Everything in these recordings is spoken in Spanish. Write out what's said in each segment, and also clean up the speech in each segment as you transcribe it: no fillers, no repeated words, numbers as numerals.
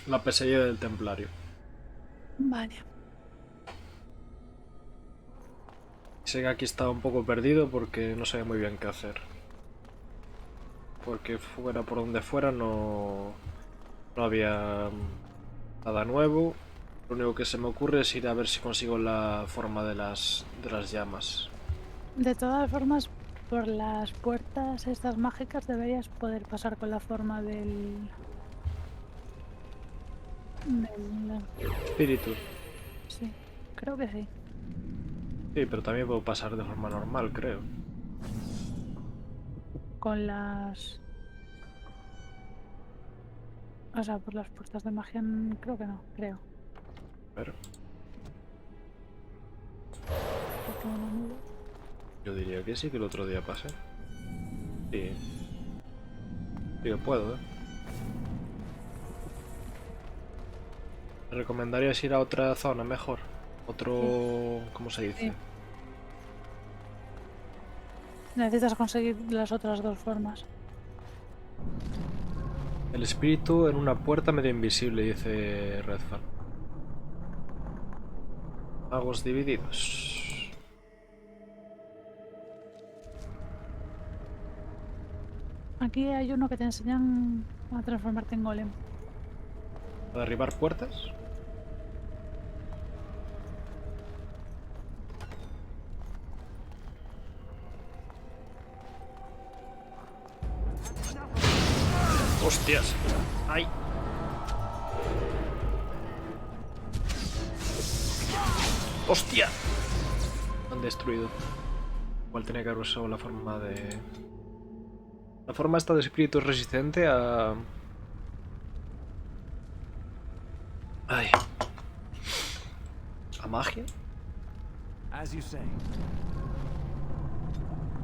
La pesadilla del templario. Vale. Sé que aquí estaba un poco perdido porque no sabía muy bien qué hacer. Porque fuera por donde fuera no había nada nuevo. Lo único que se me ocurre es ir a ver si consigo la forma de las llamas. De todas formas, por las puertas estas mágicas deberías poder pasar con la forma del... Espíritu. Sí, creo que sí. Sí, pero también puedo pasar de forma normal, creo. Con las... O sea, por las puertas de magia creo que no, creo. Pero Porque una nube. yo diría que sí, que el otro día pasé. Sí, sí que puedo, ¿eh? ¿Me recomendarías ir a otra zona mejor? Sí, Otro... ¿Cómo se dice? sí. Necesitas conseguir las otras dos formas. El espíritu en una puerta medio invisible, dice Redfan. Magos divididos. Aquí hay uno que te enseñan a transformarte en golem. ¿A derribar puertas? ¡Hostias! ¡Ay! ¡Hostia! Han destruido. Igual tenía que haber usado la forma de... La forma esta de espíritu es resistente a... Ay. ¿A magia? As you say.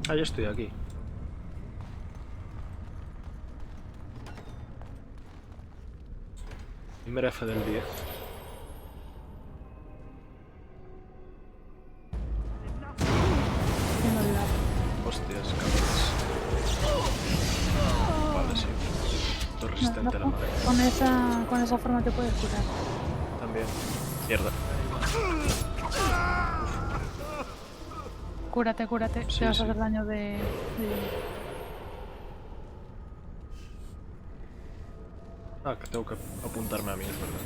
Ah, ya estoy aquí. Primera F del día. Tengo el lado. Hostias, cabrones. Vale, sí. Esto es No, no, resistente a la madera. con esa forma te puedes curar. También. Mierda. Cúrate, cúrate. Sí, Te vas a sí. hacer daño Ah, que tengo que apuntarme a mí, es verdad.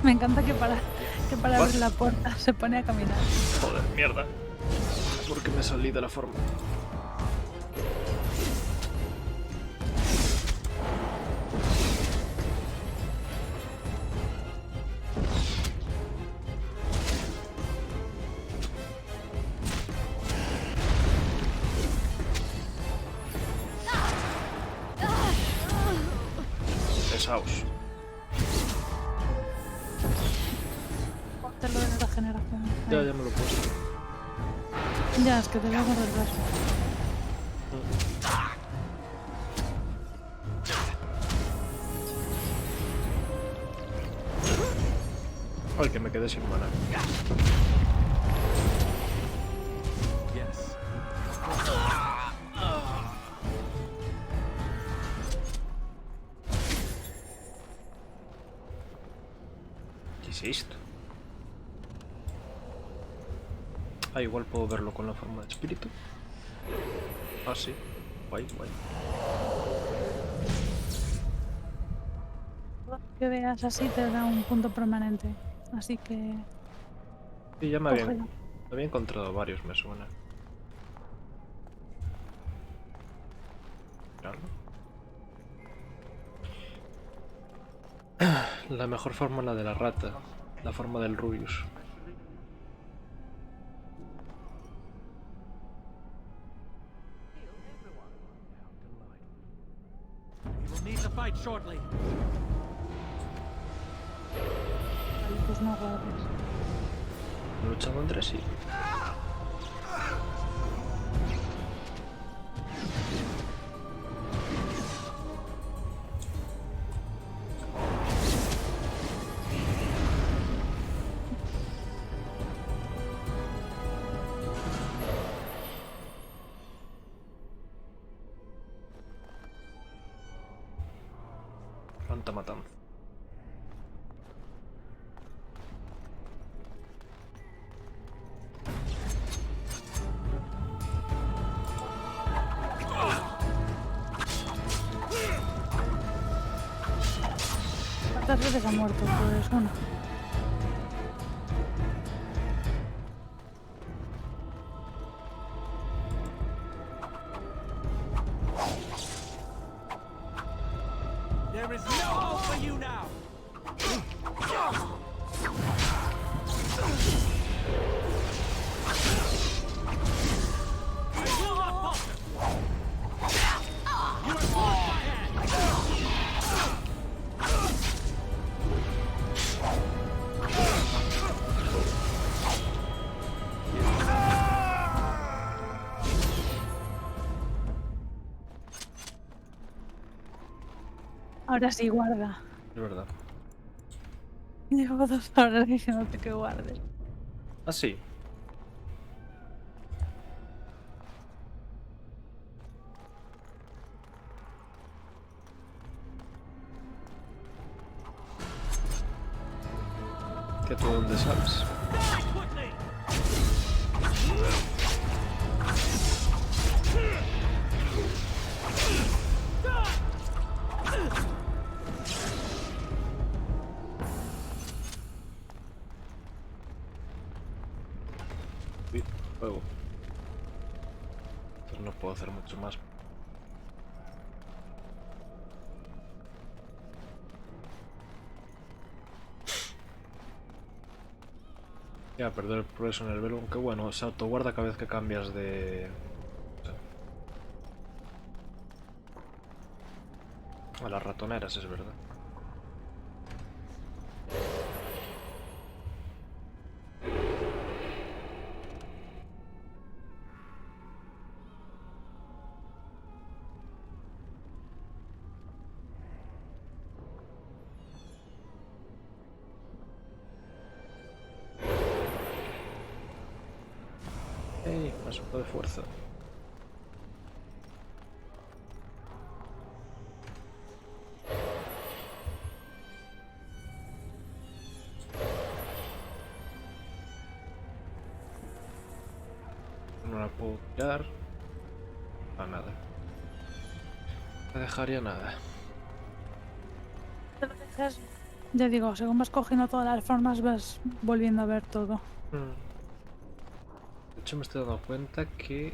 Me encanta que para What? abrir la puerta se pone a caminar. Joder, mierda. ¿Por qué me salí de la forma? Pesaos. Ponte lo de la regeneración. Ya, Ahí. ya me lo he puesto. Ya, es que te voy a correr el brazo. Ay, que me quedé sin mana. Yes. ¿Qué es esto? Ah, igual puedo verlo con la forma de espíritu. Ah, sí. Guay, guay. Todo lo que veas así te da un punto permanente. Así que Sí, ya cógelo. me había encontrado varios, me suena. Mirarlo. La mejor forma la de la rata. La forma del Rubius. We will need to fight shortly. Vale, pues no guardes. Luchando entre sí. Cuánta matanza. ¿Cuántas veces ha muerto? Pues una. There is no hope for you now. I will not falter. You are forced my hand. Ahora sí, guarda. Es verdad. Llevo 2 horas diciéndote que guardes. Ah, sí. ¿Que tú dónde sabes? Die quickly. Uy, juego. Entonces no puedo hacer mucho más. Ya, perder el progreso en el velo, aunque bueno, se autoguarda cada vez que cambias de... A las ratoneras, es verdad. ¡Ey! Asunto de fuerza. No la puedo tirar. A nada. No dejaría nada. Te lo dejas. Ya digo, según vas cogiendo todas las formas, vas volviendo a ver todo. De hecho me estoy dando cuenta que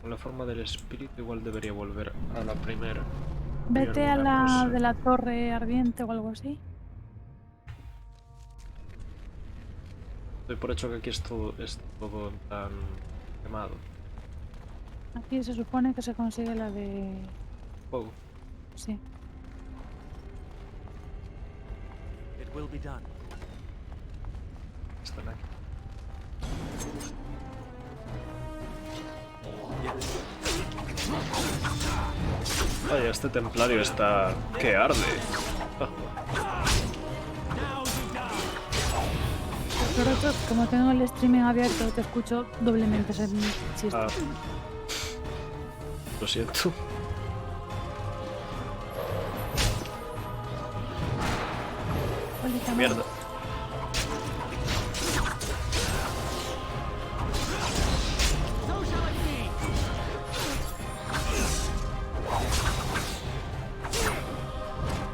con la forma del espíritu igual debería volver a la primera. Vete a Una la cosa. de la torre ardiente o algo así. Doy por hecho que aquí es todo tan quemado. Aquí se supone que se consigue la de... Fuego. Sí. It will be done. Están aquí. Yes. Vaya, este templario está... que arde. Now you die. Pero esto, como tengo el streaming abierto, te escucho doblemente ese chiste. Ah. Lo siento. Maldita Mierda. madre. So shall it be.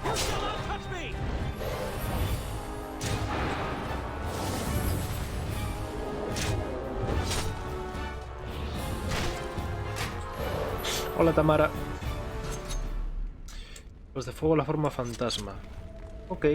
You shall not touch me. Hola, Tamara. Los de fuego, la forma fantasma. Ok.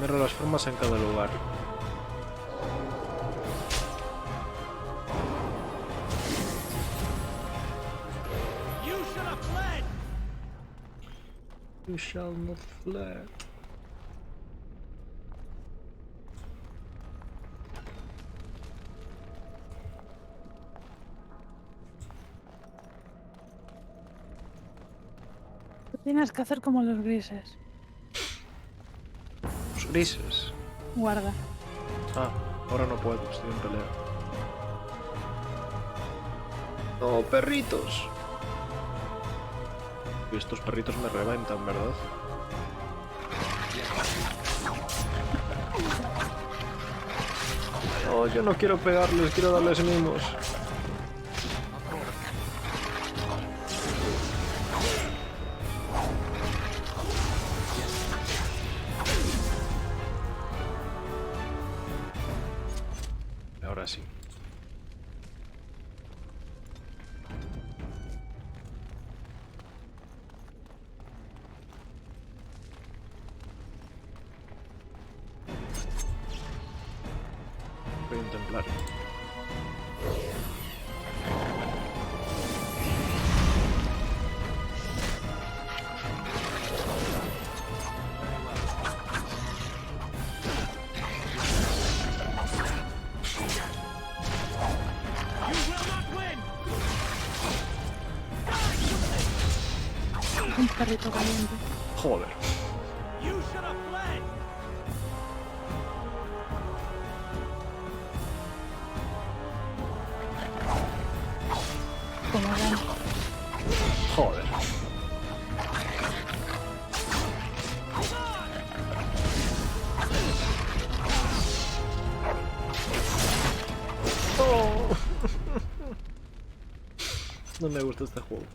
observa las formas en cada lugar. You should have fled. You shall not fled. Tienes que hacer como los grises. Los grises. Guarda. Ah, ahora no puedo, estoy en pelea. No, perritos. Y estos perritos me reventan, ¿verdad? No, yo no quiero pegarles, quiero darles mimos. Ahora sí. Voy a contemplar. You will not win. Un perrito caliente. Joder. You should have fled. Como dan. Joder. Oh. No me gusta este juego.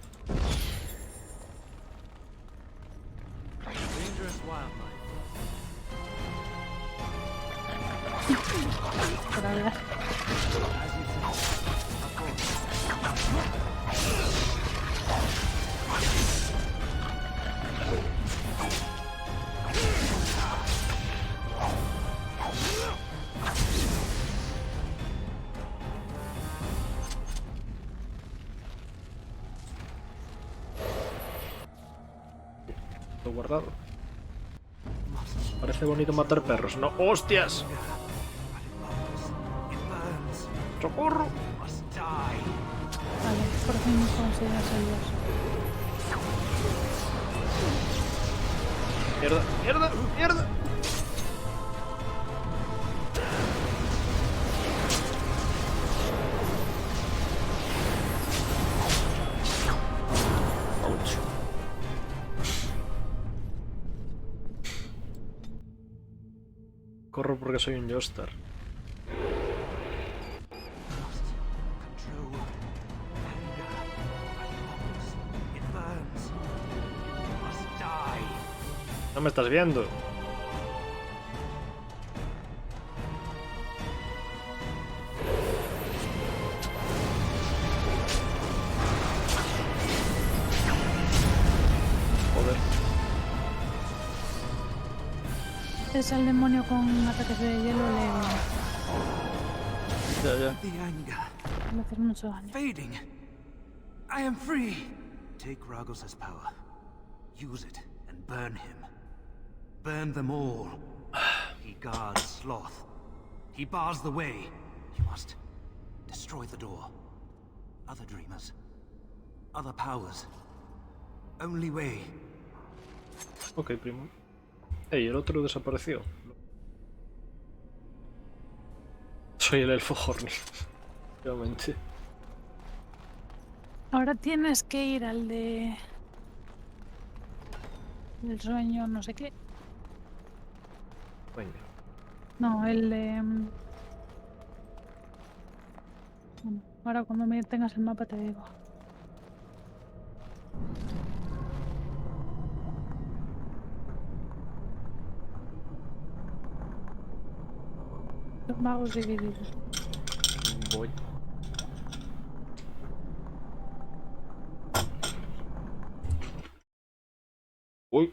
Dangerous wildlife. Por hablar. As you say. Of course. Lo he guardado. Parece bonito matar perros, ¿no? ¡Hostias! It burns. ¡Socorro! Must die. Vale, por fin consigues el dios. ¡Mierda! ¡Mierda! ¡Mierda! Ouch. Corro porque soy un Joestar. Must control anger. It burns. Must die. No me estás viendo. Joder. Es el demonio con ataques de hielo, Ya, ya. The anger. le haces mucho daño. Fading. I am free. Take Ragos' power. Use it and burn him. Burn them all. He guards Sloth. He bars the way. You must destroy the door. Other dreamers. Other powers. Only way. Ok, primo. Ey, el otro desapareció. Soy el elfo horny. Obviamente. Ahora tienes que ir al de... el sueño, no sé qué. Venga. No, el de... Bueno, ahora cuando me tengas el mapa te digo. Los magos divididos. Voy. Uy.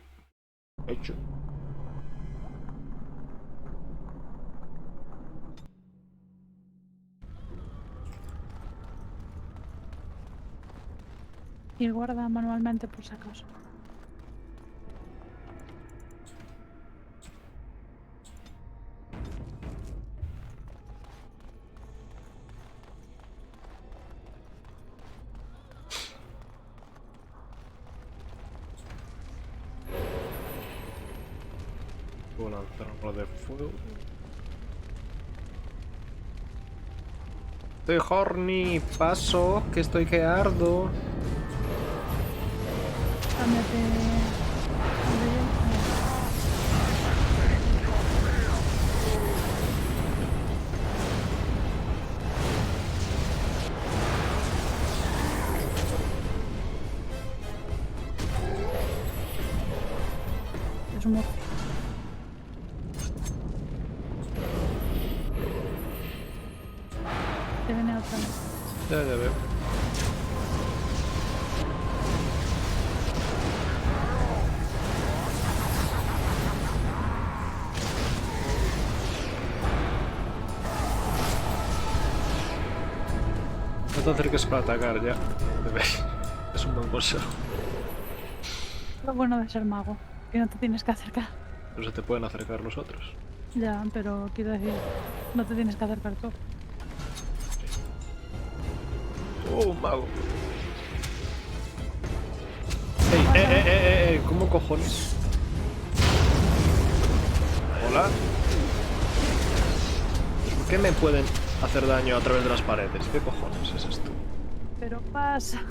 Hecho. Y guarda manualmente por si acaso. Puedo lanzar un rol de fuego. Estoy horny, paso, que estoy que ardo. Cámbiate. Es un morfo. Te viene otra vez. Ya veo. No te acerques para atacar ya. Es un buen consejo. Lo bueno de ser mago, que no te tienes que acercar. Pero se te pueden acercar los otros. Ya, pero quiero decir, no te tienes que acercar tú. Un mago. ¿Cómo cojones? Hola. ¿Por qué me pueden hacer daño a través de las paredes? ¿Qué cojones es esto? Pero pasa.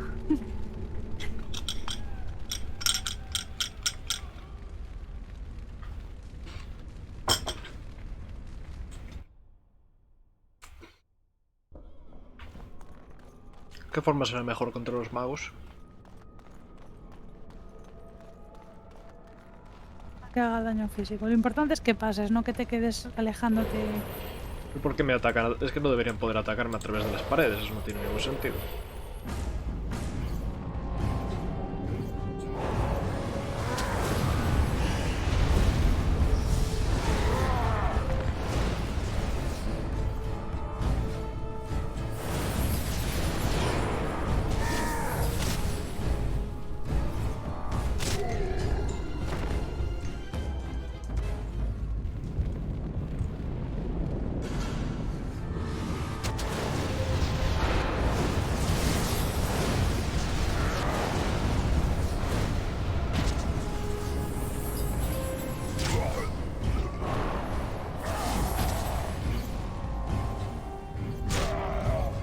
¿Qué forma será mejor contra los magos? Que haga daño físico. Lo importante es que pases, no que te quedes alejándote. ¿Y por qué me atacan? Es que no deberían poder atacarme a través de las paredes, eso no tiene ningún sentido.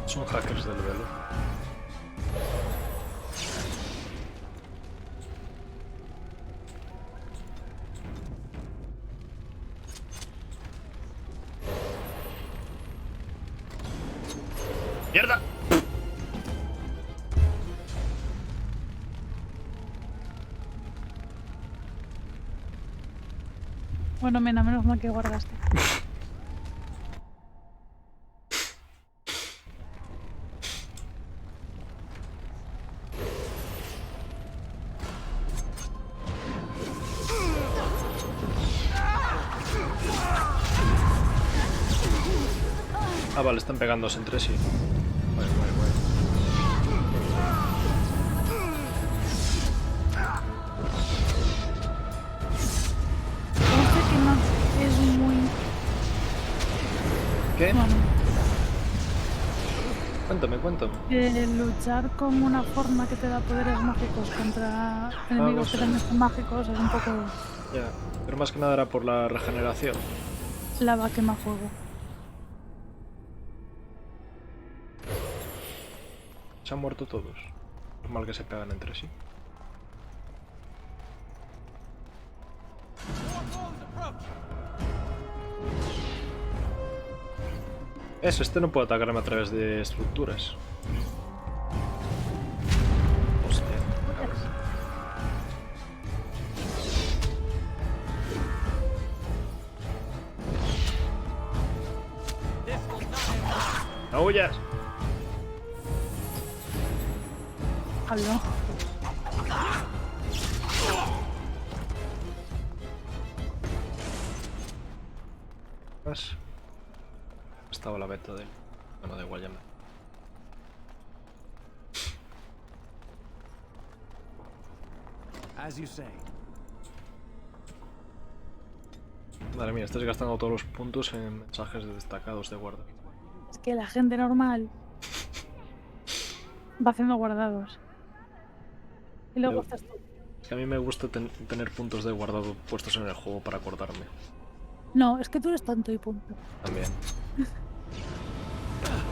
Son hackers del Velo. ¡Mierda! Bueno, mira, menos mal que guardaste. Ah, vale, están pegándose entre sí. Guay. Este que no es muy... ¿Qué? Bueno, Cuéntame. luchar con una forma que te da poderes mágicos contra enemigos que también son mágicos es un poco Ya, pero más que nada era por la regeneración. lava quema fuego. Se han muerto todos. Normal que se pegan entre sí. Este no puede atacarme a través de estructuras. Hostia. ¡No huyas! Hablo. Más. Estaba la beta de él. Bueno, da igual, ya me. As you say. Madre mía, estás gastando todos los puntos en mensajes destacados de guarda. Es que la gente normal va haciendo guardados. Y luego haces tú. Es que a mí me gusta tener puntos de guardado puestos en el juego para acordarme. No, es que tú eres tonto y punto. También.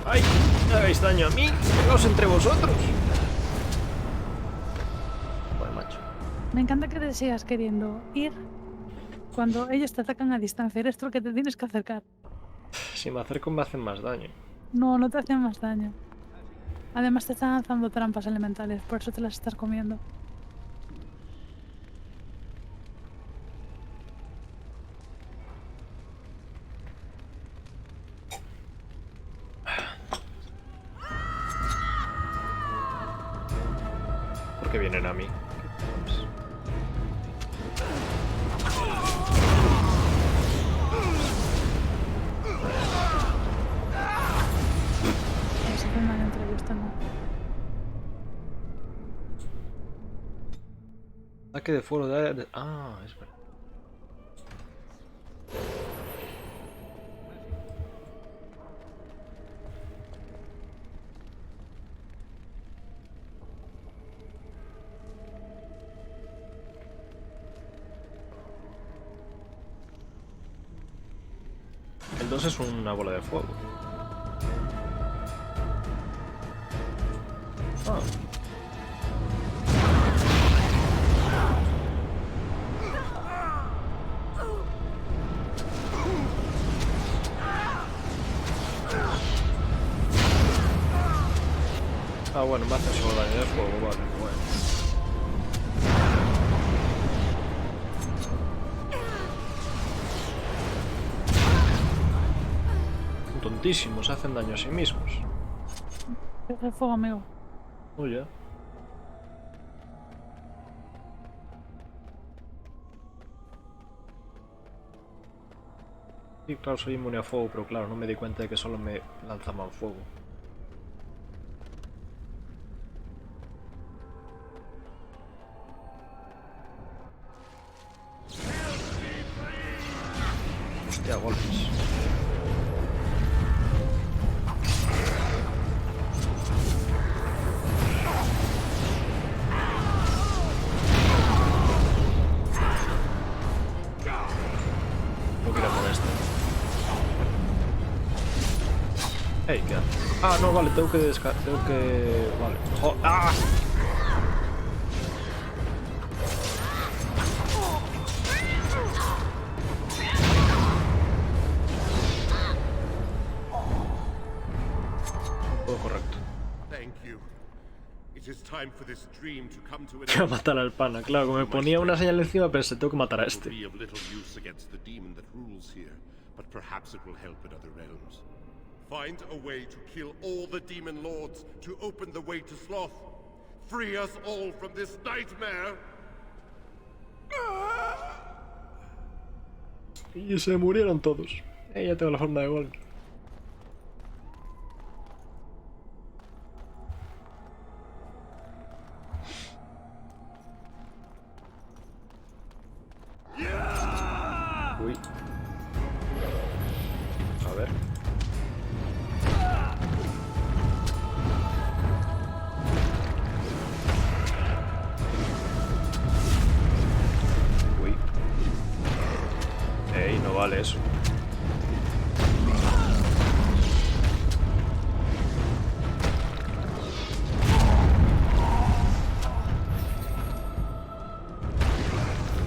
¡Ay! ¡No hagáis daño a mí! ¡Pegaos entre vosotros! Joder, macho. Me encanta que te sigas queriendo ir cuando ellos te atacan a distancia. Eres tú el que te tienes que acercar. Si me acerco me hacen más daño. No, no te hacen más daño. Además te están lanzando trampas elementales, por eso te las estás comiendo. ¿Por qué vienen a mí? Se hacen daño entre ellos también. Ataque de fuego de área. Ah, es verdad. El 2 es una bola de fuego. Ah. Ah, bueno, me hace solo daño de fuego, vale, bueno. Son tontísimos, hacen daño a sí mismos. Es el fuego, amigo. Oye. Sí, claro, soy inmune a fuego, pero claro, no me di cuenta de que solo me lanzaban fuego. Hostia, golpes. Tengo que ir a por este. Hey, ¿qué haces? Ah, no, vale, tengo que Vale. ¡Ah! Todo correcto. Voy a matar al pana, claro, como me ponía una señal encima, pensé, tengo que matar a este. Find a way to kill all the demon lords to open the way to sloth. Free us all from this nightmare. Y se murieron todos. Ya tengo la forma de gol. Uy. A ver. Uy. Ey, no vale eso.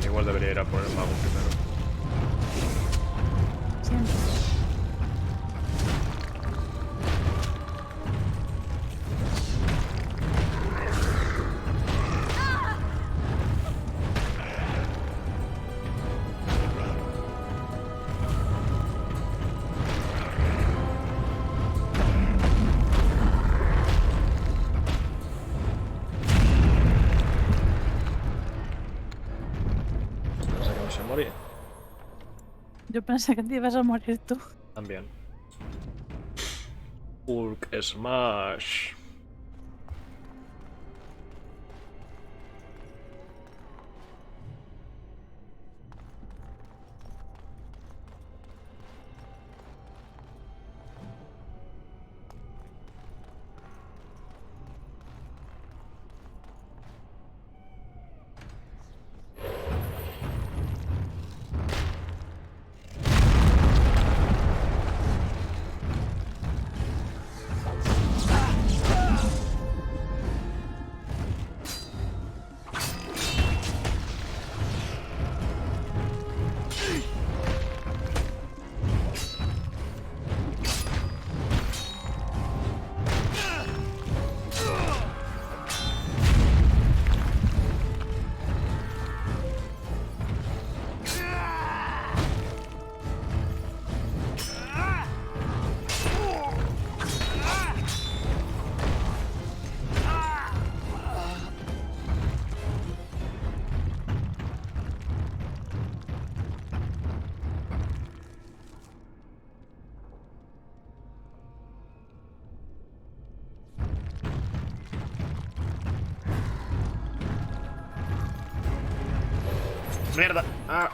Igual debería ir a por el mago primero. Siempre. Pensé que no se moría. Yo pensé que te ibas a morir tú. También. Hulk Smash. ¡Mierda! ¡Ah!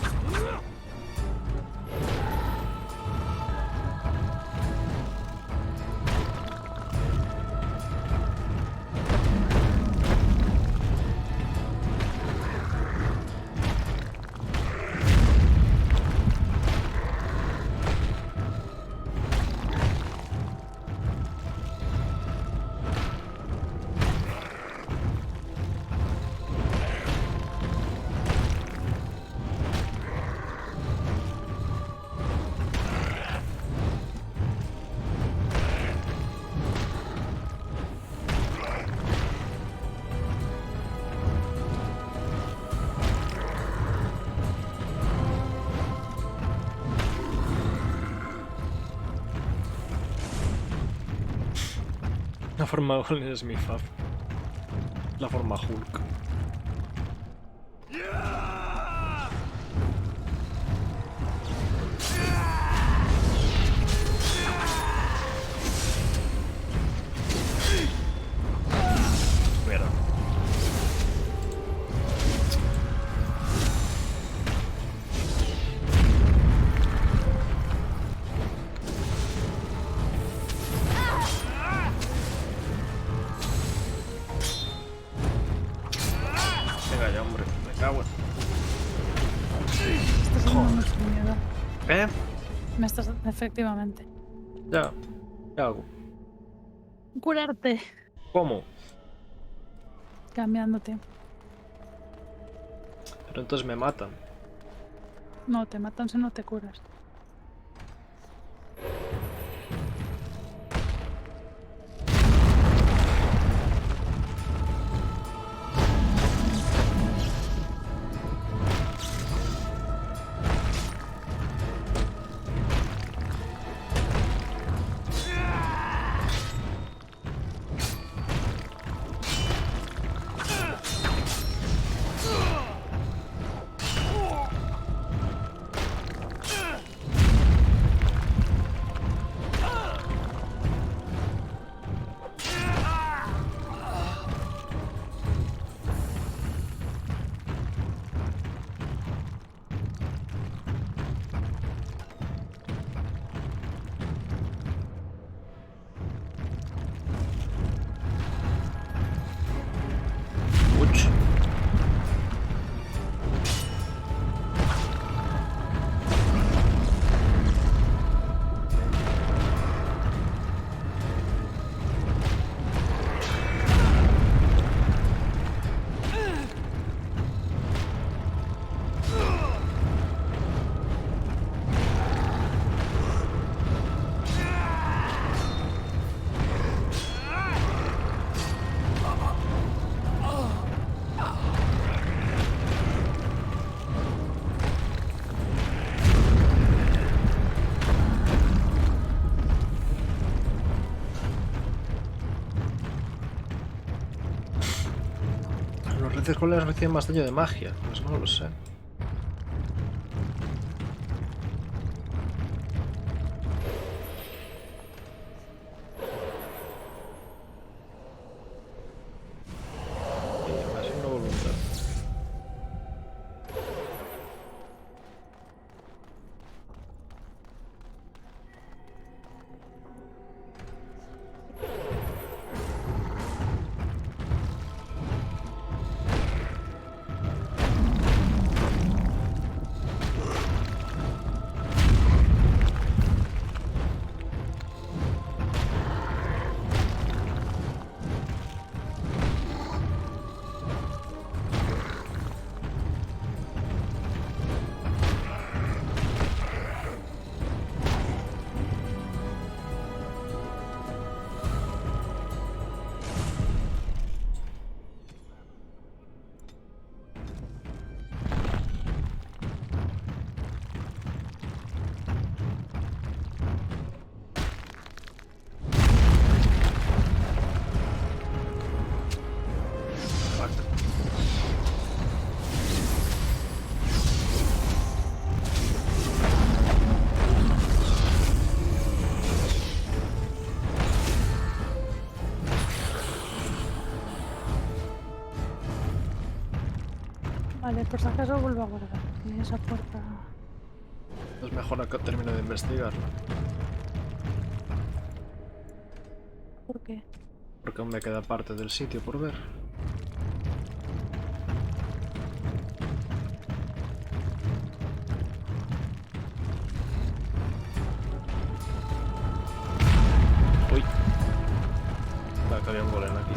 La forma golem es mi fab. La forma Hulk. Mierda. Venga ya, hombre. Me cago en... Estás dando mucho miedo. ¿Eh? Me estás... Efectivamente. Ya. ¿Qué hago? Curarte. ¿Cómo? Cambiándote. Pero entonces me matan. No, te matan si no te curas. Uch. Los reces golems reciben más daño de magia. Pues no lo sé. Más una voluntad. Vale, por si acaso vuelvo a guardar. Y esa puerta... Es mejor que termine de investigarlo. ¿Por qué? Porque aún me queda parte del sitio por ver. Uy. Vale, que había un golem aquí.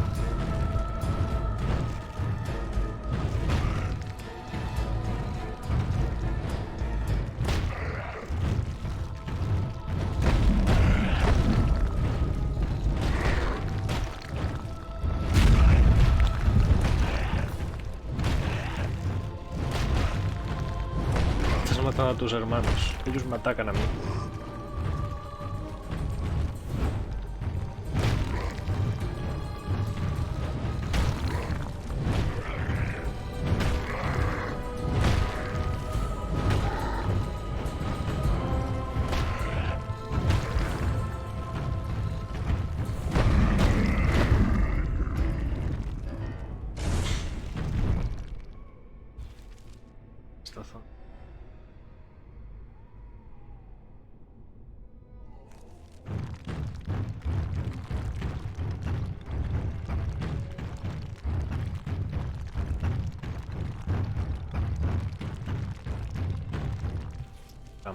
Estás matando a tus hermanos. Ellos me atacan a mí. Esta zona.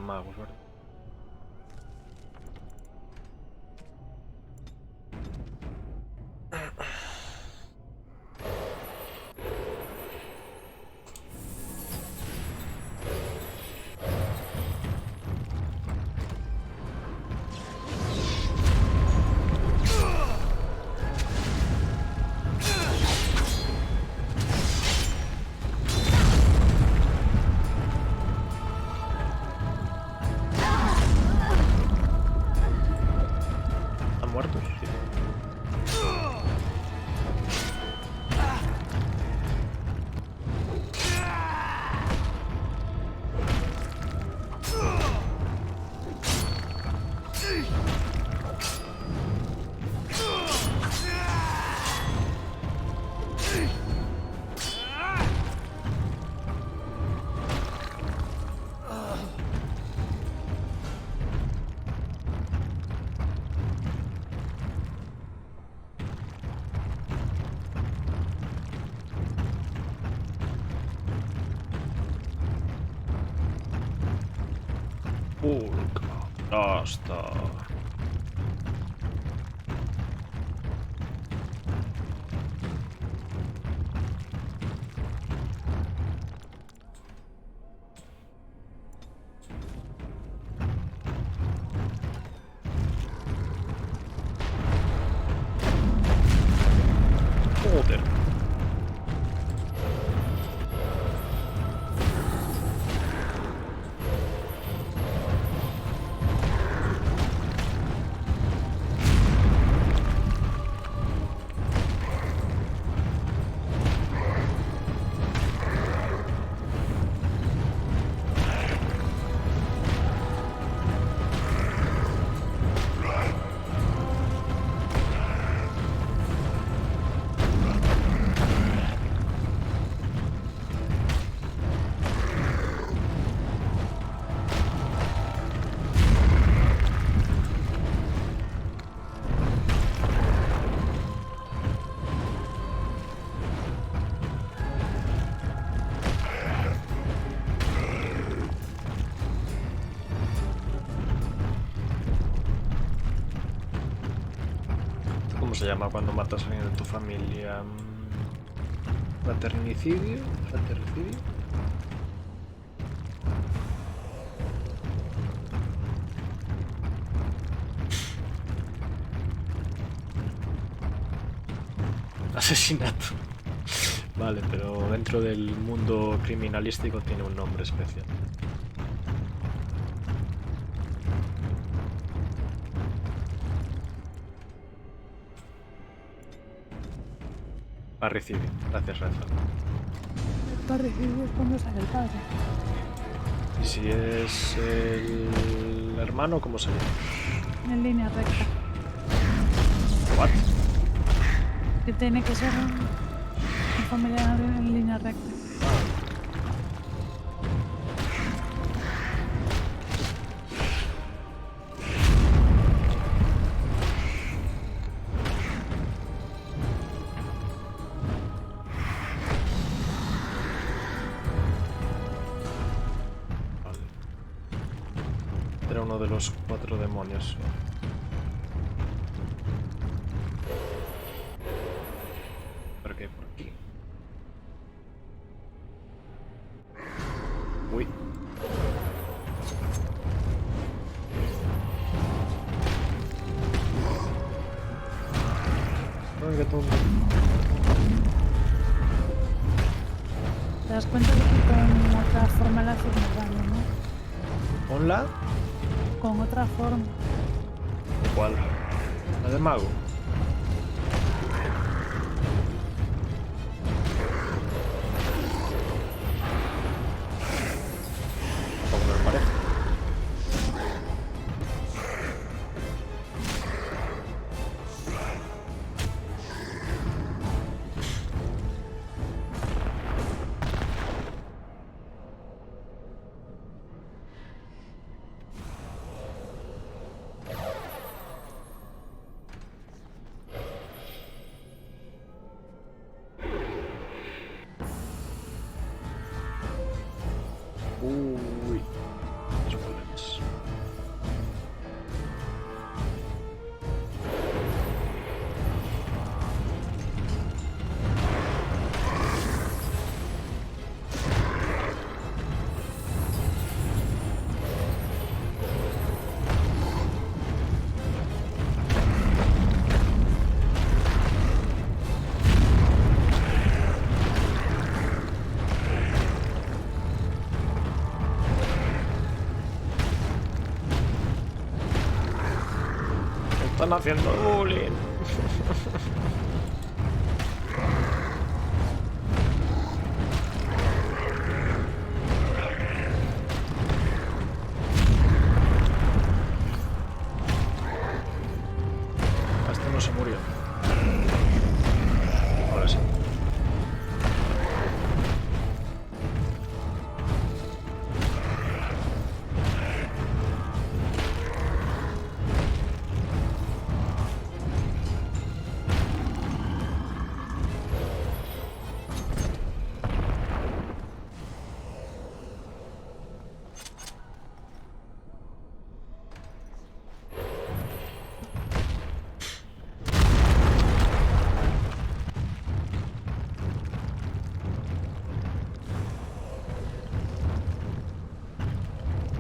Magos, ¿verdad? ¿Están muertos? Sí. Esta. Joder. ¿Cómo se llama cuando matas a alguien de tu familia? ¿Fraternicidio? ¿Fratricidio? Asesinato. Vale, pero dentro del mundo criminalístico tiene un nombre especial. Parricidio. Gracias, Rafa. El parricidio es cuando sale el padre. ¿Y si es el hermano, cómo se llama? En línea recta. ¿What? Que tiene que ser un familiar en línea recta. uno de los 4 demonios. ¿Por qué? Por aquí. Uy. Ay, qué tonto. Te das cuenta de que con otra forma la haces daño, ¿no? ¿Ponla? Con otra forma. ¿Cuál? ¿La de mago? Tampoco me parece. Uy. Los golems. Están haciendo bullying. Este no se murió. Ahora sí.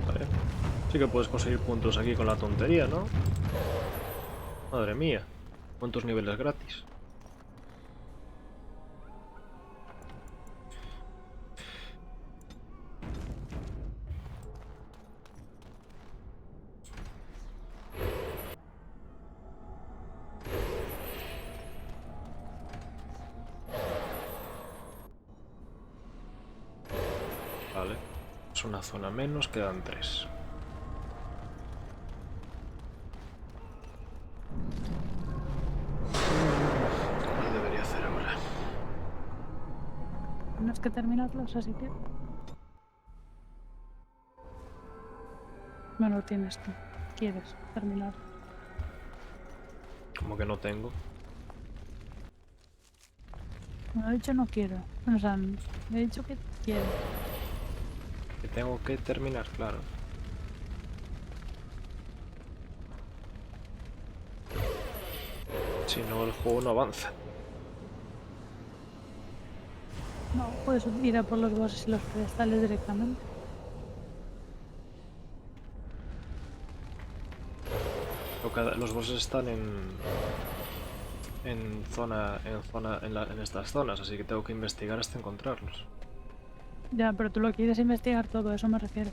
Vale. Sí que puedes conseguir puntos aquí con la tontería, ¿no? Madre mía. ¿Cuántos niveles gratis? Vale. Es una zona menos, quedan 3. ¿Cuál debería hacer ahora? Tienes que terminarlos, así que... No lo tienes tú. Quieres terminar. Como que no tengo. Me he dicho no quiero. O sea, me he dicho que quiero. Que tengo que terminar, claro. Si no, el juego no avanza. No, puedes ir a por los bosses y los pedestales directamente. Los bosses están en estas zonas, así que tengo que investigar hasta encontrarlos. Ya, pero tú lo quieres investigar todo, a eso me refiero.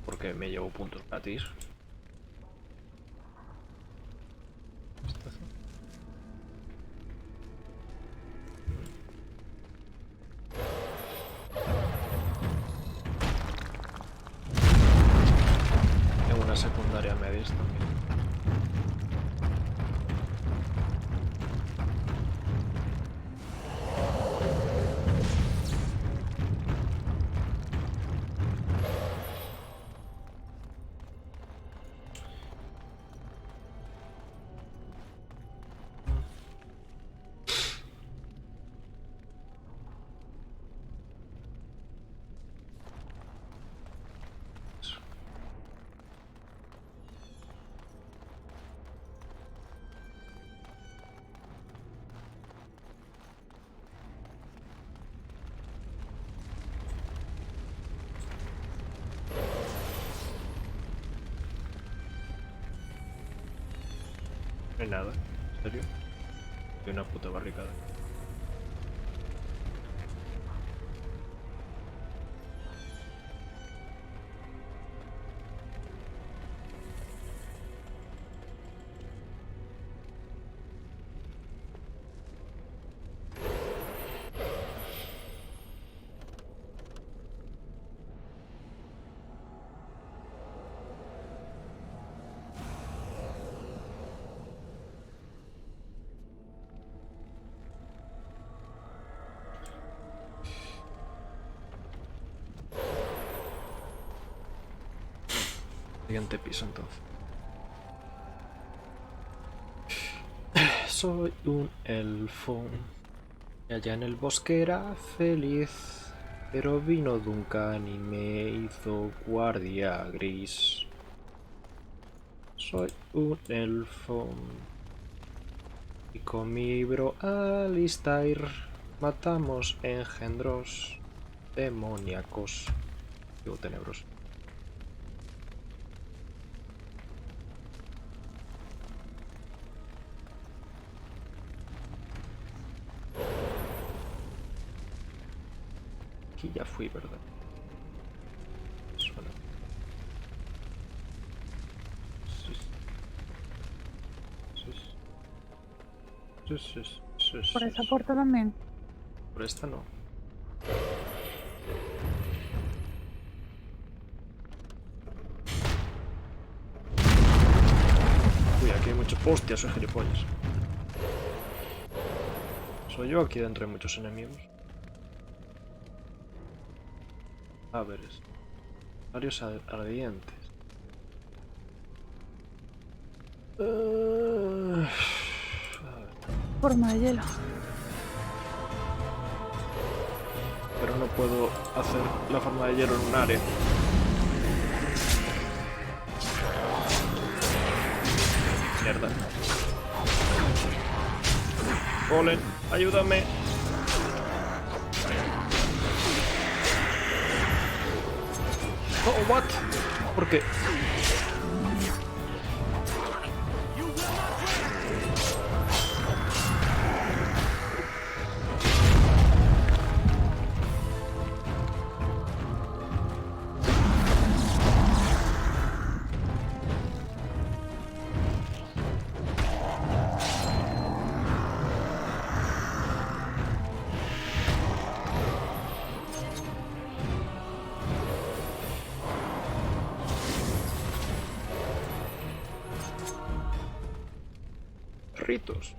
Porque me llevo puntos gratis. Tengo una secundaria medias también. No hay nada. ¿En serio? Hay una puta barricada. Siguiente piso entonces. Soy un elfo. Y allá en el bosque era feliz. Pero vino Duncan y me hizo guardia gris. Soy un elfo. Y con mi bro Alistair matamos engendros demoníacos. Digo tenebros. Aquí ya fui, ¿verdad? Suena. Sí. Sí. Por esa puerta también. Por esta no. Uy, aquí hay muchos. Hostia, soy gilipollas. Soy yo, aquí dentro hay muchos enemigos. A ver, varios ardientes. A ver. Forma de hielo. Pero no puedo hacer la forma de hielo en un área. Mierda. Golem, ayúdame. Oh, what? ¿Por qué? Ritos.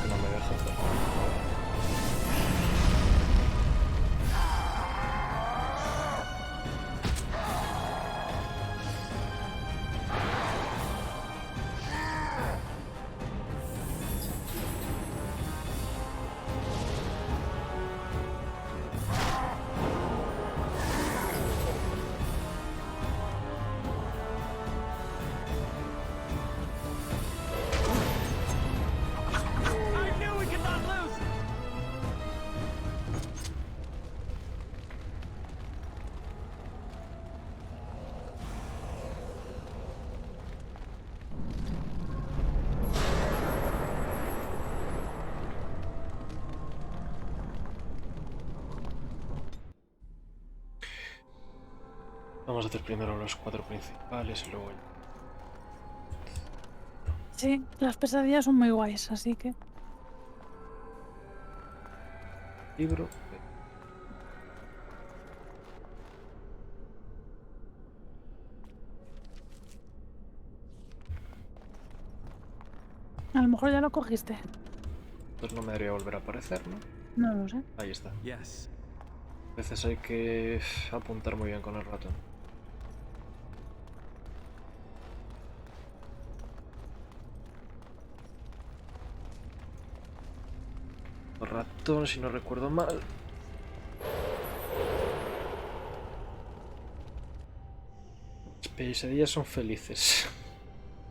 Que no me deja hacer. Vamos a hacer primero los 4 principales y luego el Sí, las pesadillas son muy guays, así que... libro. A lo mejor ya lo cogiste. Pues no me debería volver a aparecer, ¿no? No lo sé. Ahí está. Yes. A veces hay que apuntar muy bien con el ratón. El ratón, si no recuerdo mal. Las pesadillas son felices.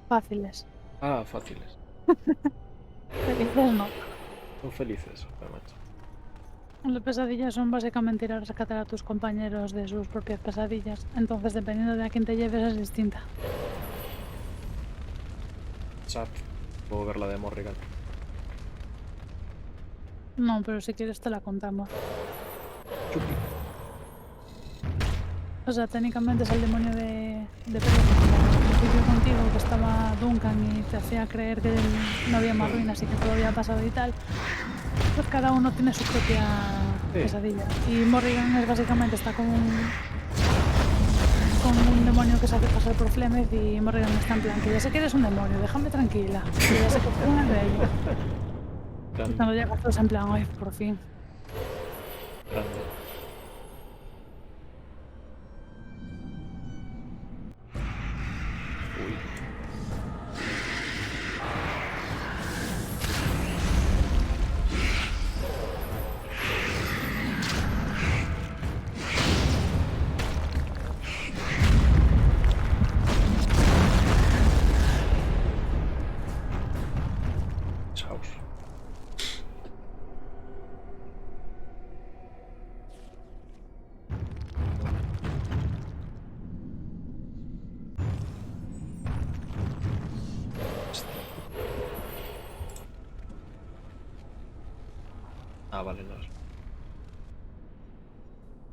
Fáciles. Ah, fáciles. Felices no. Son felices, joder, macho. Las pesadillas son básicamente ir a rescatar a tus compañeros de sus propias pesadillas. Entonces, dependiendo de a quién te lleves, es distinta. Sad. Puedo ver la de Morrigan. No, pero si quieres te la contamos. Chupi. O sea, técnicamente es el demonio de Brando, al principio contigo, que estaba Duncan y te hacía creer que no había más ruinas y que todo había pasado y tal. Pues cada uno tiene su propia Sí. pesadilla. Y Morrigan es básicamente está con un demonio que se hace pasar por Flemeth y Morrigan está en plan que ya sé que eres un demonio, déjame tranquila. Que ya sé que fue un bello. Y cuando llegas todos en plan, ay, por fin. Brando. Uy. Chaos. Ah, vale, no.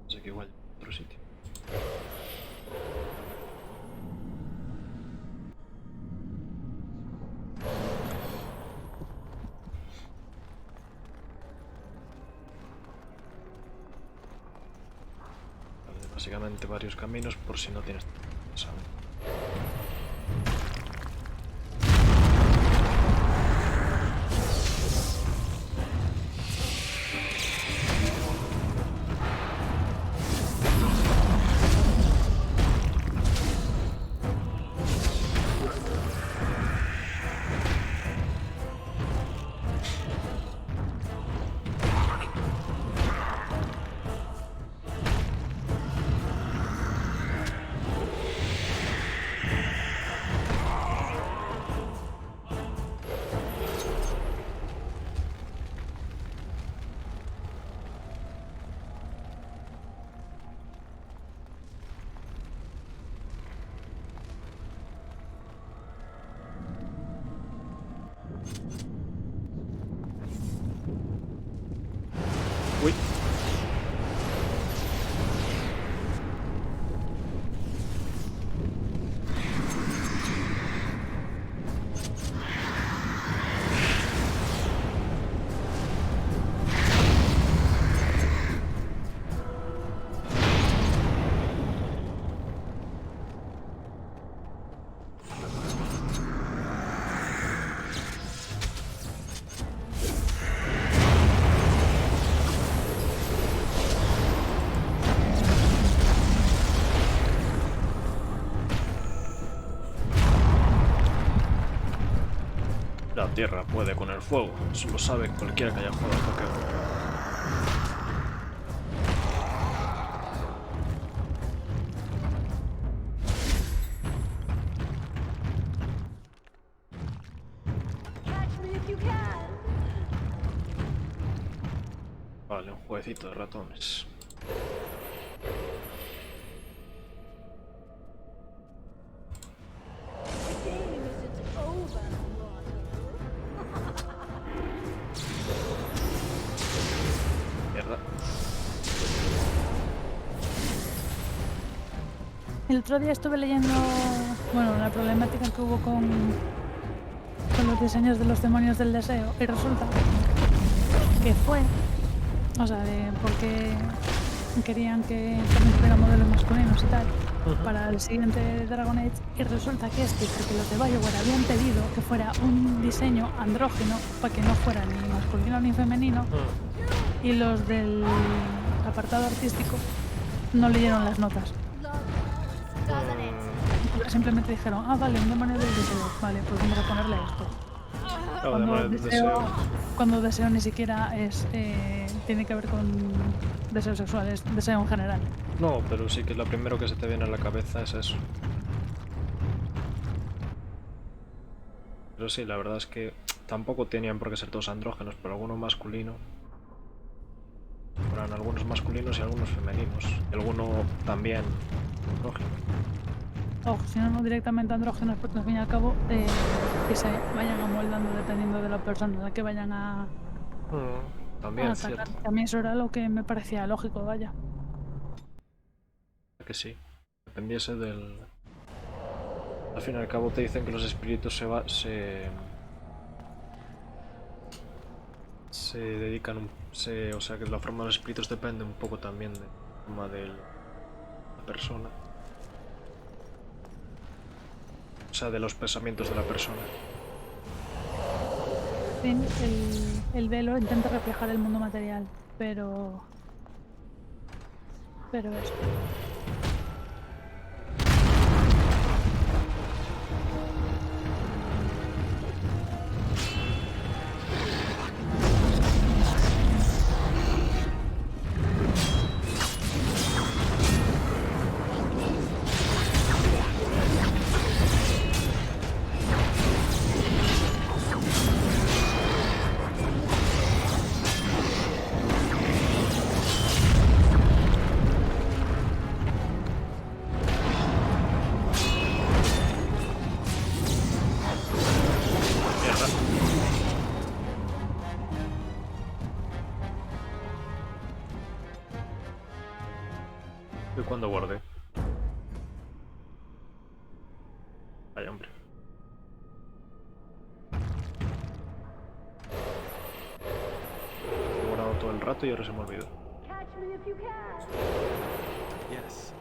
Así que igual otro sitio. Vale, básicamente varios caminos por si no tienes... ¿sabes? Uy. La tierra puede con el fuego, eso lo sabe cualquiera que haya jugado a Pokémon. Vale, un jueguecito de ratones. Mierda. El otro día estuve leyendo, bueno, la problemática que hubo con los diseños de los demonios del deseo y resulta que fue, o sea, de por qué querían que también tuviera modelos masculinos y tal. para el siguiente Dragon Age, y resulta que porque los de BioWare habían pedido que fuera un diseño andrógino para que no fuera ni masculino ni femenino, y los del apartado artístico no leyeron las notas. Simplemente dijeron, vale, un demonio del deseo, vale, pues vamos a ponerle esto. Cuando deseo ni siquiera tiene que ver con deseo sexual, es deseo en general. No, pero sí que lo primero que se te viene a la cabeza es eso. Pero sí, la verdad es que tampoco tenían por qué ser todos andrógenos, pero alguno masculino. Fueran algunos masculinos y algunos femeninos. Y alguno también andrógeno. O si no directamente andrógenos, porque al fin y al cabo que se vayan amoldando dependiendo de la persona a la que vayan a también es atacar. cierto. A mí eso era lo que me parecía lógico, vaya. Que sí, dependiese del... Al fin y al cabo te dicen que los espíritus se dedican... o sea que la forma de los espíritus depende un poco también de la forma de la persona. O sea, de los pensamientos de la persona. Sí, el velo intenta reflejar el mundo material, pero eso. ¿Y cuándo guardé? Vaya, hombre. He guardado todo el rato y ahora se me olvidó. Yes.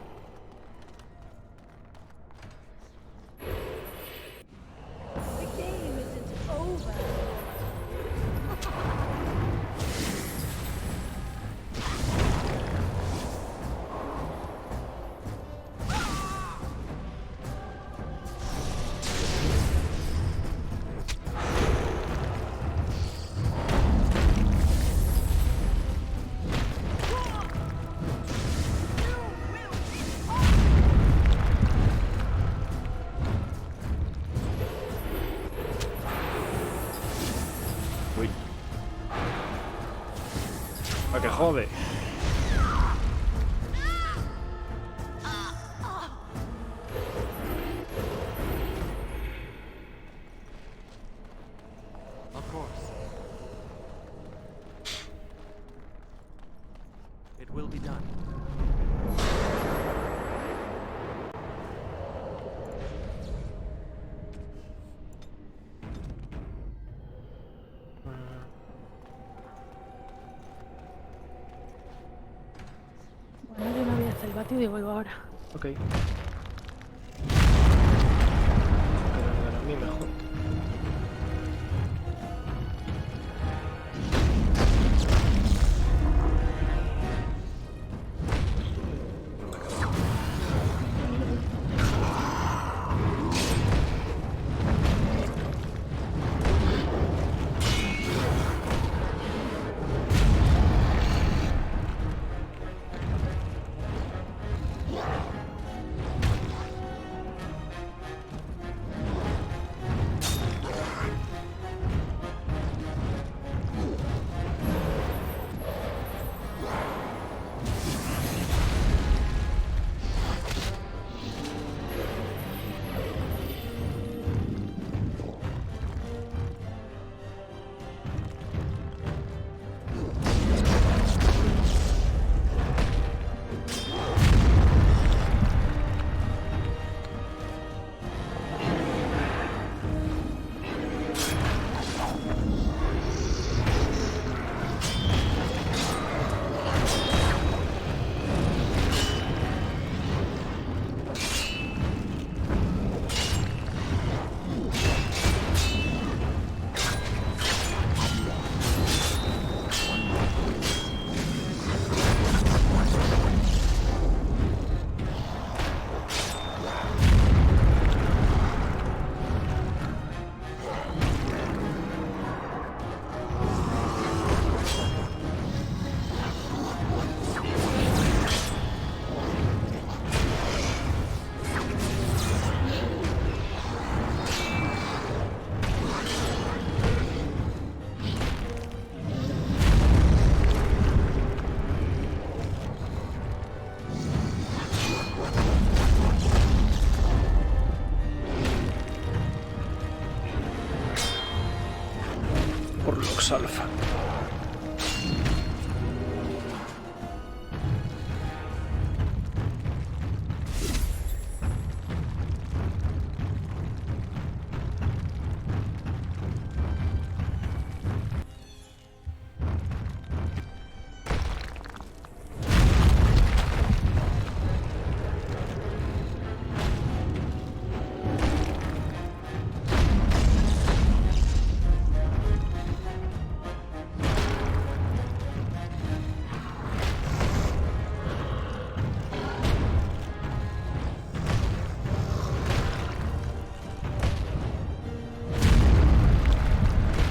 Uy. ¡A que jode! Of course. It will be done. Bueno, yo me voy a hacer el batido y vuelvo ahora. Ok. Quedan a mí mejor. por Lux Alpha.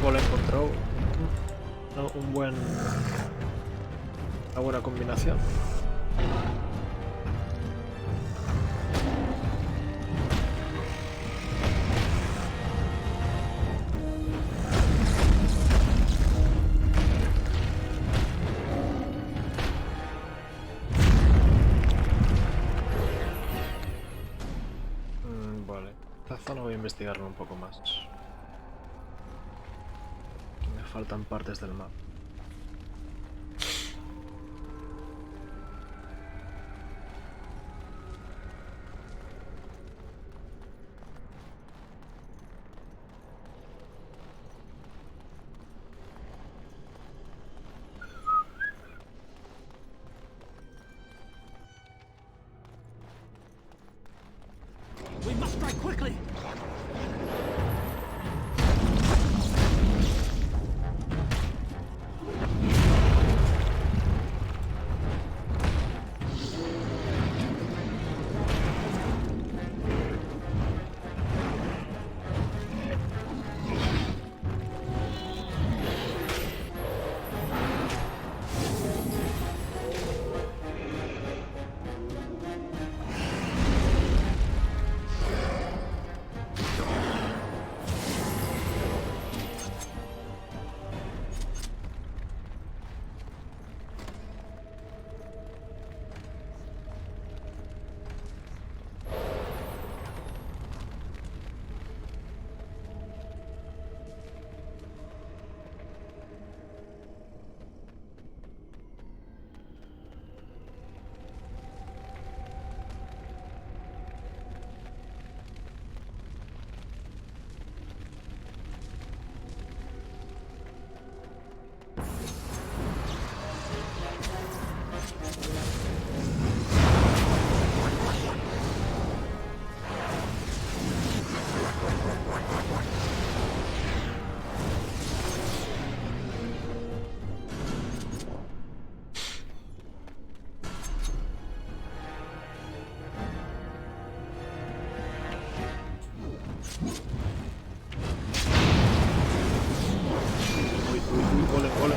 He encontrado una buena combinación. Vale, esta zona voy a investigarlo un poco más. Me faltan partes del mapa. We must strike quickly.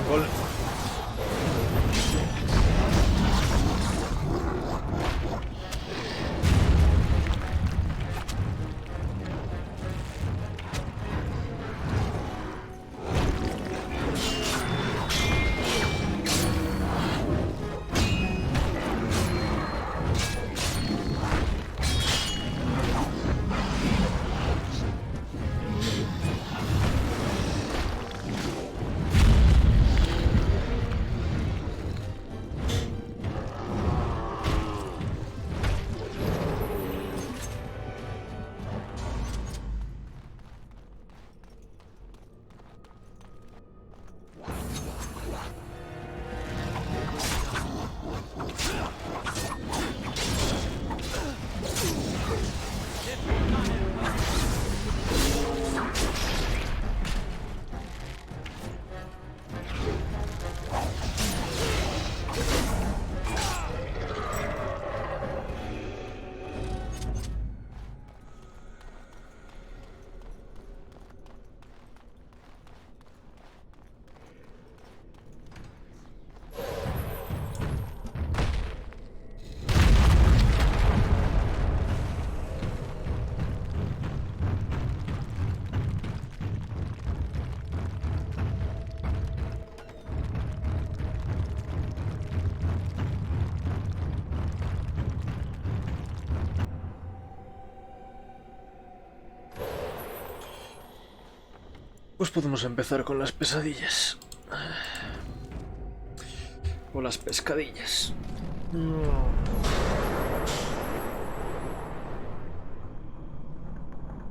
Golem. Pues podemos empezar con las pesadillas. O las pescadillas.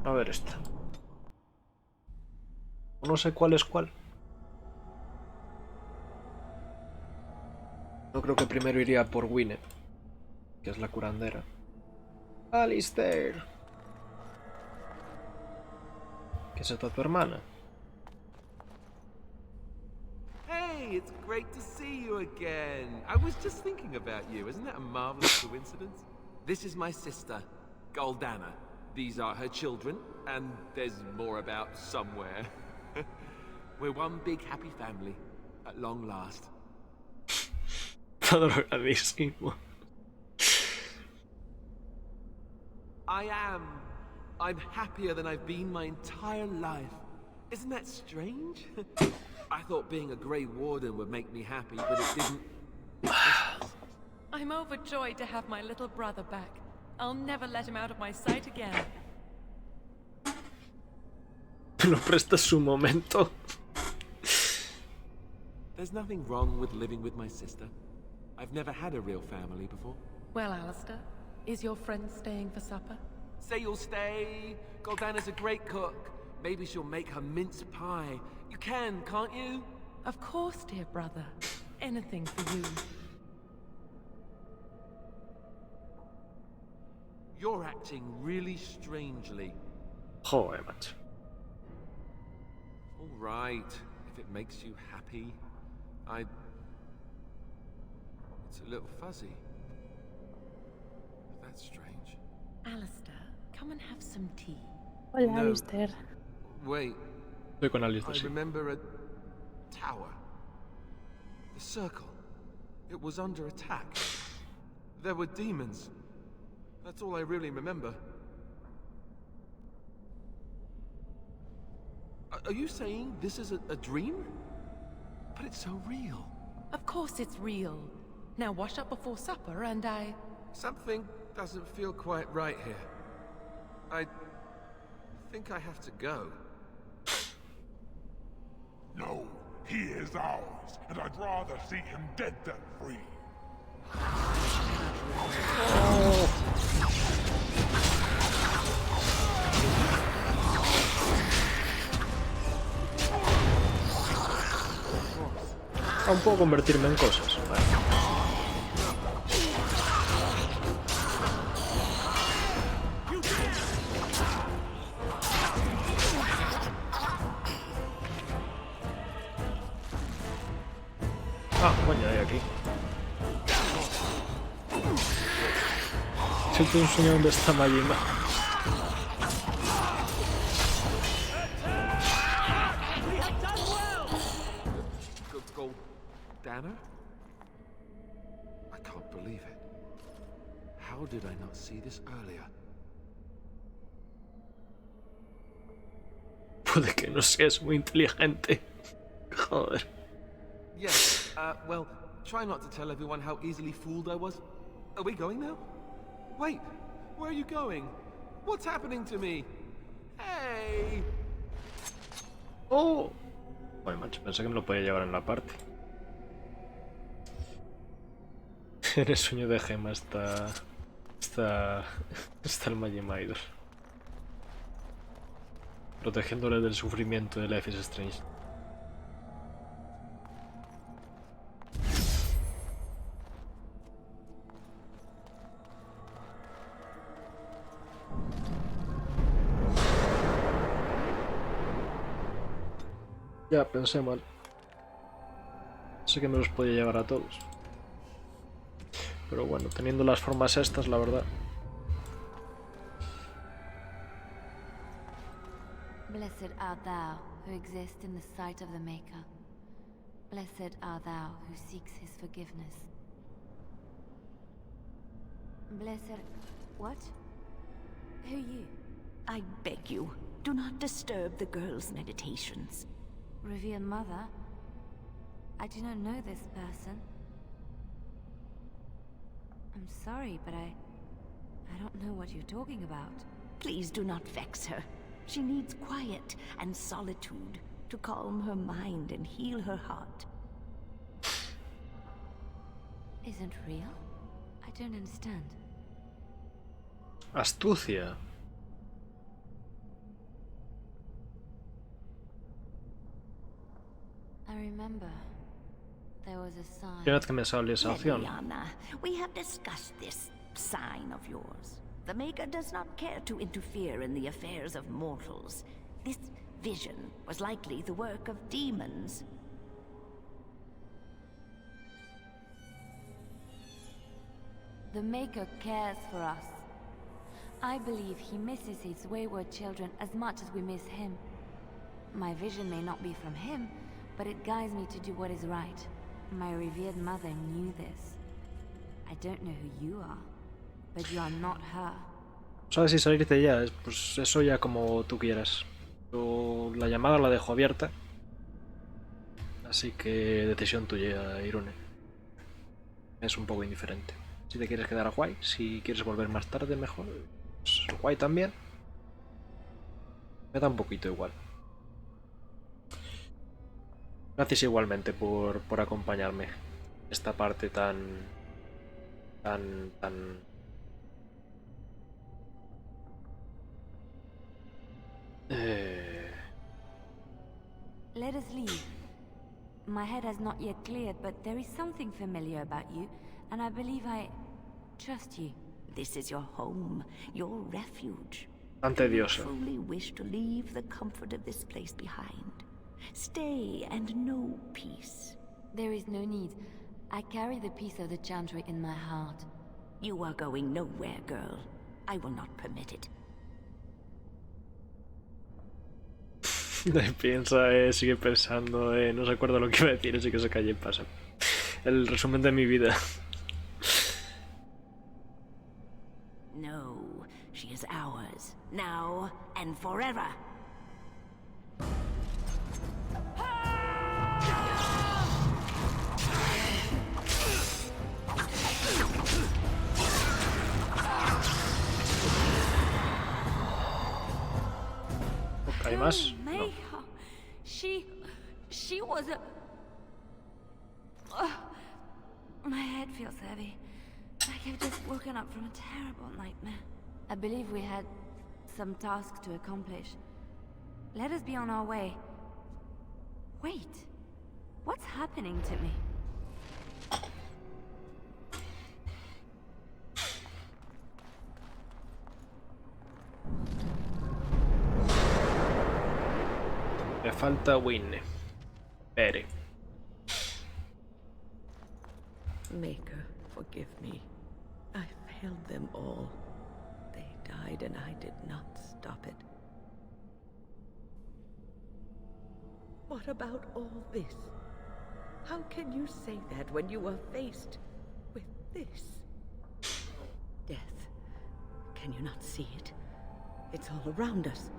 A ver esta. No sé cuál es cuál. No creo que primero iría por Winnet, que es la curandera. Alistair. ¿Qué es esta tu hermana? Hey, it's great to see you again. I was just thinking about you. Isn't that a marvelous coincidence? This is my sister, Goldana. These are her children, and there's more about somewhere. We're one big happy family, at long last. Adoradísimo. I'm happier than I've been my entire life. Isn't that strange? I thought being a Grey Warden would make me happy, but it didn't. I'm overjoyed to have my little brother back. I'll never let him out of my sight again. Pero prestas un momento. There's nothing wrong with living with my sister. I've never had a real family before. Well, Alistair, is your friend staying for supper? Say you'll stay. Goldana's a great cook. Maybe she'll make her mince pie. You can, can't you? Of course, dear brother. Anything for you. You're acting really strangely. Joder, macho. All right, if it makes you happy. It's a little fuzzy. That's strange. Alistair, come and have some tea. Hola, No. Alistair. Wait, Estoy con Alistair, I sí. remember a tower. The circle. It was under attack. There were demons. That's all I really remember. Are you saying this is a dream? But it's so real. Of course it's real. Now wash up before supper and Something doesn't feel quite right here. I think I have to go. No, he is ours, and I'd rather see him dead than free. Aún puedo convertirme en cosas. Vale. Ah, coño, hay aquí. Siento un sueño donde está Majima. Goldana? I can't believe it. How did I not see this earlier? Puede que no seas muy inteligente. Joder. Yes, well, try not to tell everyone how easily fooled I was. Are we going now? Wait, where are you going? What's happening to me? Hey! ¡Oh! Bueno, macho, pensé que me lo podía llevar en la parte. En el sueño de Gema está el Majima Idol. Protegiéndole del sufrimiento de Life is Strange. Ya, pensé mal. Sé que me los podía llevar a todos. Pero bueno, teniendo las formas estas, la verdad. Blessed art thou who exists in the sight of the Maker. Blessed art thou who seeks his forgiveness. Blessed... What? Who are you? I beg you, do not disturb the girl's meditations. Revered Mother? I do not know this person. I'm sorry, but I don't know what you're talking about. Please do not vex her. She needs quiet and solitude. to calm her mind and heal her heart. Isn't real? I don't understand. Astucia. I remember there was a sign. Primera vez que me sale esa opción. Leliana, we have discussed this sign of yours. The Maker does not care to interfere in the affairs of mortals. This vision was likely the work of demons. The Maker cares for us. I believe he misses his wayward children as much as we miss him. My vision may not be from him, but it guides me to do what is right. My revered mother knew this. I don't know who you are, but you are not her. ¿Sabes si salirte ya? Pues eso ya como tú quieras. Yo la llamada la dejo abierta. Así que decisión tuya, Irune. Es un poco indiferente. Si te quieres quedar a guay, si quieres volver más tarde, mejor. Pues guay también. Me da un poquito igual. Gracias igualmente por acompañarme. Esta parte tan... Let us leave. My head has not yet cleared, but there is something familiar about you, and I believe I trust you. This is your home, your refuge. Tan tedioso. Do you truly wish to leave the comfort of this place behind? Stay and know peace. There is no need. I carry the peace of the Chantry in my heart. You are going nowhere, girl. I will not permit it. Piensa, sigue pensando, no se acuerda lo que iba a decir, así que se calle y pasa. El resumen de mi vida. No, she is ours, now and forever. ¿Hay más? No. She was a... my head feels heavy. Like I've just woken up from a terrible nightmare. I believe we had some tasks to accomplish. Let us be on our way. Wait. What's happening to me? Me falta Winne. Pere. Maker, forgive me. I failed them all. They died and I did not stop it. What about all this? How can you say that when you are faced with this? Death. Can you not see it? It's all around us.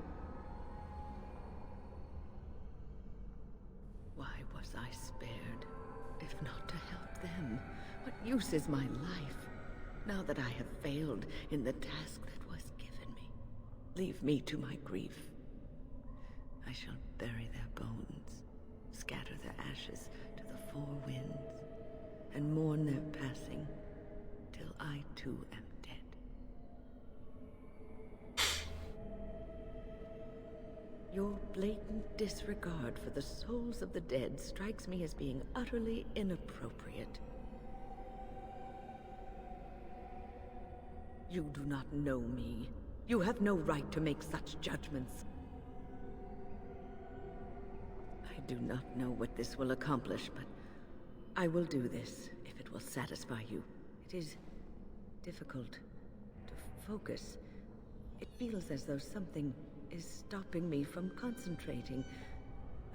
Why was I spared, if not to help them? What use is my life, now that I have failed in the task that was given me? Leave me to my grief. I shall bury their bones, scatter their ashes to the four winds, and mourn their passing, till I too am dead. Your blatant disregard for the souls of the dead strikes me as being utterly inappropriate. You do not know me. You have no right to make such judgments. I do not know what this will accomplish, but I will do this if it will satisfy you. It is difficult to focus. It feels as though something is stopping me from concentrating.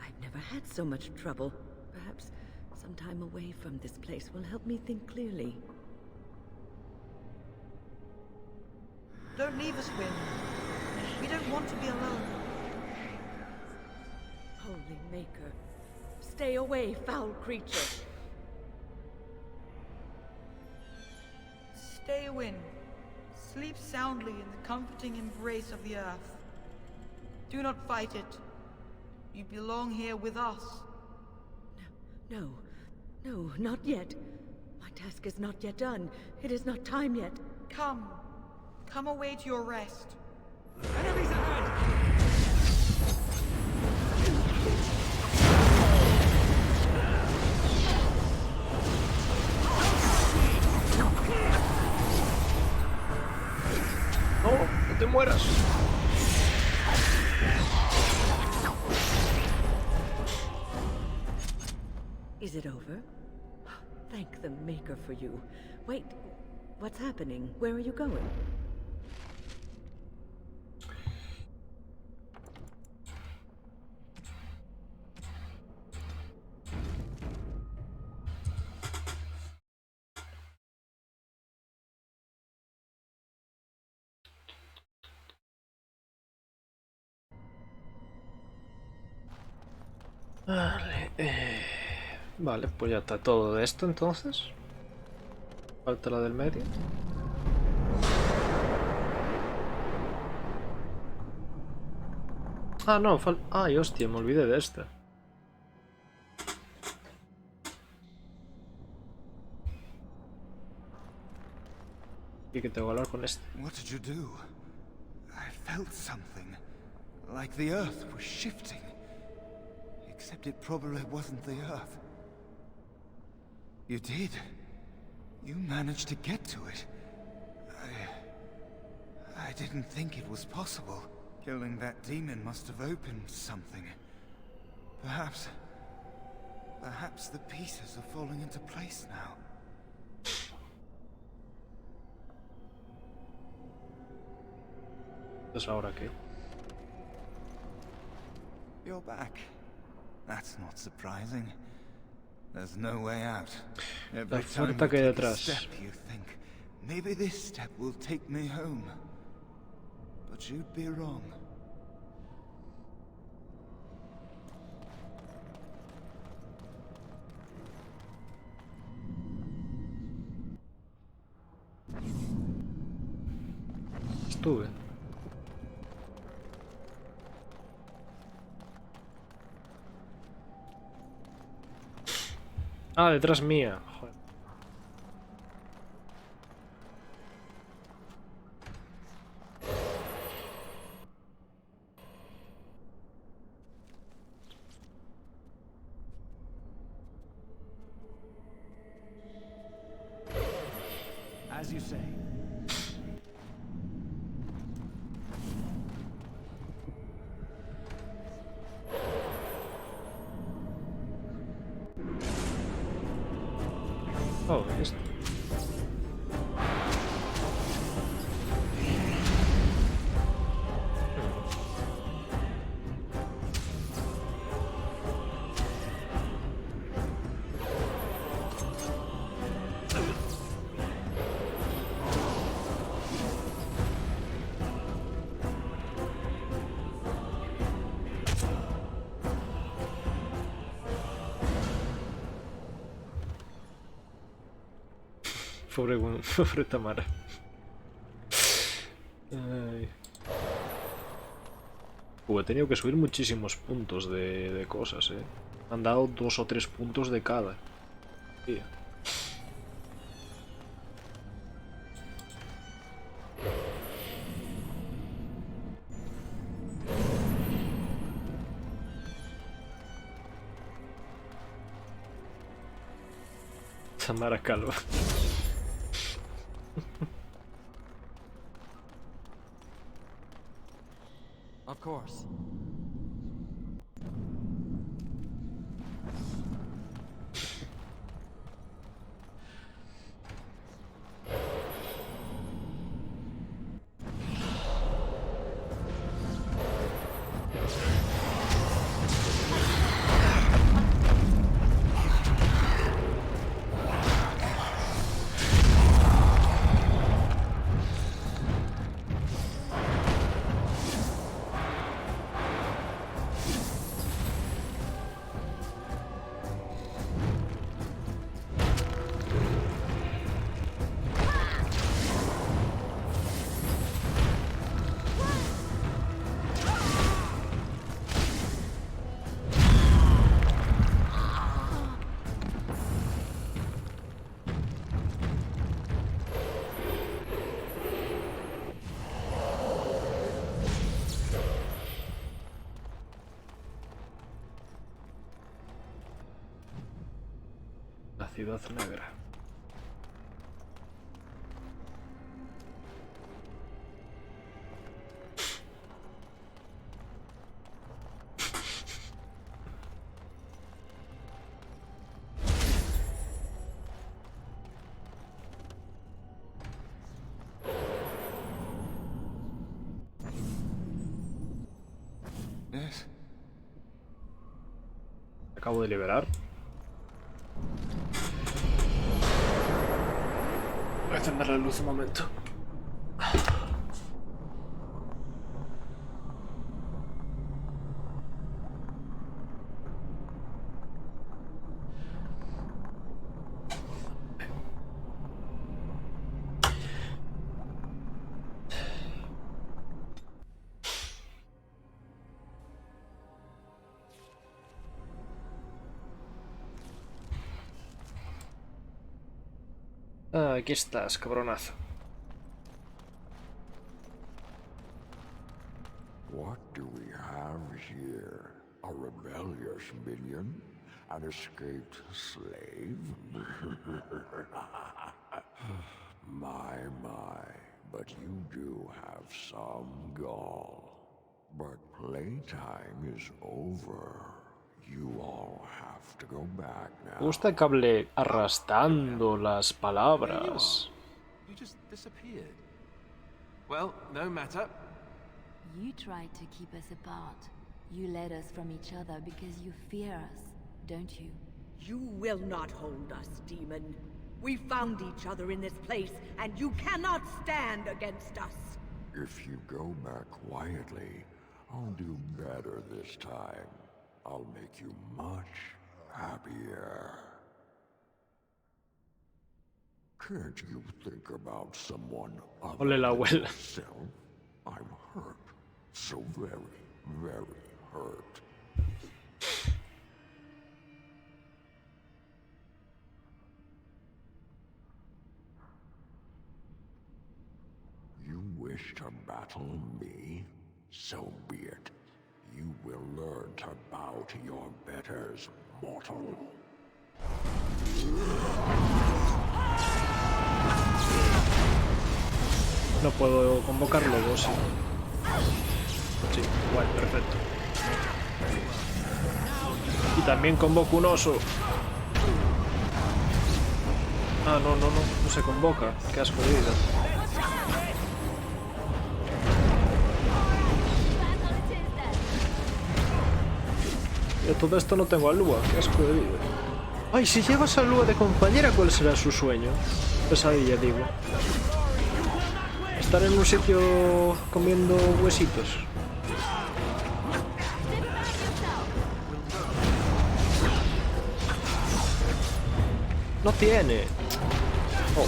I've never had so much trouble. Perhaps some time away from this place will help me think clearly. Don't leave us, Wynne. We don't want to be alone. Holy Maker, stay away, foul creature. Stay, Wynne. Sleep soundly in the comforting embrace of the earth. Do not fight it. You belong here with us. No, not yet. My task is not yet done. It is not time yet. Come. Come away to your rest. Enemies ahead! No, no te mueras. Is it over? Thank the Maker for you. Wait, what's happening? Where are you going? Vale, vale, pues ya está todo de esto entonces. Falta la del medio. Ah, no, ay, hostia, me olvidé de esta. Y que tengo que hablar con este. What did you do? I felt something. Like the earth was shifting. Except it probably wasn't the earth. You did. You managed to get to it. I didn't think it was possible. Killing that demon must have opened something. Perhaps the pieces are falling into place now. Pues ahora qué. You're back. That's not surprising. There's no way out. Every time you que hay take a detrás. step, you think, maybe this step will take me home. But you'd be wrong. Estuve. Ah, detrás mía. Joder. As you say. Oh, esto. Pobre Tamara. Ay. He tenido que subir muchísimos puntos de cosas, Me han dado 2 o 3 puntos de cada. Tía. Tamara calva. Of course. ciudad negra. Acabo de liberar. Voy a encender la luz un momento. Ah, aquí estás, cabronazo. What do we have here? A rebellious minion? An escaped slave? My, but you do have some gall. But playtime is over. You all have to go back now. Me gusta que hable arrastrando las palabras. You just disappeared. Well, no matter. You tried to keep us apart. You led us from each other because you fear us, don't you? You will not hold us, demon. We found each other in this place, and you cannot stand against us. If you go back quietly, I'll do better this time. I'll make you much happier. Can't you think about someone other Ole la than abuela. yourself? I'm hurt. So very, very hurt. You wish to battle me? So be it. You will learn to bow to your betters, mortal. No puedo convocar lobos. Sí, guay, perfecto. Y también convoco un oso. Ah, no se convoca. Qué asco de vida. De todo esto no tengo a Lua, qué asco de vida. Ay, si llevas a Lua de compañera, ¿cuál será su sueño? Pesadilla, digo. Estar en un sitio comiendo huesitos. No tiene. Oh.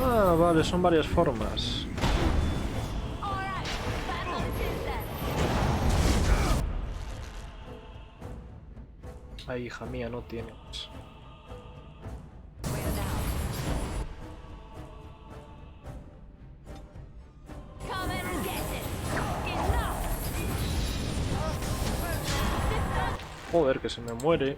Ah, vale, son varias formas. Ay, hija mía, no tienes. Joder, que se me muere.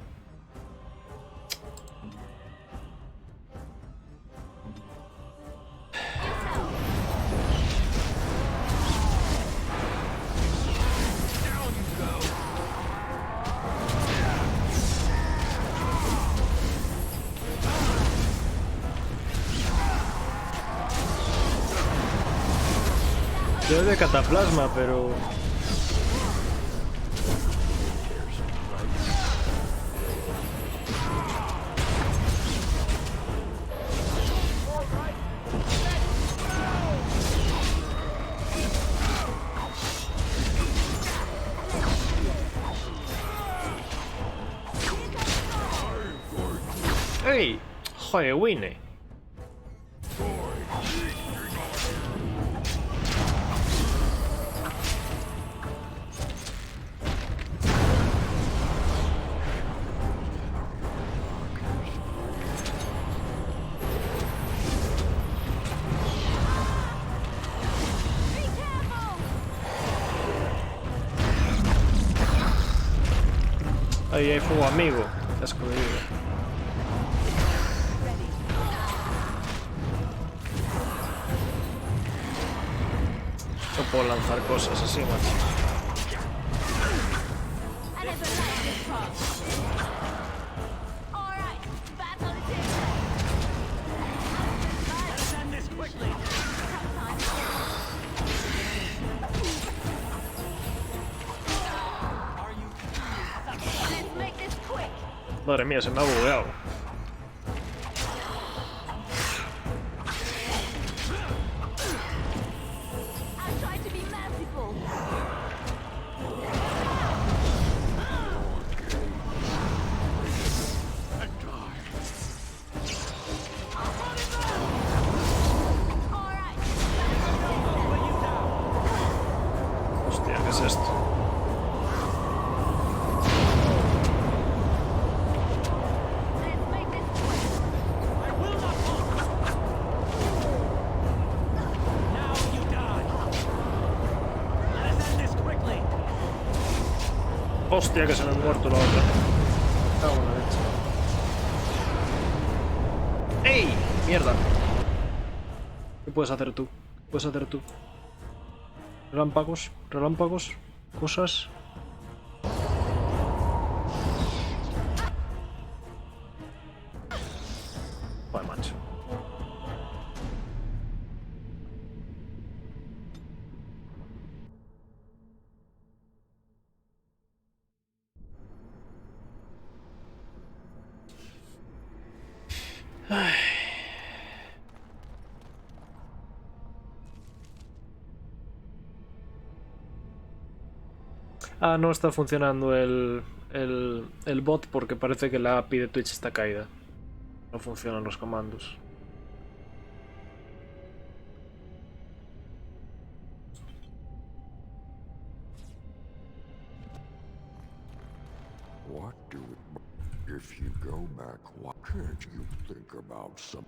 Yo de cataplasma, pero... ¡Ey! ¡Joder, Winnie! Ahí hay fuego amigo. Qué asco de vida. No puedo lanzar cosas así, macho. Madre mía, se me ha bugueado. Hostia, ¿qué es esto? Hostia, que se me ha muerto la otra. Cago en la leche. ¡Ey! ¡Mierda! ¿Qué puedes hacer tú? ¿Qué puedes hacer tú? Relámpagos, relámpagos, cosas. Joder, macho. Ay. Ah, no está funcionando el bot porque parece que la API de Twitch está caída. No funcionan los comandos. What do we... If you go back, why can't you think about some...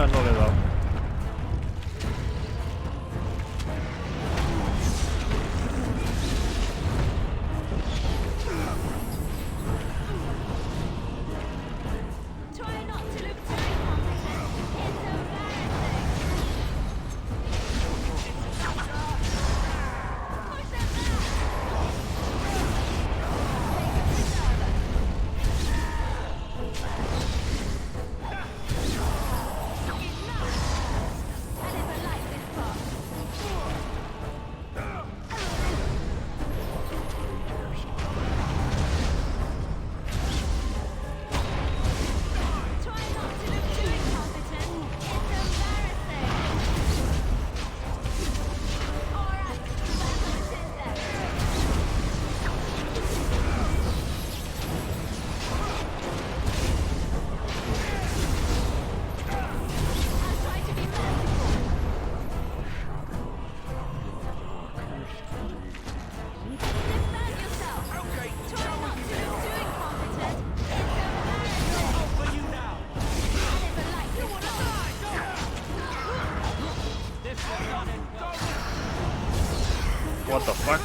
Ah, no le he dado. What the fuck?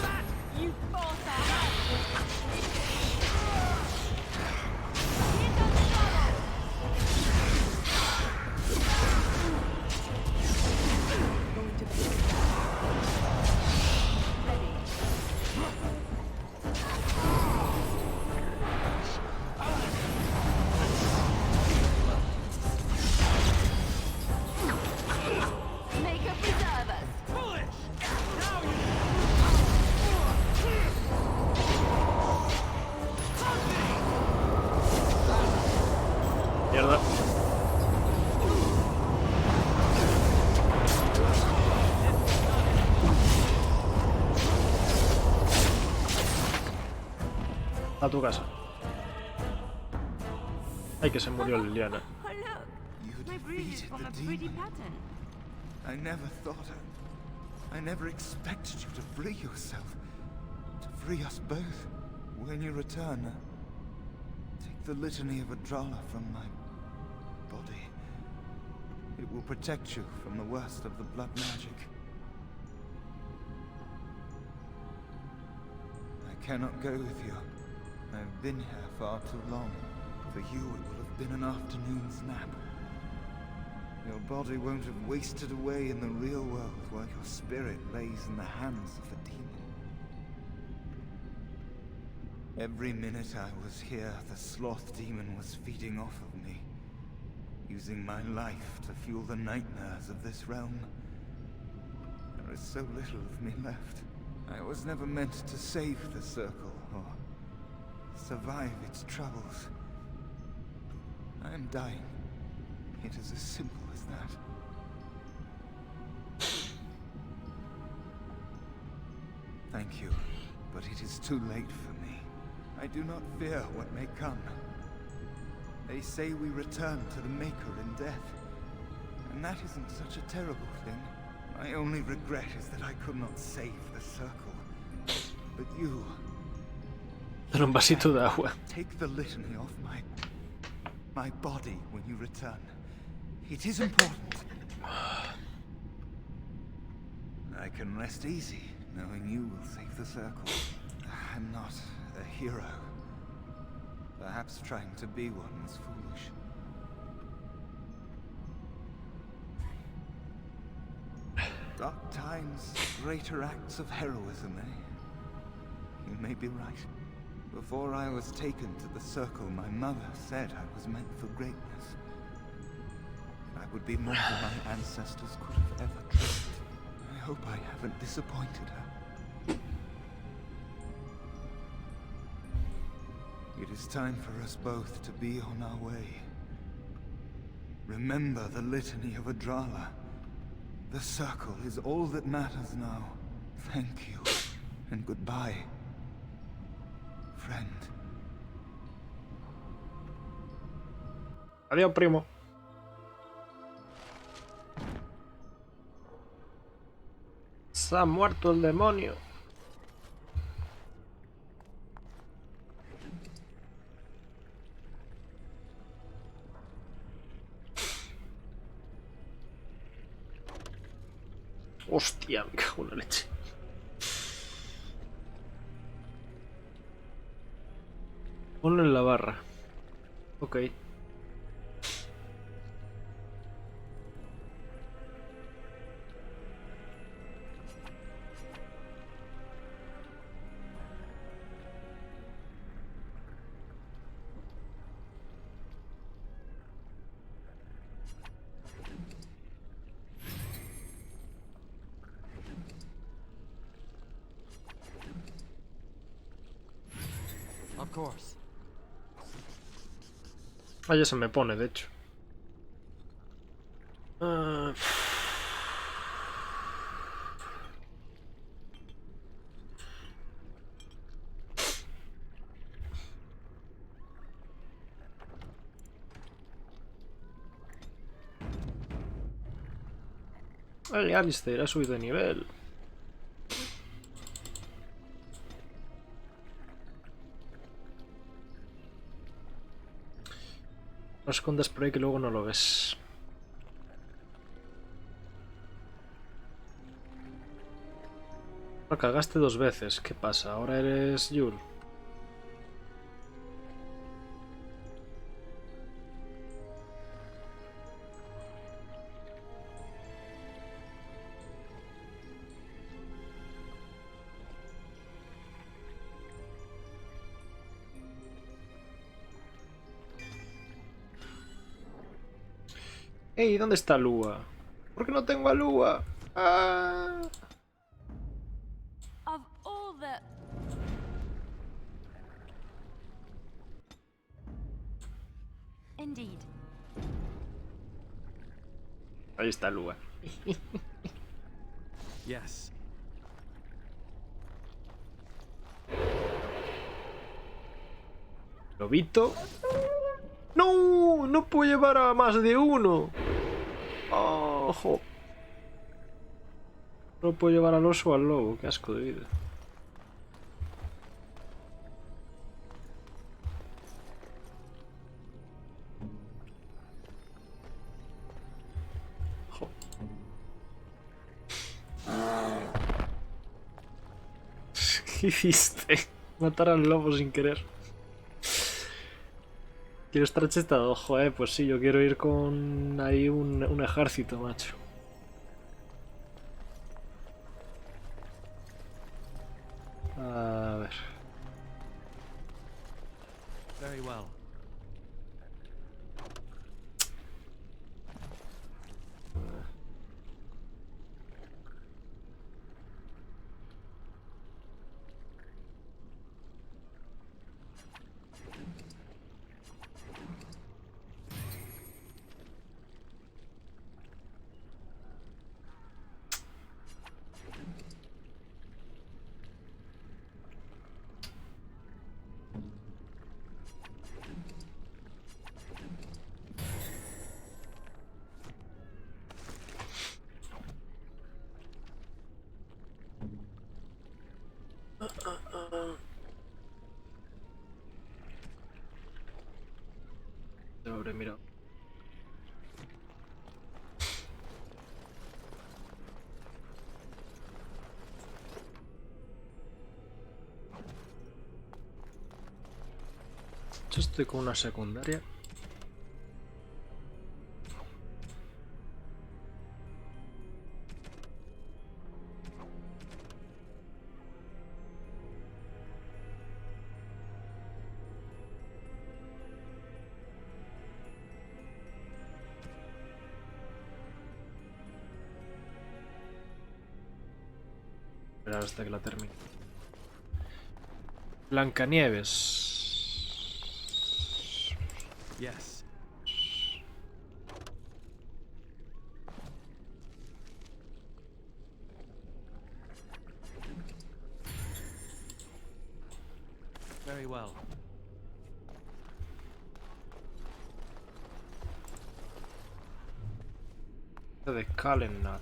A tu casa. Ay, que se murió Liliana. Oh, look! You My bruise is defeated from the a pretty demon. pattern. I never thought I never expected you to free yourself. To free us both. When you return, take the litany of Adrala from my body. It will protect you from the worst of the blood magic. I cannot go with you. I've been here far too long. For you, it will have been an afternoon's nap. Your body won't have wasted away in the real world while your spirit lays in the hands of a demon. Every minute I was here, the sloth demon was feeding off of me, using my life to fuel the nightmares of this realm. There is so little of me left. I was never meant to save the Circle, or survive its troubles. I am dying. It is as simple as that. Thank you, but it is too late for me. I do not fear what may come. They say we return to the Maker in death, and that isn't such a terrible thing. My only regret is that I could not save the Circle. But you... Un vasito de agua. Take the litany off my body when you return. It is important. I can rest easy, knowing you will save the Circle. I'm not a hero. Perhaps trying to be one was foolish. Dark times, greater acts of heroism, eh? You may be right. Before I was taken to the Circle, my mother said I was meant for greatness. I would be more than my ancestors could have ever dreamed. I hope I haven't disappointed her. It is time for us both to be on our way. Remember the litany of Adrala. The Circle is all that matters now. Thank you, and goodbye, friend. Adiós, primo. Se ha muerto el demonio. Hostia, me cago en la leche. Ponlo en la barra. Ok. Of course. Ah, ya se me pone, de hecho. Ay, Alistair ha subido de nivel. No escondas por ahí que luego no lo ves. Lo cagaste 2 veces. ¿Qué pasa? Ahora eres Yul. Ey, ¿dónde está Lua? ¿Por qué no tengo a Lua? ¡Ah! Of all the... Indeed. Ahí está Lua. Lobito. ¡No! ¡No puedo llevar a más de uno! ¡Ojo! No puedo llevar al oso o al lobo. ¡Qué asco de vida! Jo. ¿Qué hiciste? Matar al lobo sin querer. Quiero estar chetado, ojo, pues sí, yo quiero ir con ahí un ejército, macho. A ver. Very well. Te lo habré mirado. Yo estoy con una secundaria. Esperar hasta que la termine. Blancanieves. Yes. Very well. De Calenat.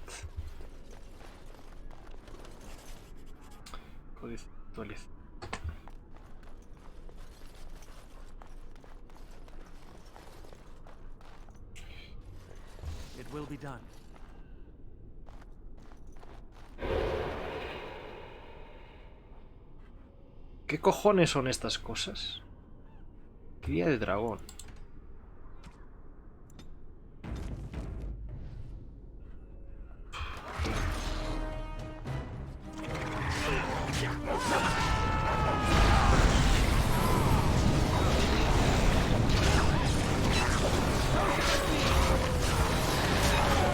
Códice actualizado. It will be done. ¿Qué cojones son estas cosas? Cría de dragón.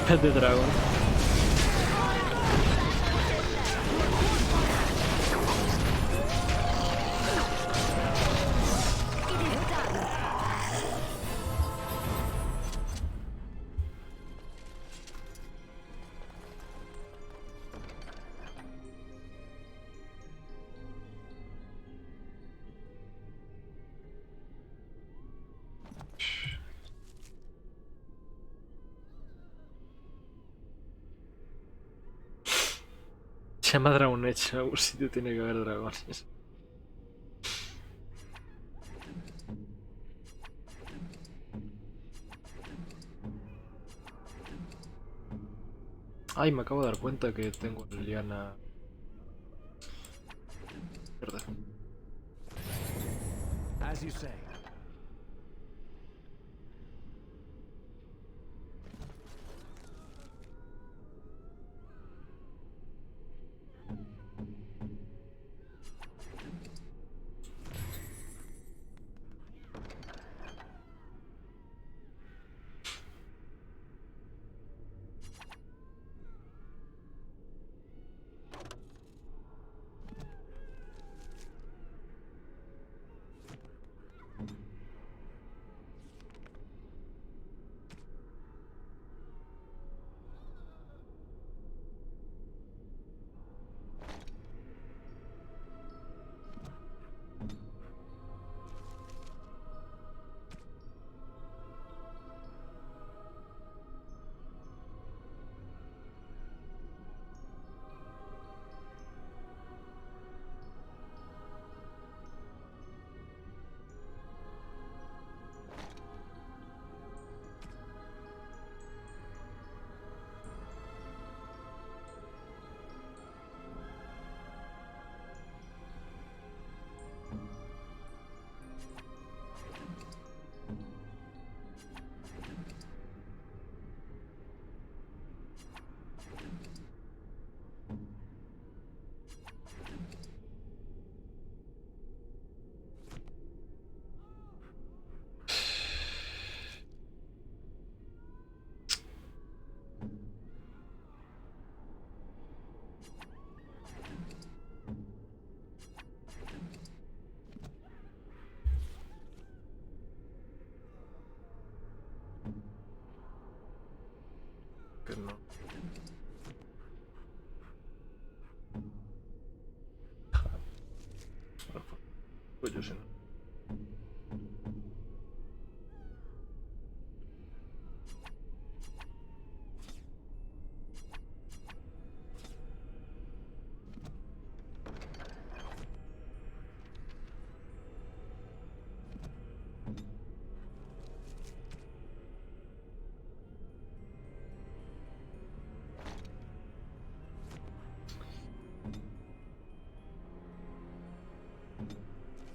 Pez de dragón. Se llama Dragon Age, algún sitio tiene que haber dragones. Ay, me acabo de dar cuenta que tengo a Liliana. Verdad. As you say.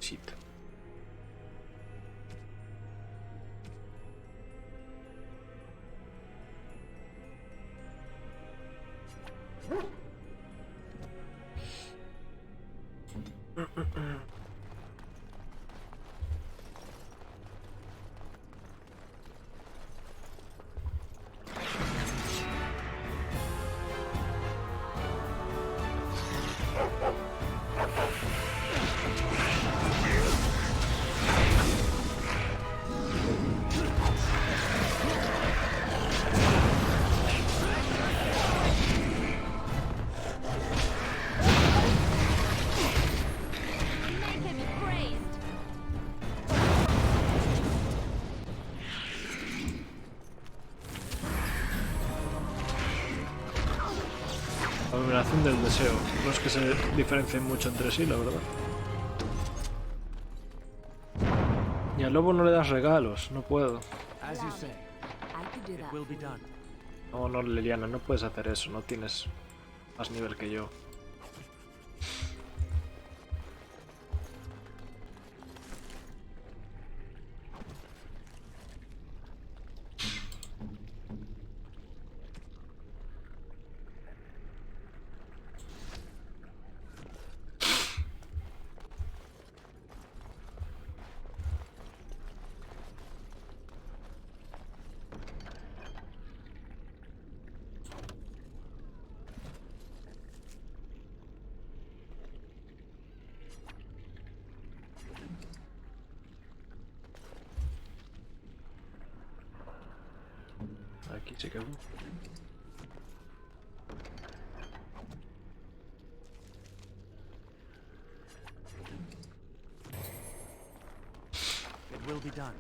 Shit. Abominación del deseo. No es que se diferencien mucho entre sí, la verdad. Y al lobo no le das regalos, no puedo. As you say, it will be done. No, no, Liliana, no puedes hacer eso, no tienes más nivel que yo. Aquí se quedó. It will be done.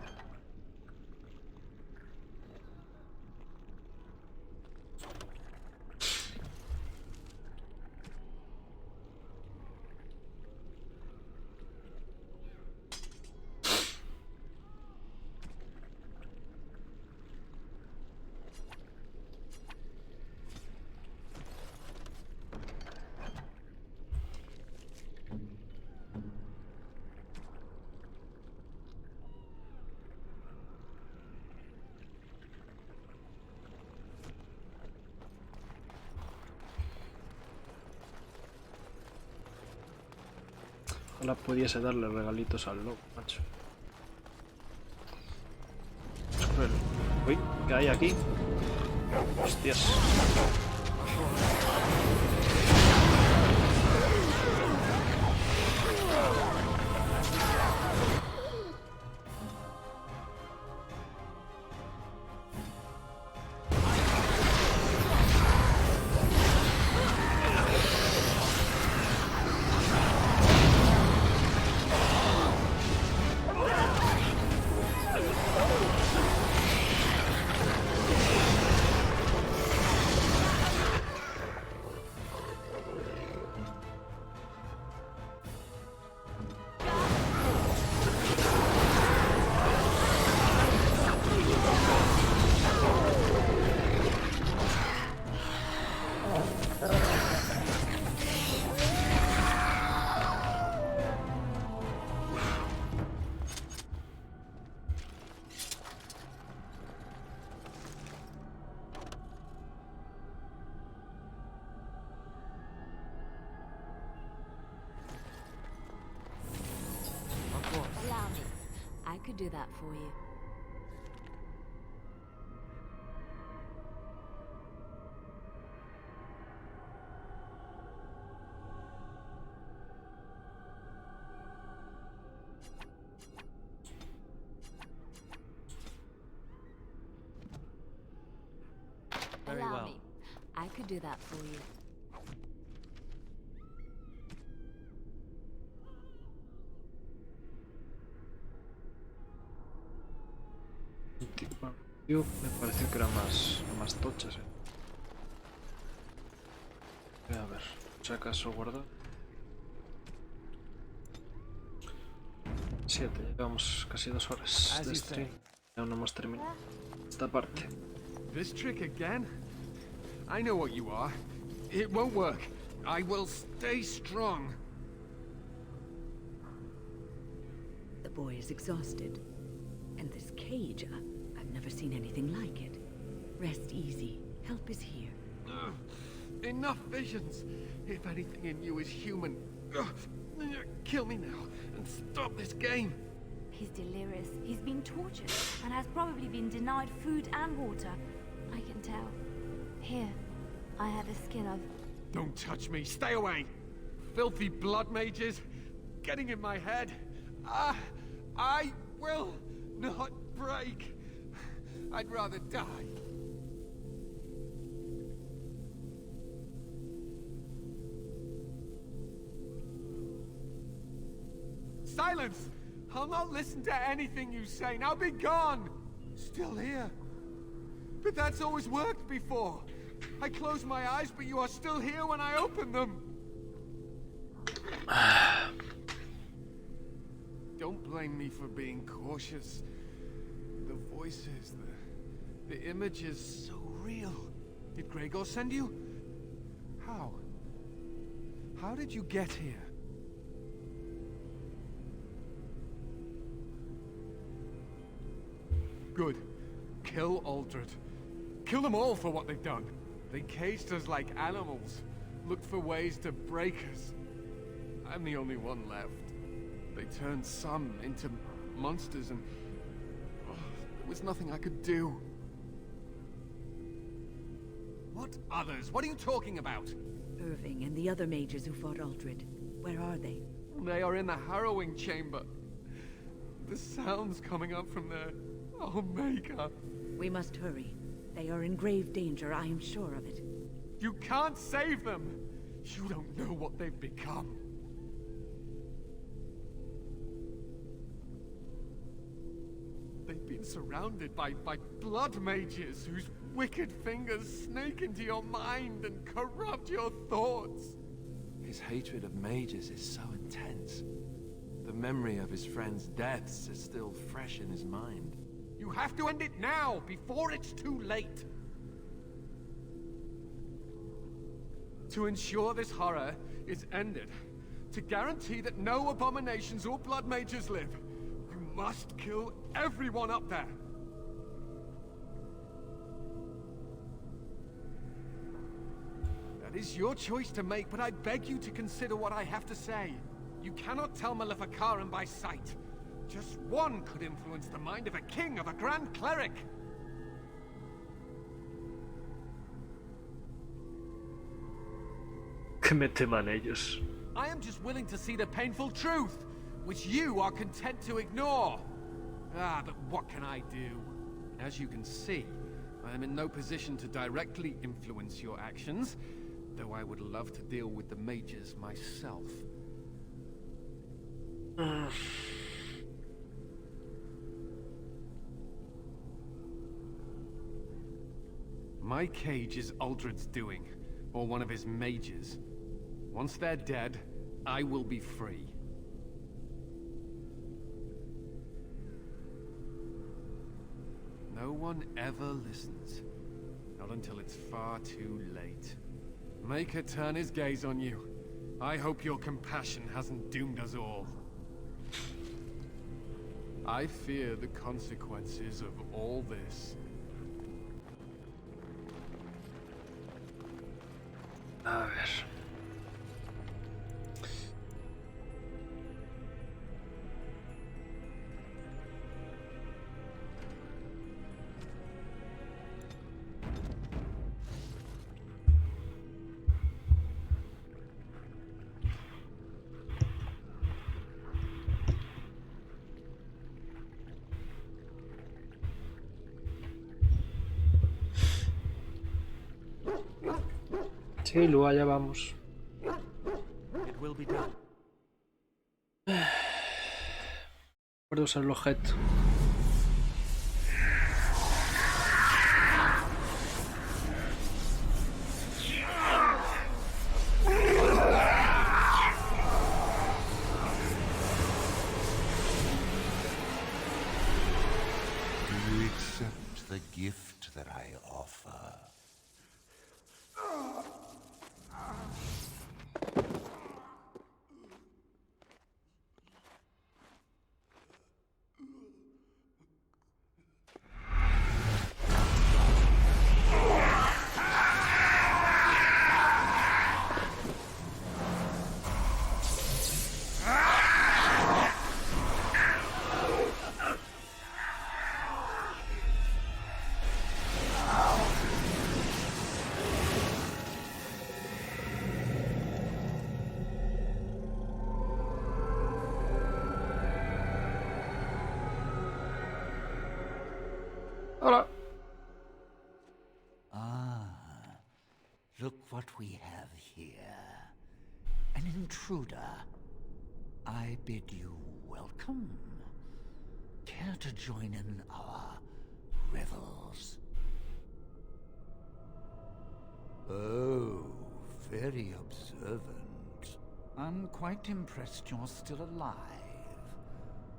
Ojalá pudiese darle regalitos al lobo, macho. Es cruel. Uy, ¿qué hay aquí? Hostias. Allow me. I could do that for you. Very Allow well. me. I could do that for you. Tío, me pareció que era más tochas, A ver, si acaso guardo. 7, llevamos casi 2 horas de stream. Aún no hemos terminado esta parte. This trick again? I know what you are. It won't work. I will stay strong. boy is exhausted. And this cage, I've never seen anything like it. Rest easy. Help is here. Enough visions. If anything in you is human, kill me now and stop this game. He's delirious. He's been tortured and has probably been denied food and water. I can tell. Here, I have the skin of... Don't touch me. Stay away. Filthy blood mages. Getting in my head. I will not break. I'd rather die. Silence! I'll not listen to anything you say. Now be gone! Still here. But that's always worked before. I close my eyes, but you are still here when I open them. Don't blame me for being cautious. The voices, the images, so real. Did Gregor send you? How? How did you get here? Good. Kill Aldred. Kill them all for what they've done. They caged us like animals. Looked for ways to break us. I'm the only one left. They turned some into monsters and... there was nothing I could do. What others? What are you talking about? Irving and the other mages who fought Aldred. Where are they? They are in the harrowing chamber. The sounds coming up from there. Oh, Maker. We must hurry. They are in grave danger, I am sure of it. You can't save them! You don't know what they've become. They've been surrounded by blood mages whose wicked fingers snake into your mind and corrupt your thoughts. His hatred of mages is so intense. The memory of his friends' deaths is still fresh in his mind. You have to end it now, before it's too late. To ensure this horror is ended, to guarantee that no abominations or blood mages live, you must kill everyone up there. That is your choice to make, but I beg you to consider what I have to say. You cannot tell Maleficarum by sight. Just one could influence the mind of a king, of a grand cleric. Mete man ellos. I am just willing to see the painful truth, which you are content to ignore. But what can I do? As you can see, I am in no position to directly influence your actions, though I would love to deal with the mages myself. My cage is Aldred's doing, or one of his mages. Once they're dead, I will be free. No one ever listens. Not until it's far too late. Maker turn his gaze on you. I hope your compassion hasn't doomed us all. I fear the consequences of all this. A ver. Sí, luego allá vamos. It will be done. Puedo usar el objeto. Do you accept the gift that I offer? we have here? An intruder. I bid you welcome. Care to join in our revels? Oh, very observant. I'm quite impressed you're still alive.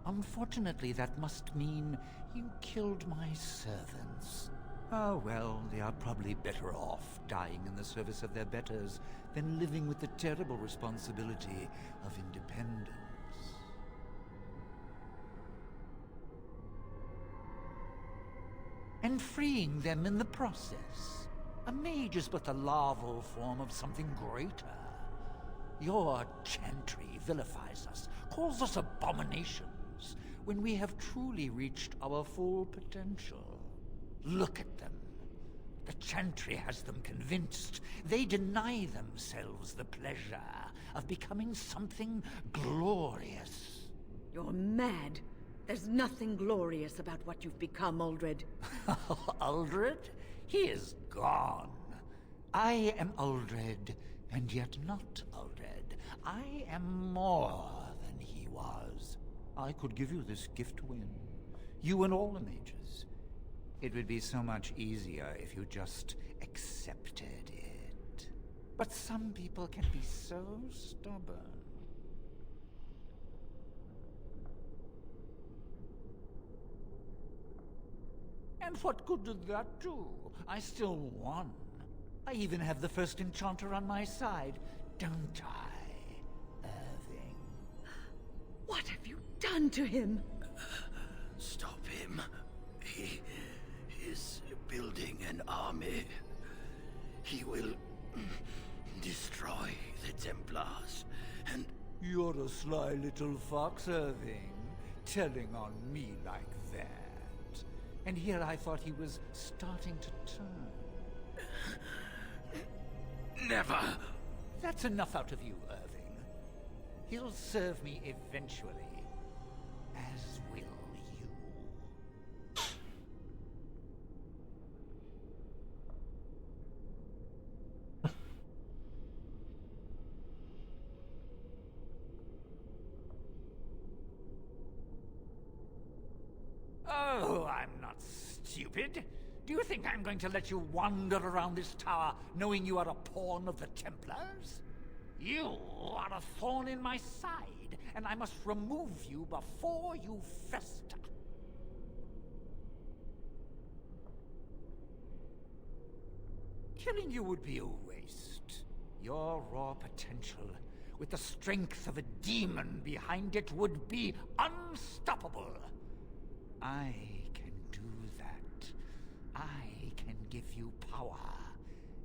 Unfortunately, that must mean you killed my servants. Oh well, they are probably better off dying in the service of their betters than living with the terrible responsibility of independence. And freeing them in the process. A mage is but the larval form of something greater. Your chantry vilifies us, calls us abominations, when we have truly reached our full potential. Look at them. The chantry has them convinced. They deny themselves the pleasure of becoming something glorious. You're mad. There's nothing glorious about what you've become, Uldred. Uldred? He is gone. I am Uldred, and yet not Uldred. I am more than he was. I could give you this gift to win. You and all the mages. It would be so much easier if you just accepted it. But some people can be so stubborn. And what good did that do? I still won. I even have the first enchanter on my side, don't I, Irving? What have you done to him? Stop him. He is building an army. He will destroy the Templars, and... You're a sly little fox, Irving, telling on me like that. And here I thought he was starting to turn. Never! That's enough out of you, Irving. He'll serve me eventually. As will you. Oh, I'm not stupid. Do you think I'm going to let you wander around this tower knowing you are a pawn of the Templars? You are a thorn in my side, and I must remove you before you fester. Killing you would be a waste. Your raw potential, with the strength of a demon behind it, would be unstoppable. I can do that. I can give you power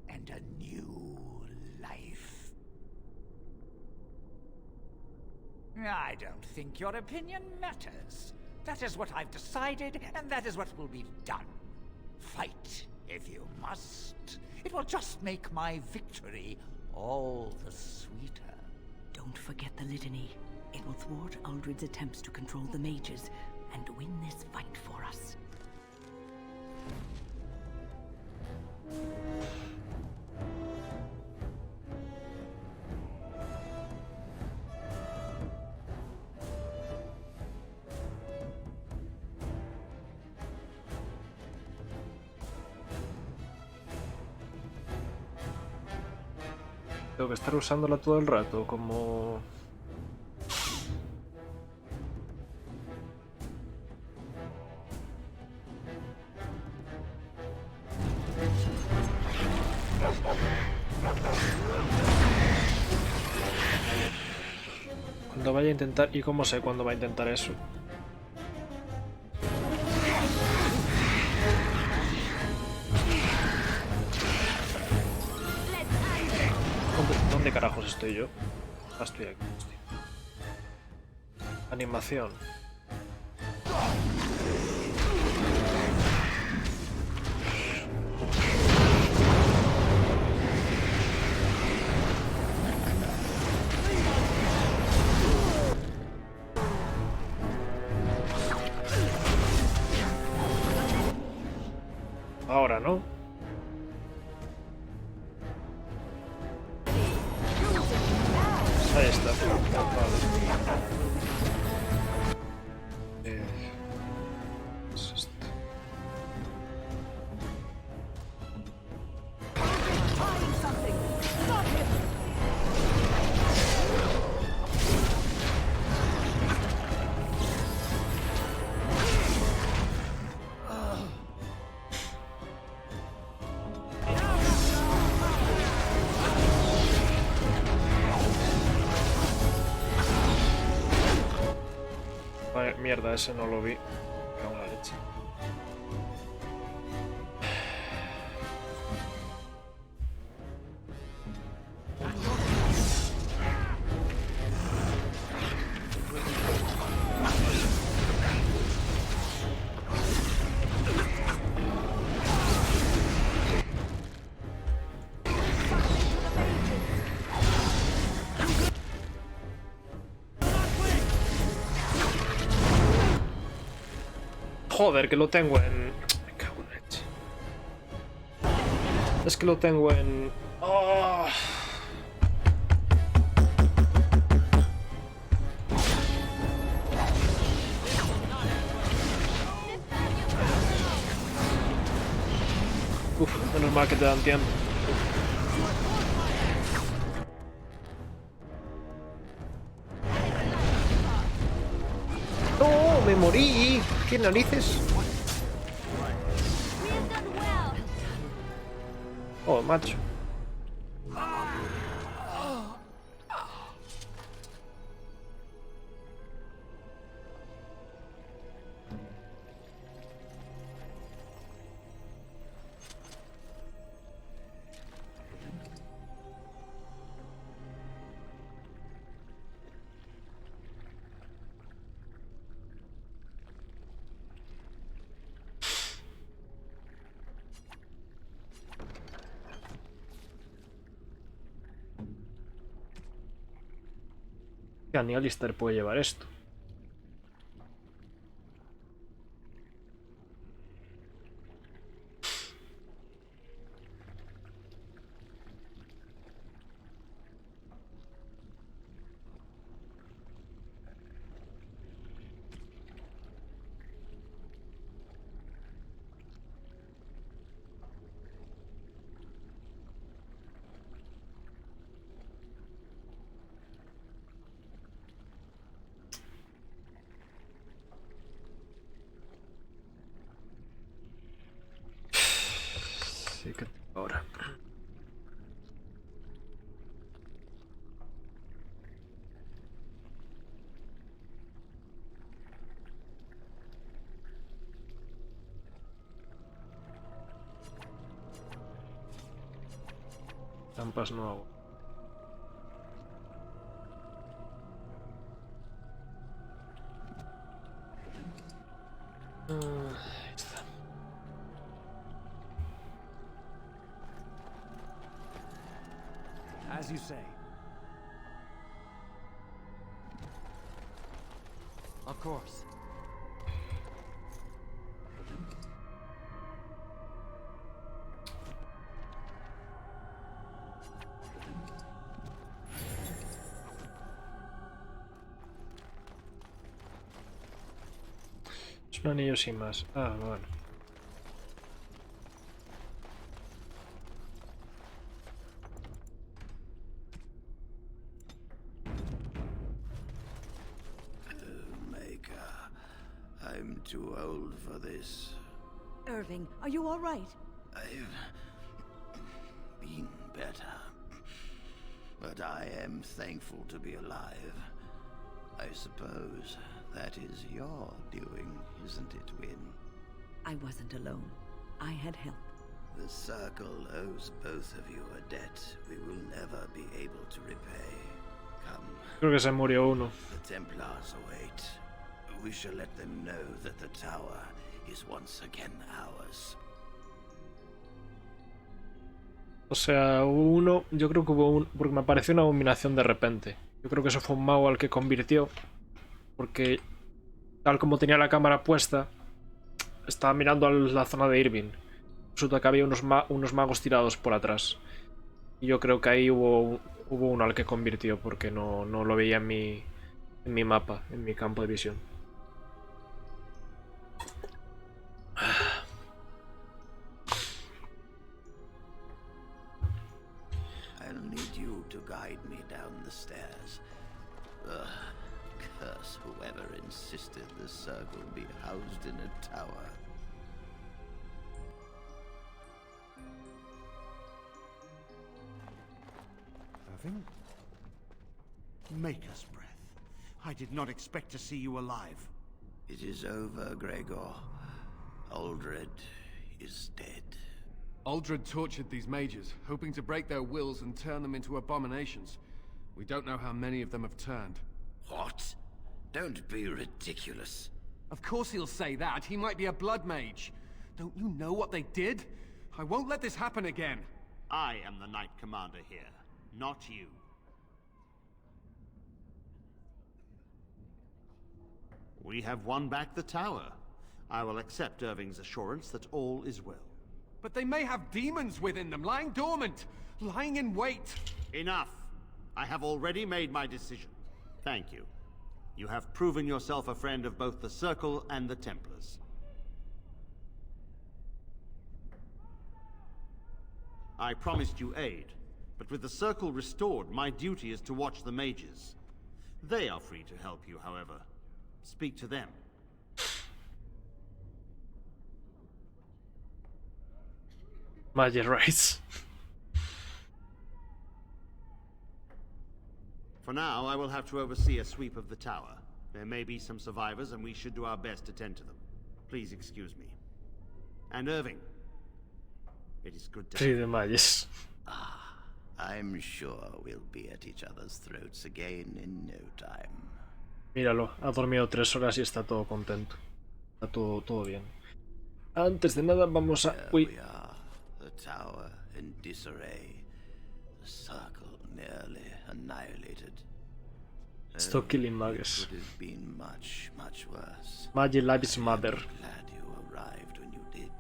and a new life. I don't think your opinion matters. That is what I've decided, and that is what will be done. Fight, if you must. It will just make my victory all the sweeter. Don't forget the litany. It will thwart Uldred's attempts to control the mages and win this fight for us. Tengo que estar usándola todo el rato, como... Cuando vaya a intentar... ¿Y cómo sé cuándo va a intentar eso? ¿Dónde carajos estoy yo? Ah, estoy aquí. Animación. Ahora, ¿no? Ahí está. Es esto. Vale, mierda, ese no lo vi. Cago en la leche. Joder, que lo tengo en... Me cago en la leche. Es que lo tengo en... ¡Oh! Uf, menos mal que te dan tiempo. ¡No! ¡Me morí! ¿Qué narices? Oh, macho. ¿Qué ni Alistair puede llevar esto? Sí que ahora. Trampas no hago. Ahí está. As you say. Of course. Es un anillo sin más. Ah, bueno. I'm too old for this. Irving, are you all right? I've been better. But I am thankful to be alive. I suppose that is your doing, isn't it, Wynn? I wasn't alone. I had help. The Circle owes both of you a debt we will never be able to repay. Come. Creo que se murió uno. The Templars await. We shall let them know that the tower is once again ours. O sea, uno, yo creo que hubo un... Porque me apareció una abominación de repente. Yo creo que eso fue un mago al que convirtió. Porque tal como tenía la cámara puesta, estaba mirando a la zona de Irving. Resulta que había unos magos tirados por atrás. Y yo creo que ahí hubo Hubo uno al que convirtió porque no lo veía en mi mapa, en mi campo de visión. I'll need you to guide me down the stairs. Ugh, curse whoever insisted the circle be housed in a tower. Irving? Maker's breath. I did not expect to see you alive. It is over, Gregor. Aldred is dead. Aldred tortured these mages, hoping to break their wills and turn them into abominations. We don't know how many of them have turned. What? Don't be ridiculous. Of course he'll say that. He might be a blood mage. Don't you know what they did? I won't let this happen again. I am the Knight Commander here, not you. We have won back the tower. I will accept Irving's assurance that all is well. But they may have demons within them, lying dormant, lying in wait. Enough. I have already made my decision. Thank you. You have proven yourself a friend of both the Circle and the Templars. I promised you aid, but with the Circle restored, my duty is to watch the mages. They are free to help you, however. Speak to them. Magic rights. For now, I will have to oversee a sweep of the tower. There may be some survivors, and we should do our best to tend to them. Please excuse me. And Irving, it is good to... Sí, de mages. I'm sure we'll be at each other's throats again in no time. Míralo, ha dormido 3 horas y está todo contento. Está todo bien. Antes de nada vamos a... Uy. The tower in disarray. The circle nearly annihilated. Stop killing mages. It could have been much, much worse. Magic lives matter. I'm glad you arrived when you did.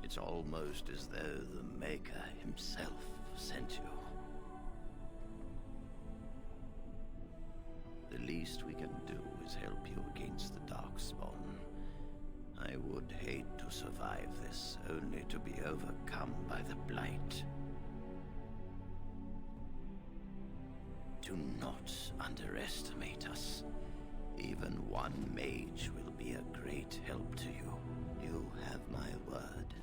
It's almost as though the Maker himself sent you. The least we can do is help you against the Darkspawn. I would hate to survive this, only to be overcome by the Blight. Do not underestimate us. Even one mage will be a great help to you. You have my word.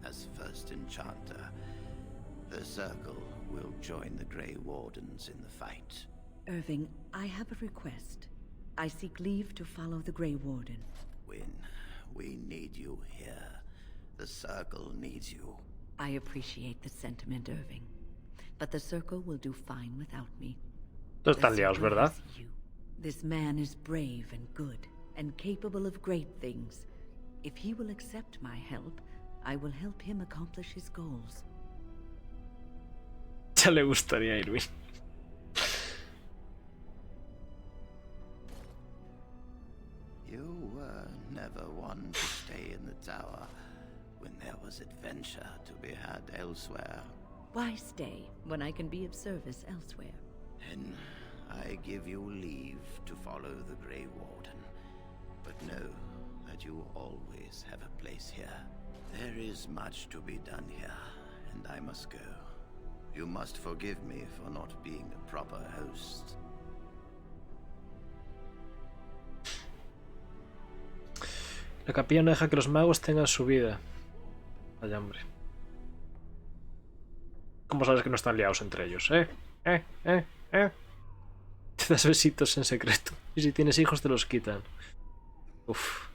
As first enchanter, the Circle will join the Grey Wardens in the fight. Irving, I have a request. I seek leave to follow the Grey Warden. When we need you here, the Circle needs you. I appreciate the sentiment, Irving. But the Circle will do fine without me. Todos están liados, ¿verdad? This man is brave and good, and capable of great things. If he will accept my help, I will help him accomplish his goals. Ya le gustaría a Irving. You were never one to stay in the tower when there was adventure to be had elsewhere. Why stay when I can be of service elsewhere? Then I give you leave to follow the Grey Warden. But know that you always have a place here. There is much to be done here, and I must go. You must forgive me for not being a proper host. La capilla no deja que los magos tengan su vida. Vaya hombre. ¿Cómo sabes que no están liados entre ellos? Te das besitos en secreto. Y si tienes hijos te los quitan. Uf.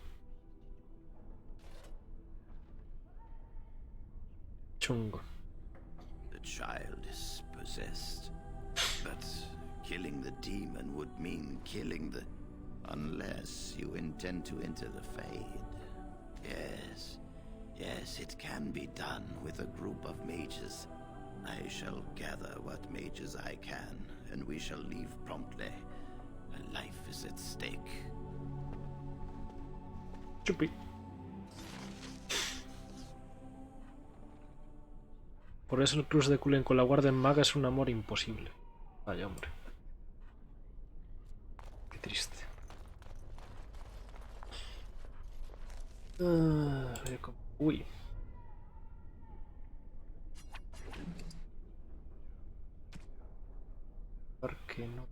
Chungo. The child is possessed. But killing the demon would mean killing the... Unless you intend to enter the Fade. Yes, it can be done with a group of mages. I shall gather what mages I can, and we shall leave promptly. A life is at stake. Chupi. Por eso el cruce de Cullen con la Guardia Maga es un amor imposible. Vaya, hombre. Qué triste. Uy. ¿Por qué no?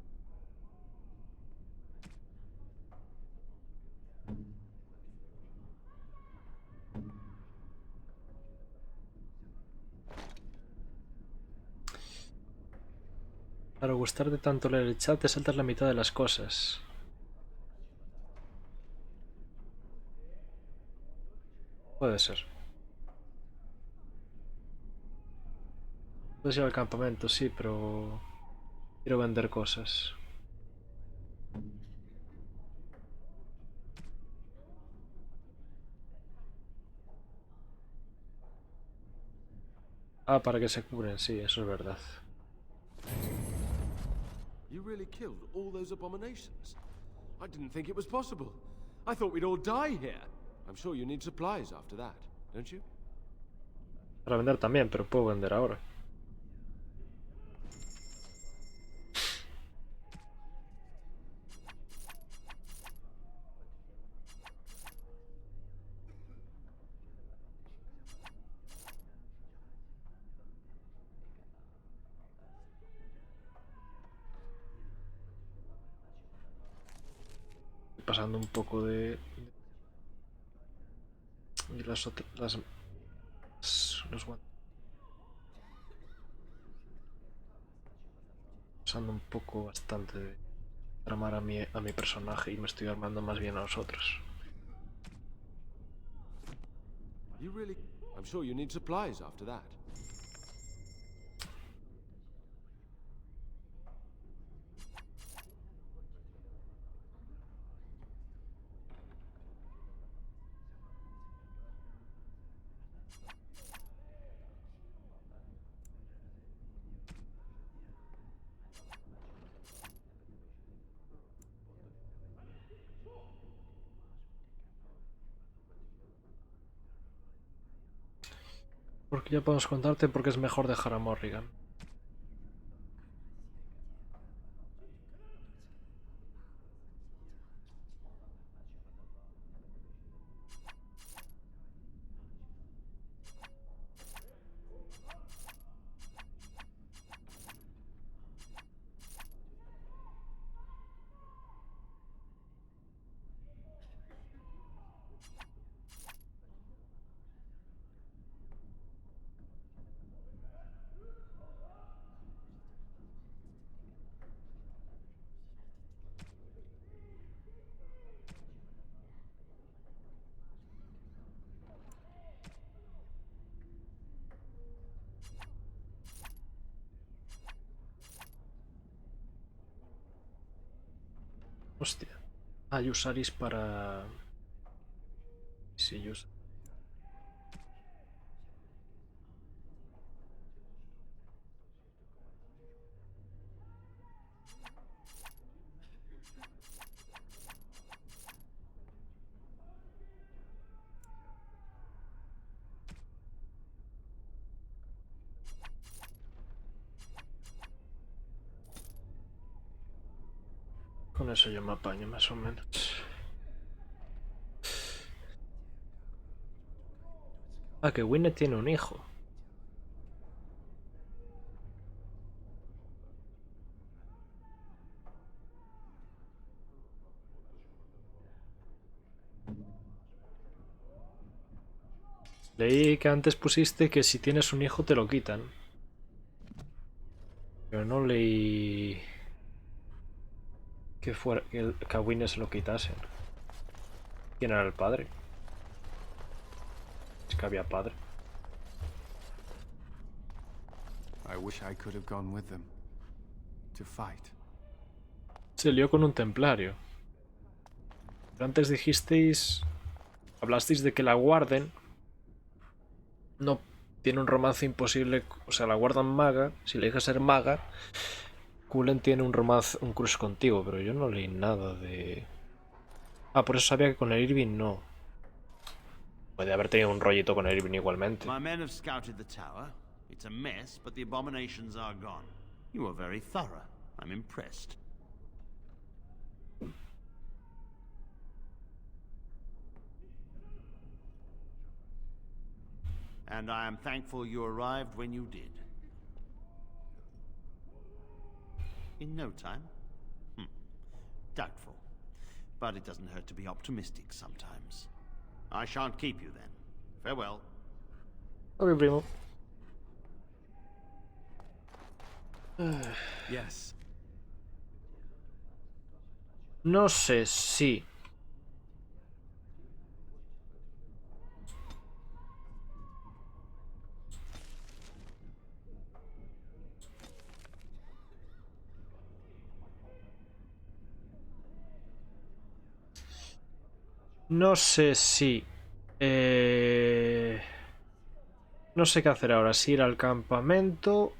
Para gustarte tanto leer el chat, te saltas la mitad de las cosas. Puede ser. Puedes ir al campamento, sí, pero quiero vender cosas. Ah, para que se cubren, sí, eso es verdad. You really killed all those abominations? I didn't think it was possible. I thought we'd all die here. I'm sure you need supplies after that, don't you? Para vender también, pero puedo vender ahora. Pasando un poco de y las otras los guantes, pasando un poco bastante de tramar a mi personaje y me estoy armando más bien a los otros. You really... I'm sure you need supplies after that. Porque ya podemos contarte por qué es mejor dejar a Morrigan. Hostia. Ah, y usaris para... Sí, yo... Con eso yo me apaño más o menos. Ah, que Winnet tiene un hijo. Leí que antes pusiste que si tienes un hijo te lo quitan. Pero no leí que fuera que a Winnet se lo quitasen. ¿Quién era el padre? Es que había padre. I wish I could have gone with them to fight. Se lió con un templario. Pero antes dijisteis... Hablasteis de que la guarden. No tiene un romance imposible. O sea, la guardan maga. Si le deja ser maga, Cullen tiene un romance, un crush contigo. Pero yo no leí nada de... Ah, por eso sabía que con el Irving no. Puede haber tenido un rollito con el Irving igualmente. My men have scouted the tower. It's a mess, but the abominations are gone. You were very thorough. I'm impressed. And I am thankful you arrived when you did. In no time? Doubtful. But it doesn't hurt to be optimistic sometimes. I shan't keep you then. Farewell. Ok, primo. Yes. No sé si... No sé si... No sé qué hacer ahora. Si ir al campamento,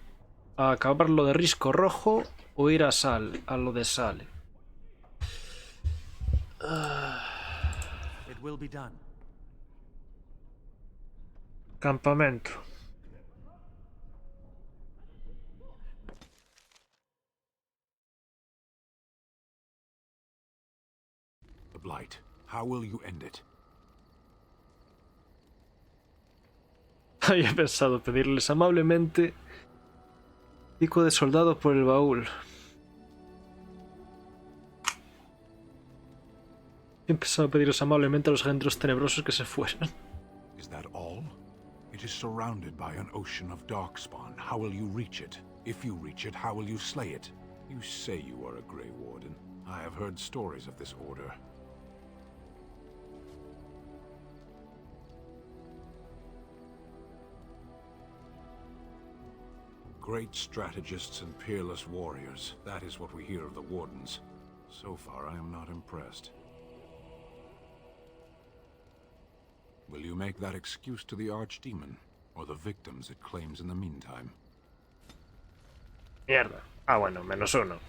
a acabar lo de risco rojo o ir a Sal, a lo de Sale. It will be done. Campamento. The Blight. How will you end it? Había pensado pedirles amablemente pico de soldado por el baúl. He pensado pedirles amablemente a los engendros tenebrosos que se fueran. Is that all? It is surrounded by an ocean of darkspawn. How will you reach it? If you reach it, how will you slay it? You say you are a Grey Warden. I have heard stories of this order. Great strategists and peerless warriors. That is what we hear of the Wardens. So far, I am not impressed. Will you make that excuse to the Archdemon, or the victims it claims in the meantime? Mierda. Ah, bueno, -1.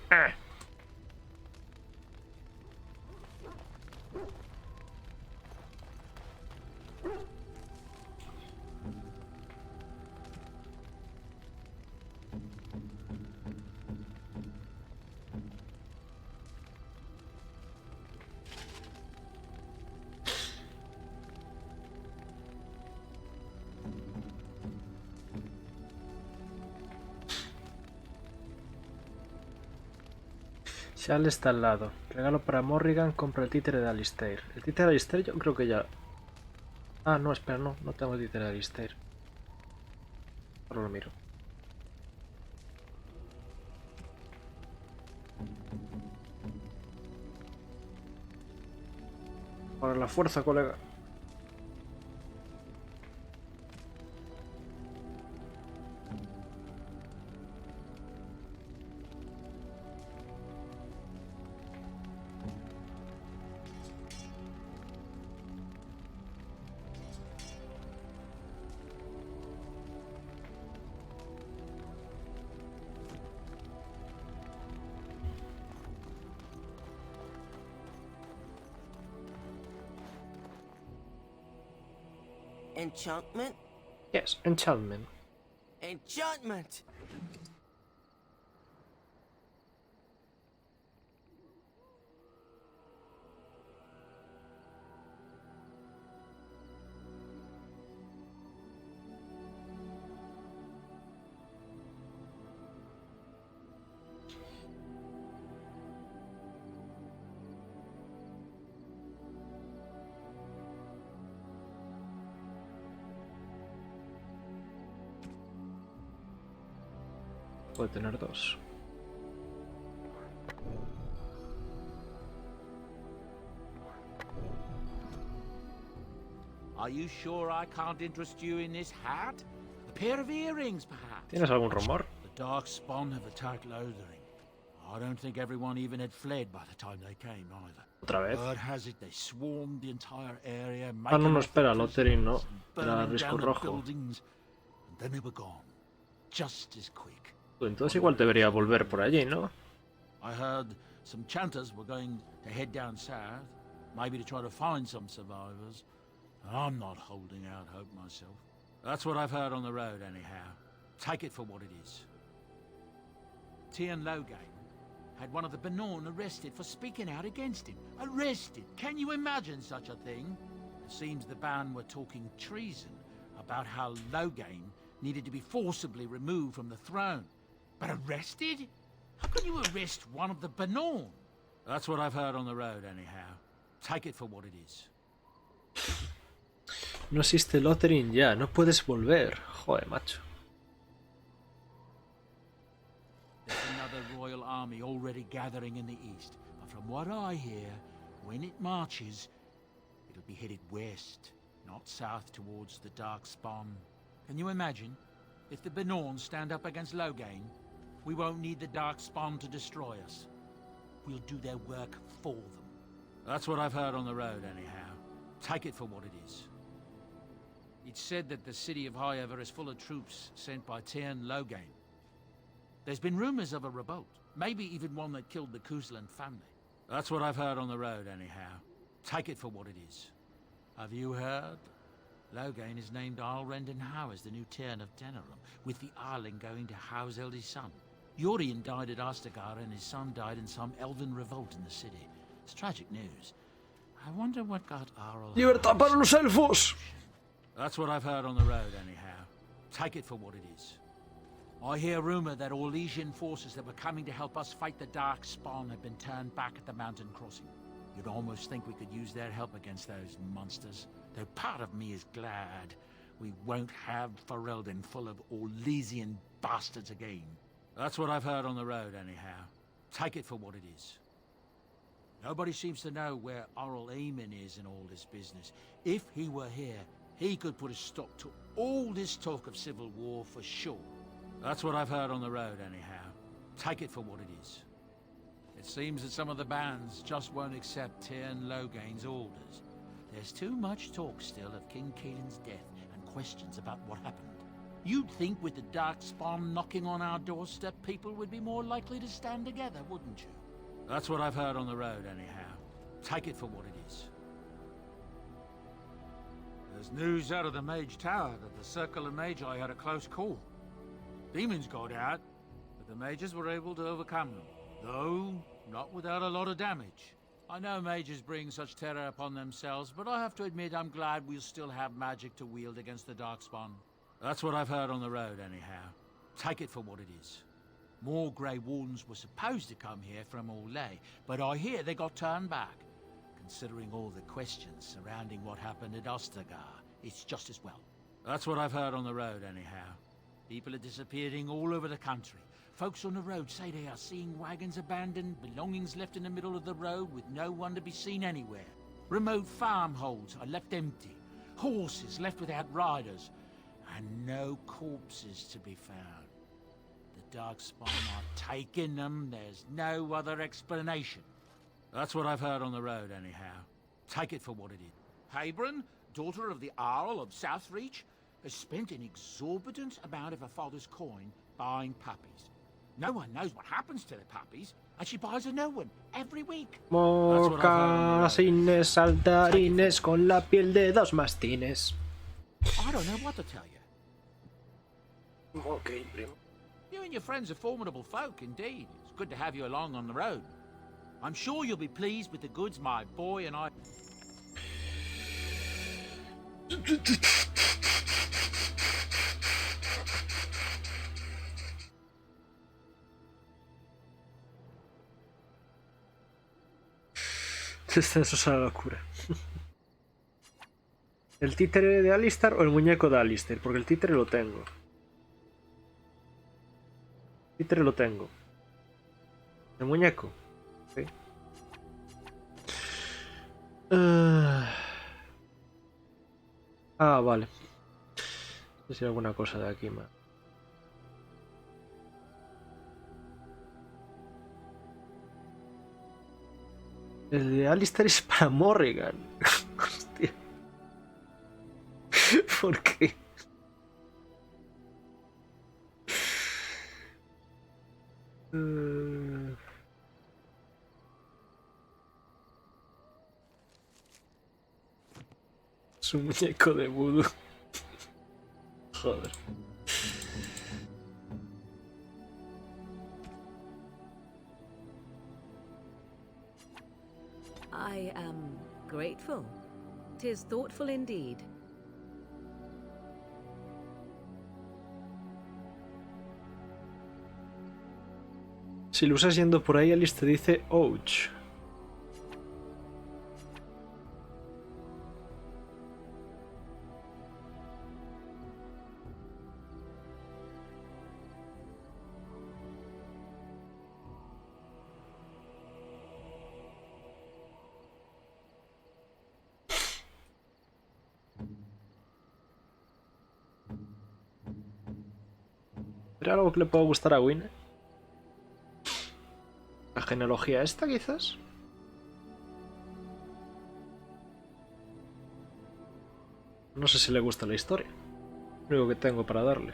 Shal está al lado. Regalo para Morrigan, compra el títere de Alistair. El títere de Alistair yo creo que ya... Ah, no, espera, no tengo el títere de Alistair. Ahora lo miro. Para la fuerza, colega. Enchantment? Yes, enchantment. Enchantment! Puede tener 2. Are you sure I can't interest you in this hat? A pair of earrings, perhaps? ¿Tienes algún rumor? The Darkspawn have attacked Lothering. I don't think everyone even had fled by the time they came, either. ¿Otra vez? Word has it they swarmed the entire area, Ah, no, making espera, Lothering no. Era burning risco down the rojo. buildings, and then they were gone. Just as quick. Entonces igual debería volver por allí, ¿no? I heard some chanters were going to head down south, maybe to try to find some survivors. I'm not holding out hope myself. That's what I've heard on the road, anyhow. Take it for what it is. Tian Logame, had one of the Benorn arrested for speaking out against him. Arrested! Can you imagine such a thing? It seems the band were talking treason about how Loghain needed to be forcibly removed from the throne. But arrested? How can you arrest one of the Benorn? That's what I've heard on the road, anyhow. Take it for what it is. No existe Lothering ya, no puedes volver. Joder, macho. There's another royal army already gathering in the east. But from what I hear, when it marches, it'll be headed west, not south towards the Darkspawn. Can you imagine? If the Benorn stand up against Loghain, we won't need the Darkspawn to destroy us. We'll do their work for them. That's what I've heard on the road, anyhow. Take it for what it is. It's said that the city of Highever is full of troops sent by Tyrn Loghain. There's been rumors of a revolt, maybe even one that killed the Kuzlan family. That's what I've heard on the road, anyhow. Take it for what it is. Have you heard? Loghain has named Alrendon Howe as the new Tyrn of Denerim, with the Arling going to Howe's eldest son. Yorian died at Astagar and his son died in some elven revolt in the city. It's tragic news. I wonder what got Arl... ¡Libertad para los elfos! That's what I've heard on the road, anyhow. Take it for what it is. I hear rumor that Orlesian forces that were coming to help us fight the Darkspawn have been turned back at the mountain crossing. You'd almost think we could use their help against those monsters. Though part of me is glad we won't have Ferelden full of Orlesian bastards again. That's what I've heard on the road, anyhow. Take it for what it is. Nobody seems to know where Oral Eamon is in all this business. If he were here, he could put a stop to all this talk of civil war for sure. That's what I've heard on the road, anyhow. Take it for what it is. It seems that some of the bands just won't accept Tyrn Loghain's orders. There's too much talk still of King Caelin's death and questions about what happened. You'd think with the Darkspawn knocking on our doorstep, people would be more likely to stand together, wouldn't you? That's what I've heard on the road, anyhow. Take it for what it is. There's news out of the Mage Tower that the Circle of Magi had a close call. Demons got out, but the mages were able to overcome them. Though, not without a lot of damage. I know mages bring such terror upon themselves, but I have to admit I'm glad we'll still have magic to wield against the Darkspawn. That's what I've heard on the road, anyhow. Take it for what it is. More Grey Wardens were supposed to come here from Orlais, but I hear they got turned back. Considering all the questions surrounding what happened at Ostagar, it's just as well. That's what I've heard on the road, anyhow. People are disappearing all over the country. Folks on the road say they are seeing wagons abandoned, belongings left in the middle of the road with no one to be seen anywhere. Remote farmholds are left empty. Horses left without riders. And no corpses to be found. The Darkspawn are taking them. There's no other explanation. That's what I've heard on the road, anyhow. Take it for what it is. Habron, daughter of the Arl of Southreach, has spent an exorbitant amount of her father's coin buying puppies. No one knows what happens to the puppies, and she buys a new one every week. Mocasines saltarines con la piel de dos mastines. I don't know what to tell you. Okay, primo. You and your friends are formidable folk, indeed. It's good to have you along on the road. I'm sure you'll be pleased with the goods my boy and I... Eso es una locura. ¿El títere de Alistar o el muñeco de Alistar? Porque el títere lo tengo. El títere lo tengo. ¿El muñeco? Sí. Vale. No sé si hay alguna cosa de aquí más. El de Alistar es para Morrigan. Hostia. ¿Por qué? Es un muñeco de vudú. Joder. I am grateful. 'Tis thoughtful indeed. Si lo usas yendo por ahí, Alice te dice ouch. ¿Era algo que le pueda gustar a Wynne? ¿La genealogía esta, quizás? No sé si le gusta la historia. Lo único que tengo para darle.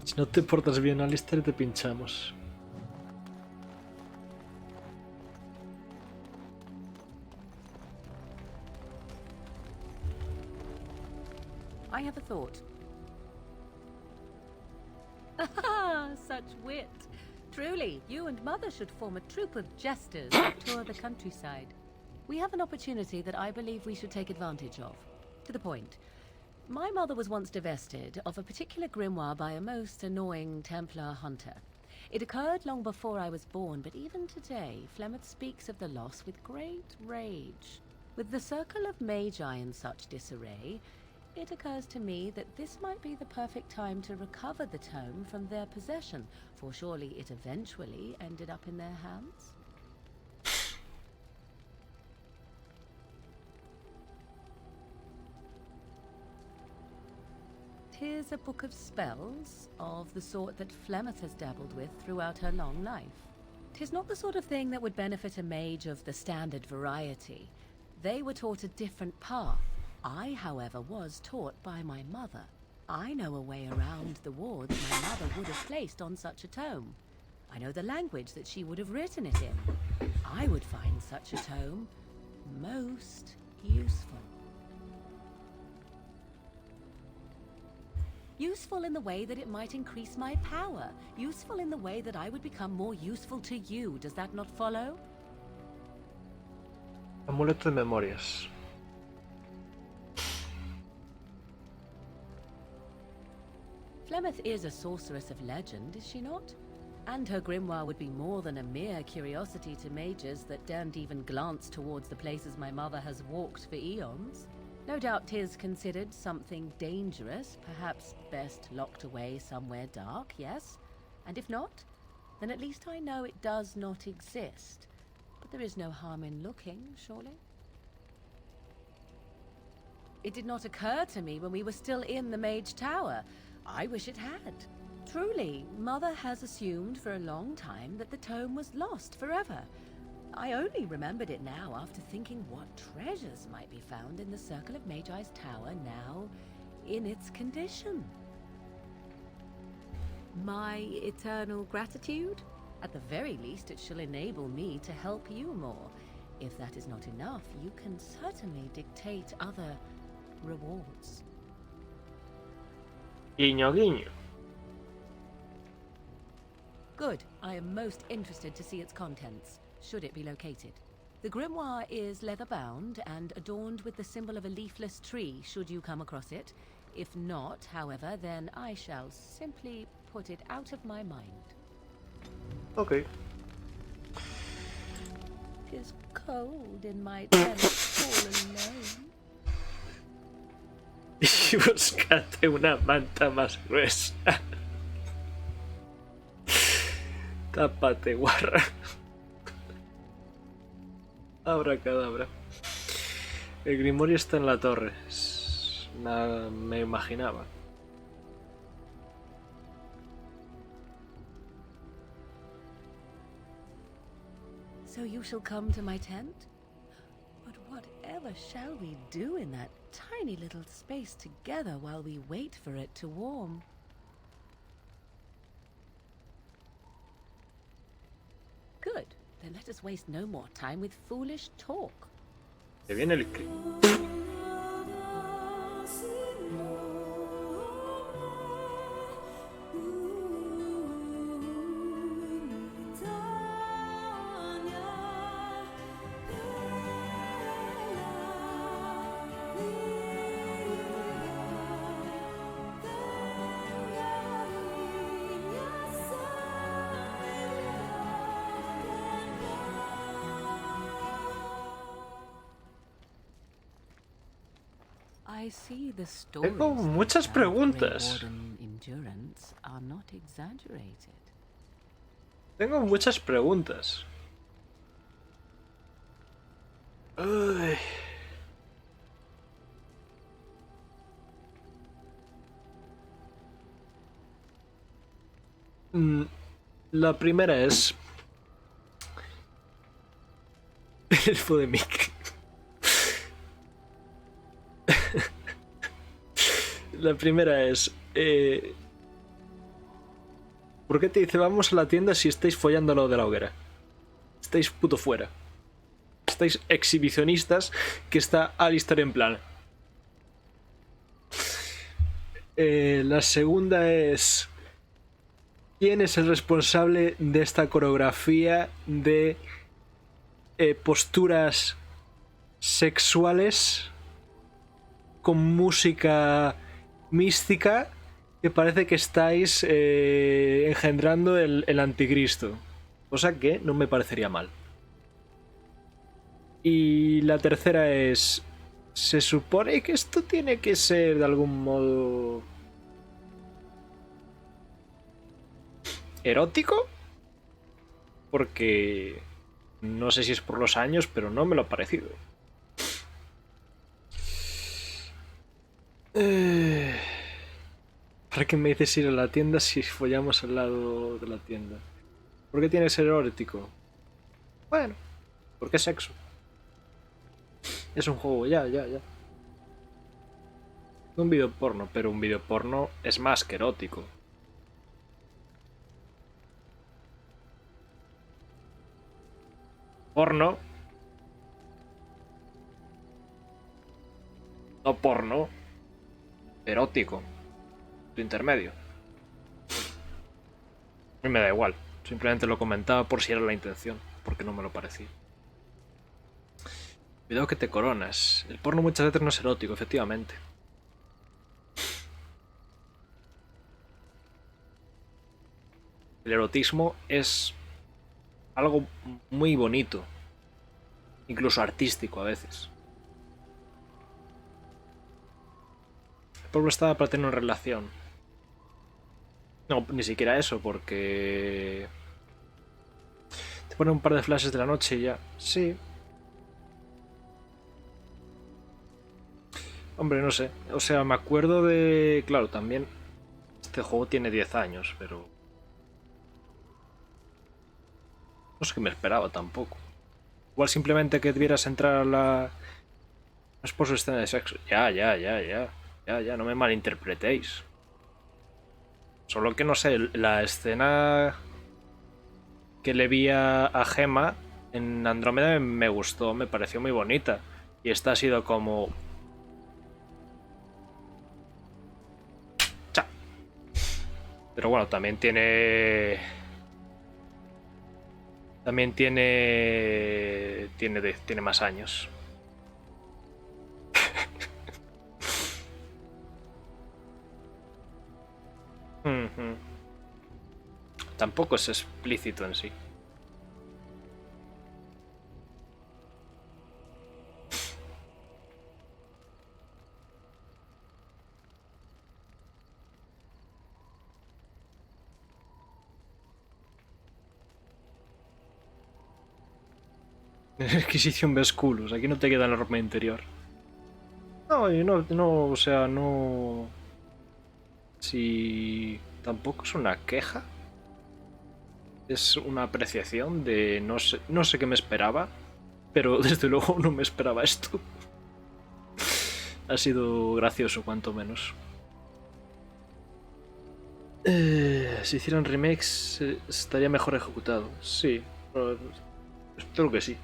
Si no te portas bien, Alistair, te pinchamos. I have a thought. Ah, such wit. Truly, you and Mother should form a troupe of jesters and tour the countryside. We have an opportunity that I believe we should take advantage of. To the point. My mother was once divested of a particular grimoire by a most annoying Templar hunter. It occurred long before I was born, but even today, Flemeth speaks of the loss with great rage. With the circle of magi in such disarray, it occurs to me that this might be the perfect time to recover the tome from their possession, for surely it eventually ended up in their hands. 'Tis a book of spells, of the sort that Flemeth has dabbled with throughout her long life. 'Tis not the sort of thing that would benefit a mage of the standard variety. They were taught a different path. I, however, was taught by my mother. I know a way around the wards my mother would have placed on such a tome. I know the language that she would have written it in. I would find such a tome most useful. Useful in the way that it might increase my power. Useful in the way that I would become more useful to you. Does that not follow? Amuleto de memorias. Flemeth is a sorceress of legend, is she not? And her grimoire would be more than a mere curiosity to mages that daren't even glance towards the places my mother has walked for eons. No doubt 'tis considered something dangerous, perhaps best locked away somewhere dark, yes? And if not, then at least I know it does not exist. But there is no harm in looking, surely? It did not occur to me when we were still in the Mage Tower. I wish it had. Truly, Mother has assumed for a long time that the tome was lost forever. I only remembered it now after thinking what treasures might be found in the Circle of Magi's tower now in its condition. My eternal gratitude? At the very least, it shall enable me to help you more. If that is not enough, you can certainly dictate other rewards. Guiño, guiño. Good. I am most interested to see its contents, should it be located. The grimoire is leather-bound and adorned with the symbol of a leafless tree, should you come across it. If not, however, then I shall simply put it out of my mind. Okay. 'Tis cold in my tent all alone. Y búscate una manta más gruesa. Tápate, guarra. Abracadabra. El grimorio está en la torre. Me imaginaba. So you shall come to my tent? But whatever shall we do in that tiny little space together while we wait for it to warm? Good. Then let us waste no more time with foolish talk. Que viene el I see the stories Tengo muchas that tell of Grey preguntas. Warden endurance are not exaggerated. Tengo muchas preguntas. Uy. La primera es... El elfo de Mick. La primera es... ¿Por qué te dice vamos a la tienda si estáis follando a lo de la hoguera? Estáis puto fuera. Estáis exhibicionistas que está Alistair en plan. La segunda es... ¿Quién es el responsable de esta coreografía de posturas sexuales con música mística que parece que estáis engendrando el anticristo? Cosa que no me parecería mal. Y la tercera es... Se supone que esto tiene que ser de algún modo... ¿erótico? Porque... no sé si es por los años, pero no me lo ha parecido. ¿Para qué me dices ir a la tienda si follamos al lado de la tienda? ¿Por qué tiene que ser erótico? Bueno, porque es sexo. Es un juego, ya. Un video porno, pero un video porno es más que erótico. Porno. No porno. Erótico. Tu intermedio. A mí me da igual. Simplemente lo comentaba por si era la intención. Porque no me lo parecía. Cuidado que te coronas. El porno muchas veces no es erótico, efectivamente. El erotismo es algo muy bonito. Incluso artístico a veces. El pueblo estaba para tener una relación. No, ni siquiera eso, porque... te ponen un par de flashes de la noche y ya. Sí. Hombre, no sé. O sea, me acuerdo de... Claro, también... Este juego tiene 10 años, pero... no sé qué me esperaba tampoco. Igual simplemente que debieras entrar a la... no es por su escena de sexo. Ya, no me malinterpretéis. Solo que no sé, la escena que le vi a Gemma en Andrómeda me gustó, me pareció muy bonita. Y esta ha sido como... cha. Pero bueno, también tiene... tiene más años. Tampoco es explícito en sí. Adquisición ves culos, aquí no te queda la ropa interior. No, o sea, no... Si... tampoco es una queja. Es una apreciación de... no sé qué me esperaba, pero desde luego no me esperaba esto. Ha sido gracioso, cuanto menos. Si hicieran remakes, estaría mejor ejecutado. Sí, espero que sí.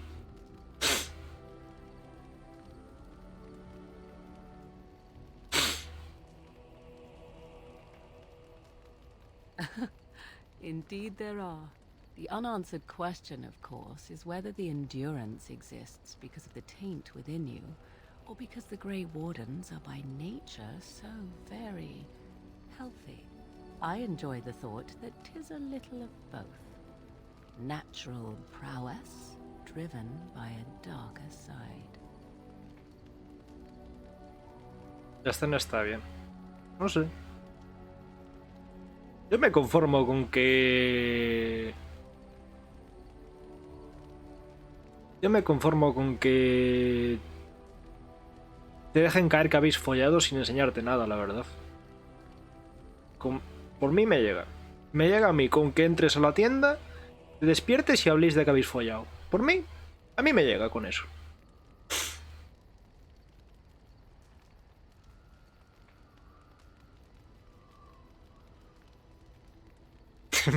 Indeed there are. The unanswered question, of course, is whether the endurance exists because of the taint within you, or because the Grey Wardens are by nature so very healthy. I enjoy the thought that 'tis a little of both. Natural prowess, driven by a darker side. La escena está bien. No sé. Yo me conformo con que... Yo me conformo con que... te dejen caer que habéis follado sin enseñarte nada, la verdad. Por mí me llega. Me llega a mí con que entres a la tienda, te despiertes y habléis de que habéis follado. Por mí, a mí me llega con eso.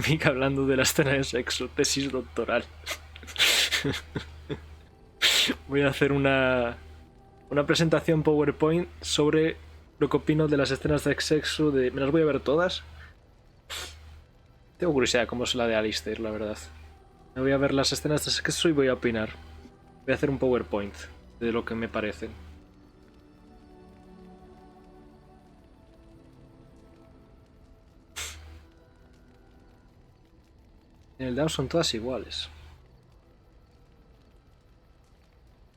Mika hablando de la escena de sexo, tesis doctoral. Voy a hacer una presentación PowerPoint sobre lo que opino de las escenas de sexo. Me las voy a ver todas. Tengo curiosidad cómo es la de Alistair, la verdad. Me voy a ver las escenas de sexo y voy a opinar. Voy a hacer un PowerPoint de lo que me parecen. En el DAO son todas iguales.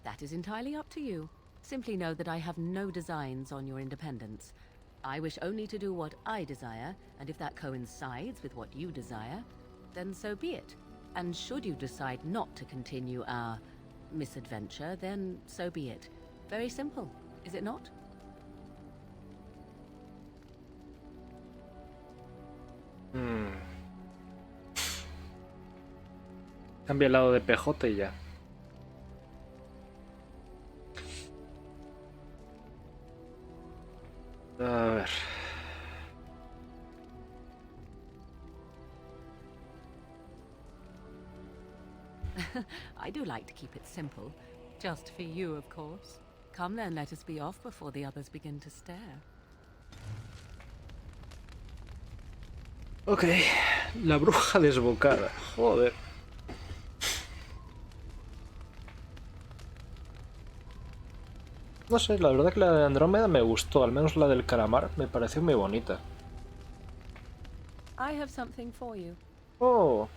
That is entirely up to you. Simply know that I have no designs on your independence. I wish only to do what I desire, and if that coincides with what you desire, then so be it. And should you decide not to continue our misadventure, then so be it. Very simple, is it not? Cambia el lado de PJ y ya. A ver. I do like to keep it simple. Just for you, of course. Come then, let us be off before the others begin to stare. Ok. La bruja desbocada. Joder. No sé, la verdad que la de Andrómeda me gustó. Al menos la del calamar me pareció muy bonita. I have something for you. Oh.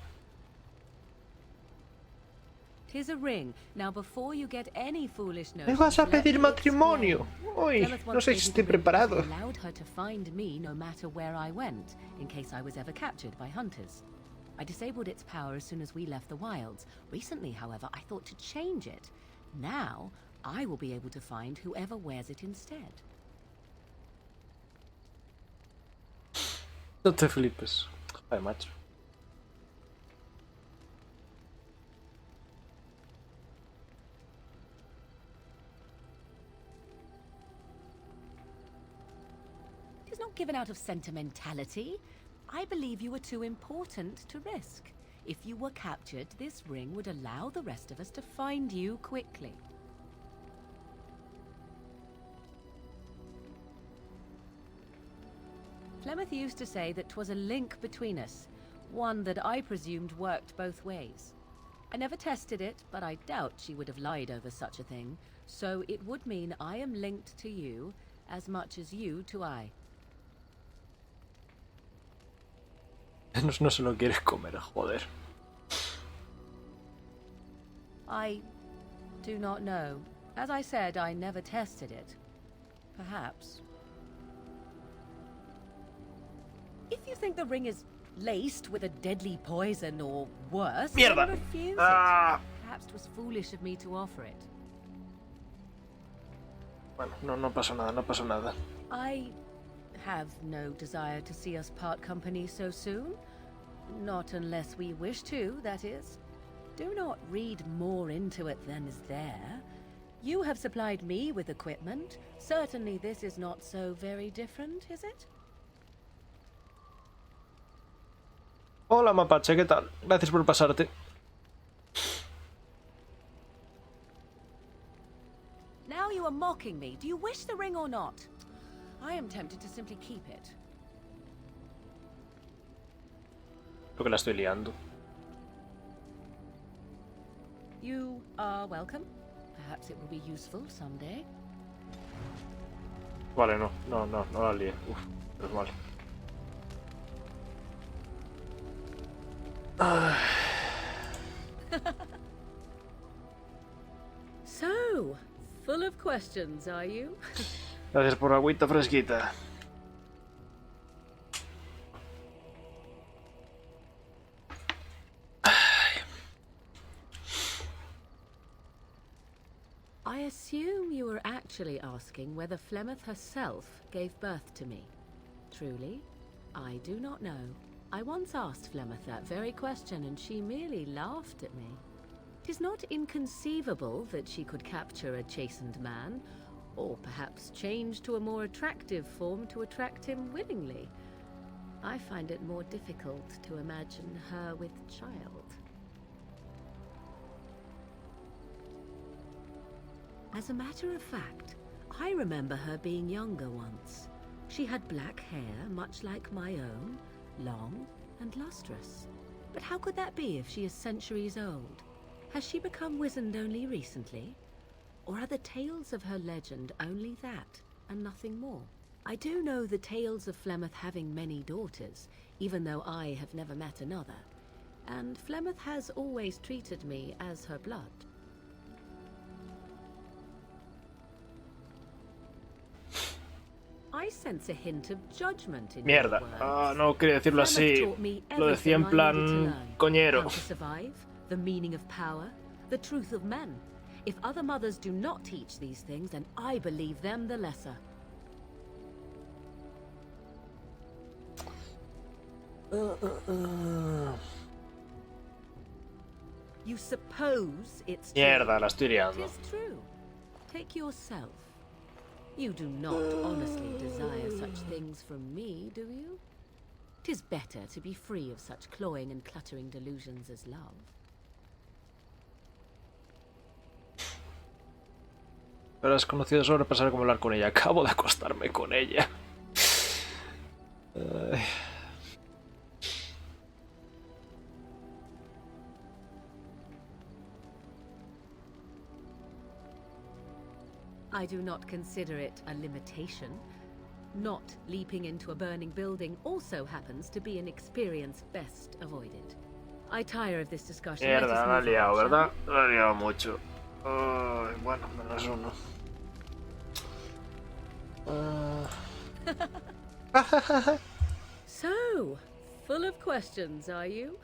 Tis a ring. Now before you get any foolish ¿Me notions, vas a let pedir me matrimonio? explain. Uy, Tell us no what sé gave si you estoy the ring preparado. that allowed her to find me no matter where I went, in case I was ever captured by hunters. I disabled its power as soon as we left the wilds. Recently, however, I thought to change it. Now, I will be able to find whoever wears it instead. No te flipes. Joder, macho. It is not given out of sentimentality. I believe you were too important to risk. If you were captured, this ring would allow the rest of us to find you quickly. Flemeth used to say that 'twas a link between us, one that I presumed worked both ways. I never tested it, but I doubt she would have lied over such a thing, so it would mean I am linked to you as much as you to I. No se lo quieres comer, joder. I do not know. As I said, I never tested it. Perhaps. If you think the ring is laced with a deadly poison or worse, Mierda. then refuse it. Perhaps it was foolish of me to offer it. Bueno, no pasa nada, no pasa nada. I have no desire to see us part company so soon. Not unless we wish to, that is. Do not read more into it than is there. You have supplied me with equipment. Certainly this is not so very different, is it? Hola, mapache, ¿qué tal? Gracias por pasarte. Now you are mocking me. Do you wish the ring or not? I am tempted to simply keep it. Creo que la estoy liando. You are welcome. Perhaps it will be useful someday. Vale, no la lié. Uf, es mal. So, full of questions, are you? Gracias por la agüita fresquita. I assume you were actually asking whether Flemeth herself gave birth to me. Truly, I do not know. I once asked Flemeth that very question, and she merely laughed at me. 'Tis not inconceivable that she could capture a chastened man, or perhaps change to a more attractive form to attract him willingly. I find it more difficult to imagine her with child. As a matter of fact, I remember her being younger once. She had black hair, much like my own, long and lustrous. But how could that be if she is centuries old? Has she become wizened only recently? Or are the tales of her legend only that, and nothing more? I do know the tales of Flemeth having many daughters, even though I have never met another. And Flemeth has always treated me as her blood. I sense a hint of judgment in your Mierda. words. Ah, no quería decirlo así. Lo decía en plan coñero. How to survive, the meaning of power, the truth of men. If other mothers do not teach these things, then I believe them the lesser. You suppose it's true. Mierda, la estoy liando. It is true. Take yourself. You do not honestly desire such things from me, do you? 'Tis better to be free of such cloying and cluttering delusions as love. Pero has conocido sobre pasar como hablar con ella. Acabo de acostarme con ella. Ay. I do not consider it a limitation. Not leaping into a burning building also happens to be an experience best avoided. I tire of this discussion. Mierda, la he liado, ¿verdad? La he liado mucho. Bueno, menos uno. So, full of questions, are you?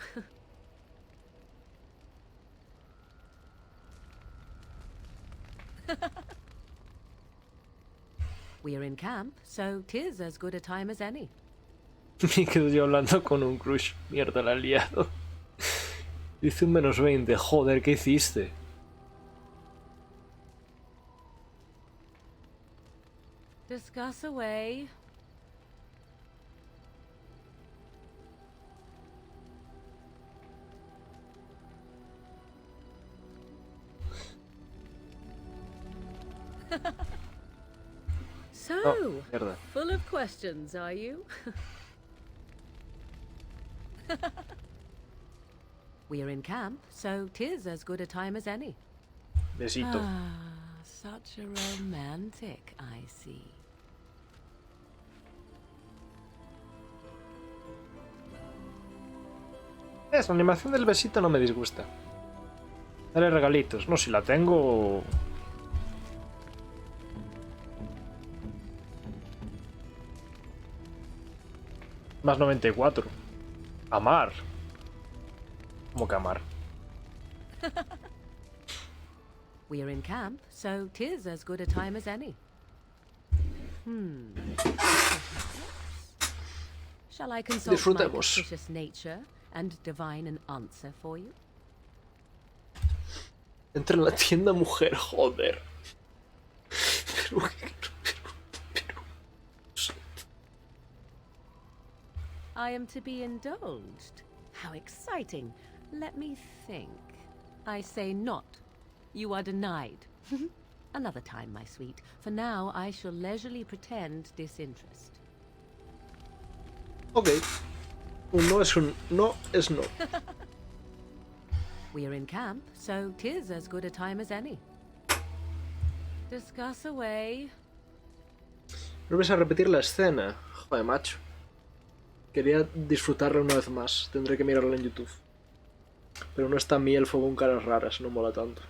We are in camp, so 'tis as good a time as any. Me quedo yo hablando con un crush. Mierda, la he liado. Hice un menos 20. Joder, ¿qué hiciste? Discuss away. So, full of questions, are you? We are in camp, so 'tis as good a time as any. Besito. Ah, such a romantic, I see. La animación del besito no me disgusta. Dale regalitos. No, si la tengo... Más 94. Amar. ¿Cómo que amar? We are in camp, so 'tis as good a time as any. Shall I consult my capricious nature and divine an answer for you? Entra en la tienda, mujer, joder. I am to be indulged. How exciting. Let me think. I say not. You are denied. Another time, my sweet. For now, I shall leisurely pretend disinterest. Ok. Un no es un no es no. We are in camp, so 'tis as good a time as any. Discuss away. Vuelves a repetir la escena. Joder, macho. Quería disfrutarla una vez más. Tendré que mirarla en YouTube. Pero no está mi elfo con caras raras. No mola tanto.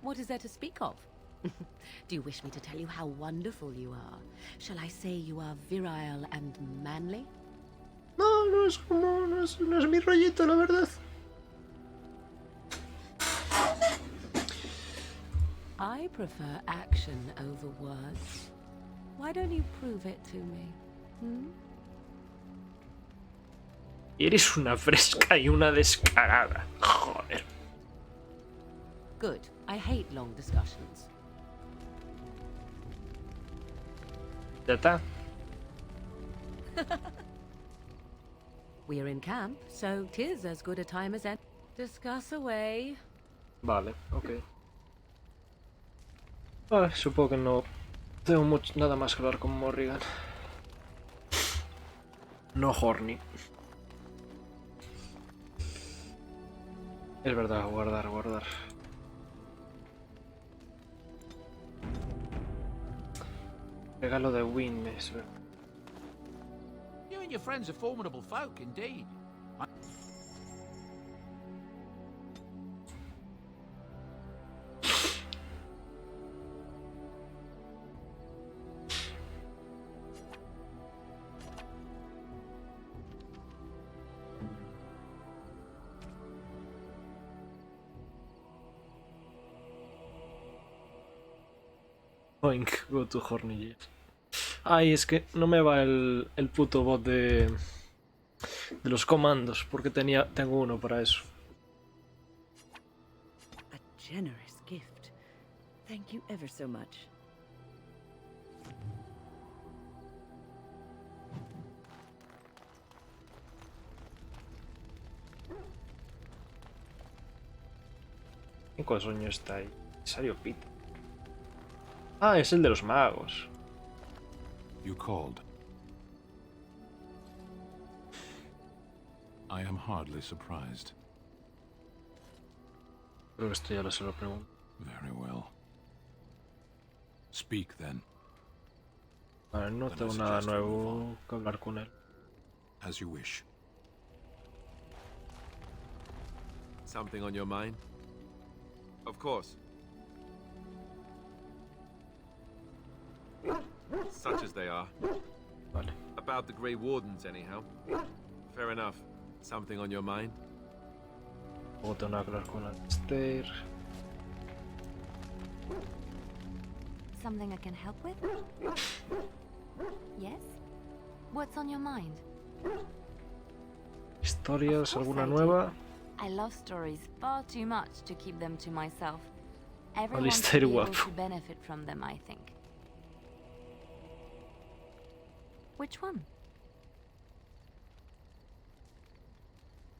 What is there to speak of? Do you wish me to tell you how wonderful you are? Shall I say you are virile and manly? No, no es como... no es mi rollito, la verdad. I prefer action over words. Why don't you prove it to me? Eres una fresca y una descarada. Joder. Good. I hate long discussions. Ya está. We're in camp, so 'tis as good a time as any. Discuss away. Vale, ok. Vale, supongo que no tengo nada más que hablar con Morrigan. No horny. Es verdad, guardar. Regalo de Win, es verdad. You and your friends are formidable folk, indeed. Oink, go to horny. Ay, es que no me va el puto bot de los comandos, porque tengo uno para eso. A generous gift. Thank you ever so much. ¿Qué coño está ahí? Sario Pita. Ah, es el de los magos. You called. I am hardly surprised. Creo que esto ya se lo pregunto. Very well. Speak then. Vale, no tengo nada nuevo que hablar con él. As you wish. Something on your mind? Of course. Such as they are. Vale. About the Grey Wardens, anyhow. Fair enough. Something on your mind? Luego tengo que hablar con Alistair. Something I can help with? Yes? What's on your mind? ¿Historias? ¿Alguna nueva? I love stories far too much to keep them to myself. Everyone Alistair should be able guapo. to benefit from them, I think. Which one?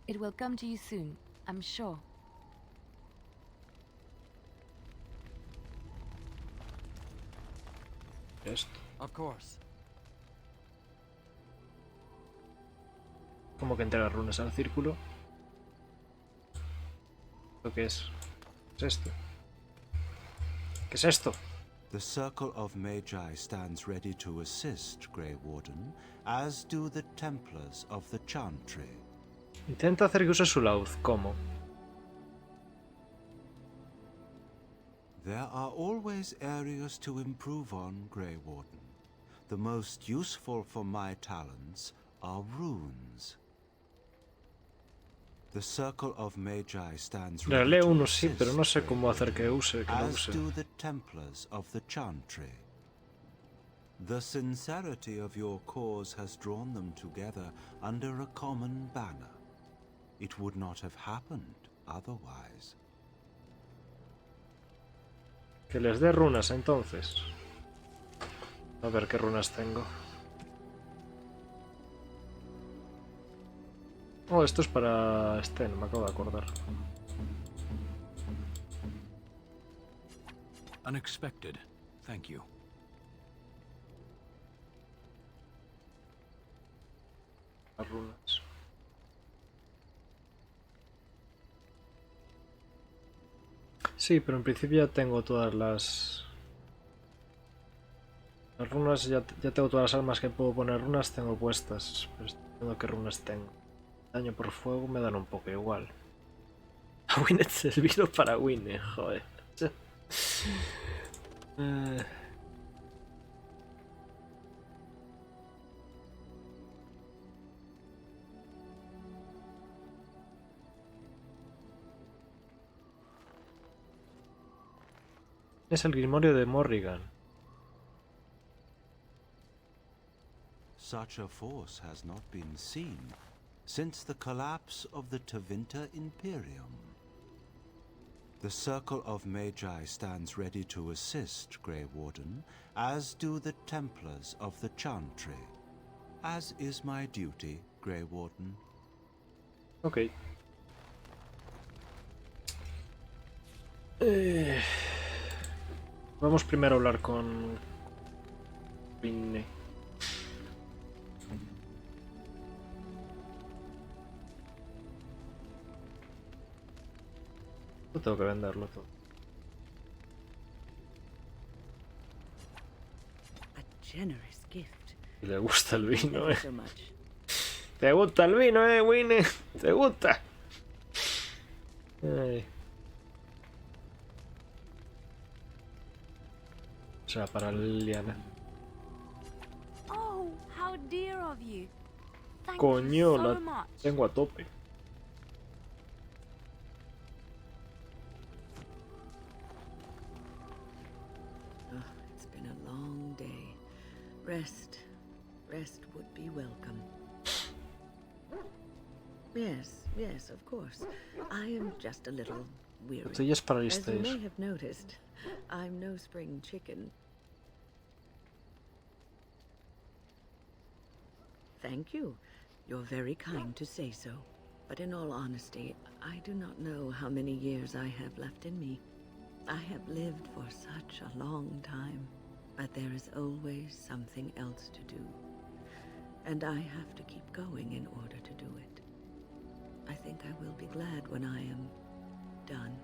It will come to you soon, I'm sure. Esto. Of course. ¿Cómo que entrega runas al círculo? ¿Lo que es? ¿Qué es esto? ¿Qué es esto? The Circle of Magi stands ready to assist, Grey Warden, as do the Templars of the Chantry. Intenta hacer que use su laúd. ¿Cómo? There are always areas to improve on, Grey Warden. The most useful for my talents are runes. The Circle of Magi stands Le ready leo to uno sí, assist, pero no sé Grey cómo hacer que Warden, use, que no as use. do the Templars of the Chantry. The sincerity of your cause has drawn them together under a common banner. It would not have happened otherwise. Que les dé runas entonces. A ver qué runas tengo. Oh, esto es para Sten, me acabo de acordar. Unexpected. Thank you. Las runas. Sí, pero en principio ya tengo todas las runas, ya tengo todas las armas que puedo poner runas, tengo puestas. Pero estoy viendo qué runas tengo. Daño por fuego me dan un poco igual. Winnet servido para Winnet, joder. Es el grimorio de Morrigan. Such a force has not been seen since the collapse of the Tevinter Imperium. The Circle of Magi stands ready to assist, Grey Warden, as do the Templars of the Chantry. As is my duty, Grey Warden. Ok. Vamos primero a hablar con Winne. No tengo que venderlo todo. A generous gift. Le gusta el vino, Thank you so much. Te gusta el vino, Winne. Te gusta. Ay. O sea, para Liliana. Oh, how dear of you. Thank Coño, you so la much. tengo a tope. Oh, it's been a long day. Rest would be welcome. Yes, of course. I am just a little weary. Botellas para As you listeros. may have noticed, I'm no spring chicken. Thank you. You're very kind to say so. But in all honesty, I do not know how many years I have left in me. I have lived for such a long time, but there is always something else to do. And I have to keep going in order to do it. I think I will be glad when I am done.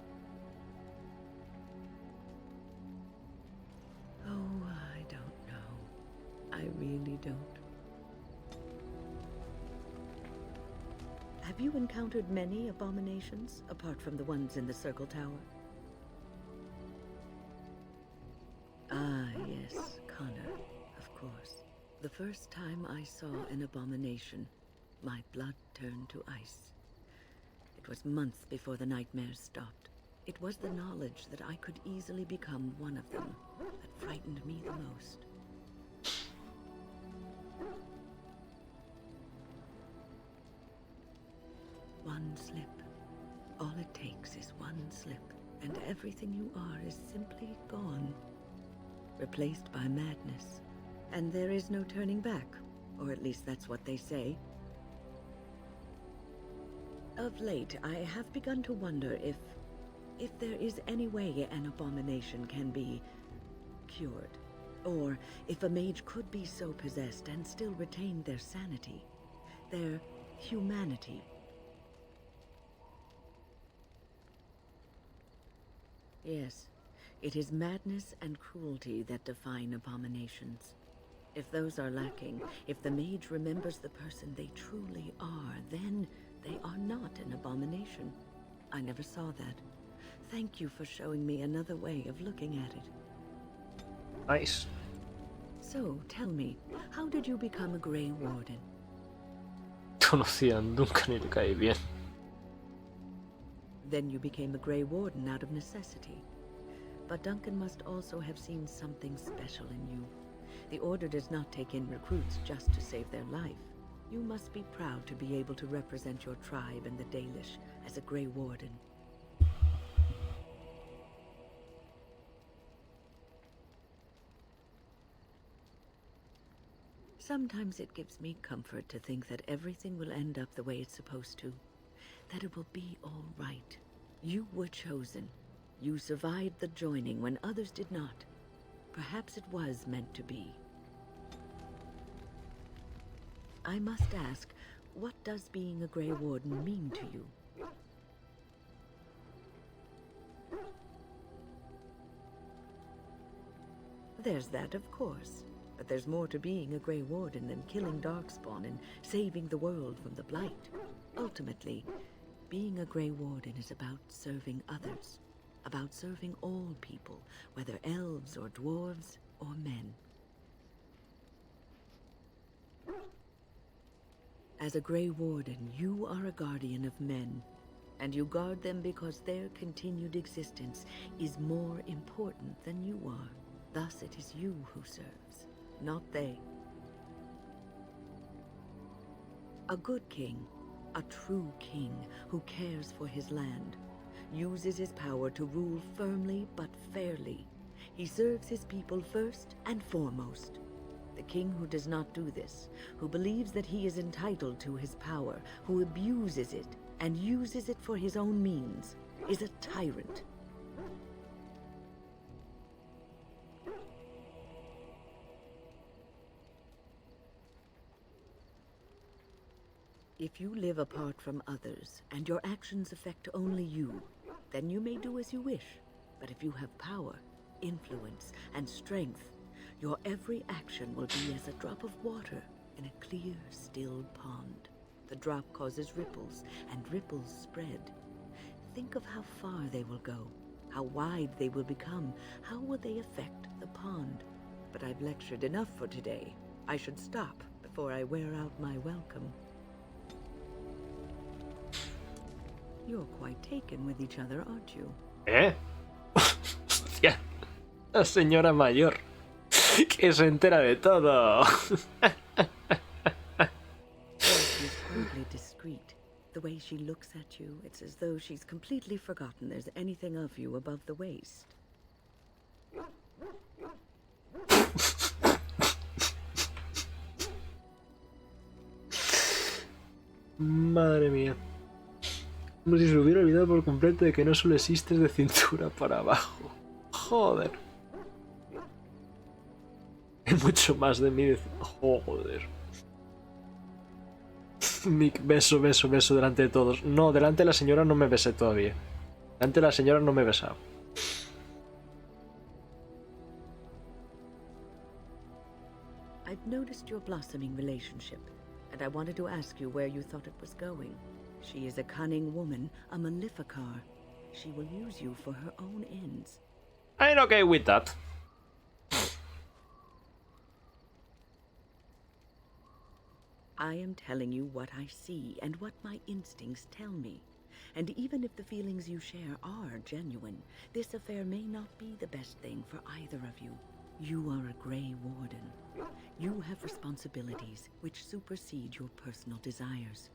Oh, I don't know. I really don't. Have you encountered many abominations, apart from the ones in the Circle Tower? Ah, yes, Connor, of course. The first time I saw an abomination, my blood turned to ice. It was months before the nightmares stopped. It was the knowledge that I could easily become one of them that frightened me the most. One slip. All it takes is one slip, and everything you are is simply gone. Replaced by madness. And there is no turning back, or at least that's what they say. Of late, I have begun to wonder if there is any way an abomination can be cured, or if a mage could be so possessed and still retain their sanity, their humanity. Yes, it is madness and cruelty that define abominations. If those are lacking, if the mage remembers the person they truly are, then they are not an abomination. I never saw that. Thank you for showing me another way of looking at it. Nice. So, tell me, how did you become a Grey Warden? Conocían Duncan y le cae bien. Then you became a Grey Warden out of necessity. But Duncan must also have seen something special in you. The Order does not take in recruits just to save their life. You must be proud to be able to represent your tribe and the Dalish as a Grey Warden. Sometimes it gives me comfort to think that everything will end up the way it's supposed to. That it will be all right. You were chosen. You survived the joining when others did not. Perhaps it was meant to be. I must ask, what does being a Grey Warden mean to you? There's that, of course. But there's more to being a Grey Warden than killing Darkspawn and saving the world from the Blight. Ultimately, being a Grey Warden is about serving others. about serving all people, whether elves or dwarves or men. As a Grey Warden, you are a guardian of men, and you guard them because their continued existence is more important than you are. Thus it is you who serves, not they. A good king, a true king who cares for his land, uses his power to rule firmly but fairly. He serves his people first and foremost. The king who does not do this, who believes that he is entitled to his power, who abuses it and uses it for his own means, is a tyrant. If you live apart from others, and your actions affect only you, then you may do as you wish. But if you have power, influence, and strength, your every action will be as a drop of water in a clear, still pond. The drop causes ripples, and ripples spread. Think of how far they will go, how wide they will become, how will they affect the pond. But I've lectured enough for today. I should stop before I wear out my welcome. You're quite taken with each other, aren't you? Hostia, la señora mayor, que se entera de todo. She's crudely discreet. The way she looks at you, it's as though she's completely forgotten there's anything of you above the waist. Madre mía. Como si se hubiera olvidado por completo de que no solo existes de cintura para abajo. Joder. Hay mucho más de mí. Joder. Mick, beso, beso, beso delante de todos. No, delante de la señora no me besé todavía. Delante de la señora no me he besado. I've noticed your blossoming relationship, and I wanted to ask you where you thought it was going. She is a cunning woman, a Maleficar. She will use you for her own ends. I'm okay with that. I am telling you what I see and what my instincts tell me. And even if the feelings you share are genuine, this affair may not be the best thing for either of you. You are a Grey Warden. You have responsibilities which supersede your personal desires.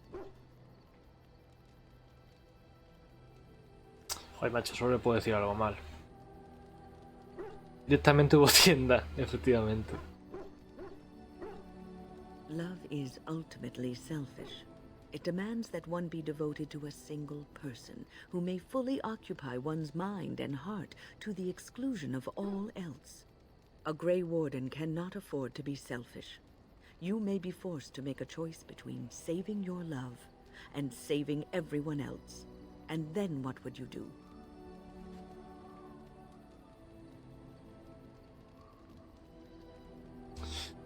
Joder, macho, solo le puedo decir algo mal. Directamente hubo tienda, efectivamente. Love is ultimately selfish. It demands that one be devoted to a single person, who may fully occupy one's mind and heart to the exclusion of all else. A Grey Warden cannot afford to be selfish. You may be forced to make a choice between saving your love and saving everyone else. And then what would you do?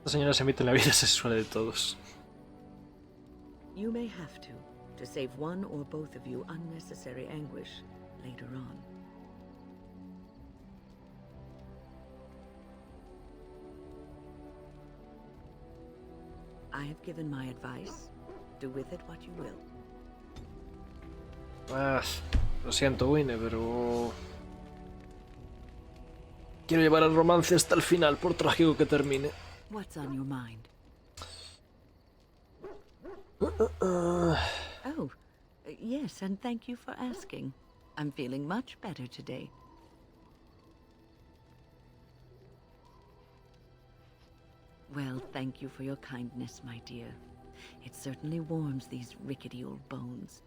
La señora se mete en la vida sexual de todos. You may have to save one or both of you unnecessary anguish later on. I have given my advice. Do with it what you will. Ah, lo siento, Winnie, pero... quiero llevar el romance hasta el final, por trágico que termine. What's on your mind? Oh, yes, and thank you for asking. I'm feeling much better today. Well, thank you for your kindness, my dear. It certainly warms these rickety old bones.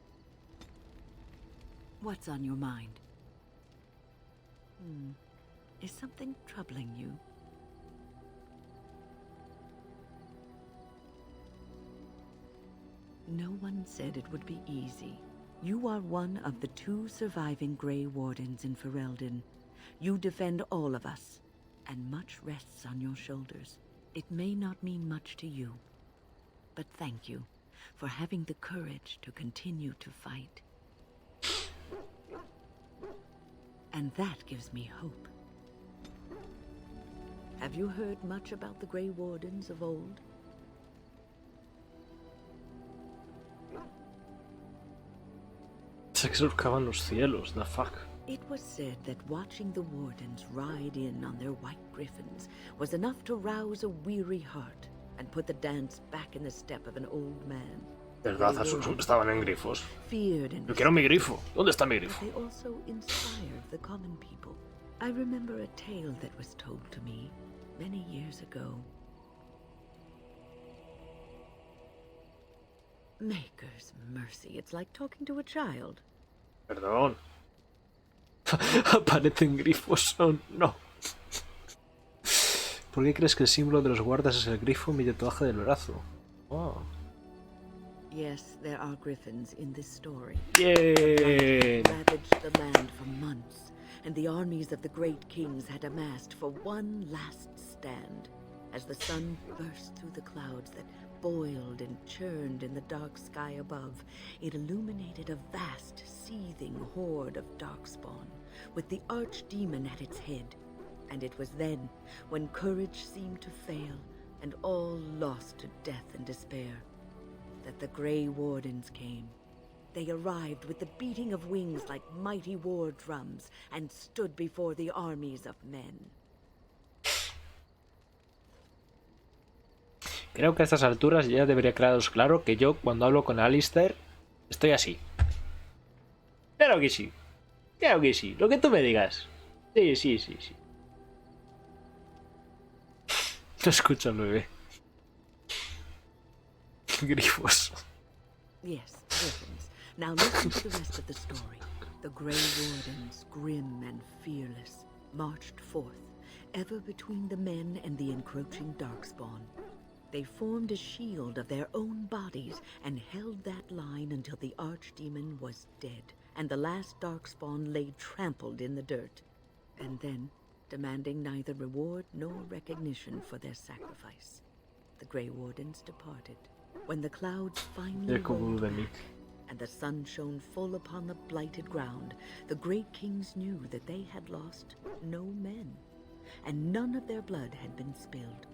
What's on your mind? Is something troubling you? No one said it would be easy. You are one of the 2 surviving Grey Wardens in Ferelden. You defend all of us, and much rests on your shoulders. It may not mean much to you, but thank you for having the courage to continue to fight. And that gives me hope. Have you heard much about the Grey Wardens of old? Se surcaban los cielos, the fuck. It was said that watching the Wardens ride in on their white griffins was enough to rouse a weary heart and put the dance back in the step of an old man. ¿Verdad? Estaban en grifos. Feared and Yo quiero mi grifo. ¿Dónde está mi grifo? they also inspired the common people. I remember a tale that was told to me many years ago. Maker's mercy, it's like talking to a child. Perdón. Aparecen grifos. Oh, no. ¿Por qué crees que el símbolo de los guardas es el grifo en mi tatuaje del brazo? Oh. Yes, there are griffins in this story. Yay! Ravaged the land for months, and the armies of the great kings had amassed for one last stand. As the sun burst through the clouds that boiled and churned in the dark sky above, it illuminated a vast, seething horde of darkspawn, with the archdemon at its head. And it was then, when courage seemed to fail, and all lost to death and despair, that the Grey Wardens came. They arrived with the beating of wings like mighty war drums, and stood before the armies of men. Creo que a estas alturas ya debería quedaros claro que yo, cuando hablo con Alistair, estoy así. Claro que sí. Claro que sí. Lo que tú me digas. Sí, sí, sí, sí. No escucho al bebé. Grifos. Yes, griffins. Now listen to the rest of the story. The Grey Wardens, grim and fearless, marched forth, ever between the men and the encroaching darkspawn. They formed a shield of their own bodies and held that line until the archdemon was dead, and the last darkspawn lay trampled in the dirt. And then, demanding neither reward nor recognition for their sacrifice, the Grey Wardens departed. When the clouds finally rolled back, and the sun shone full upon the blighted ground, the great kings knew that they had lost no men, and none of their blood had been spilled.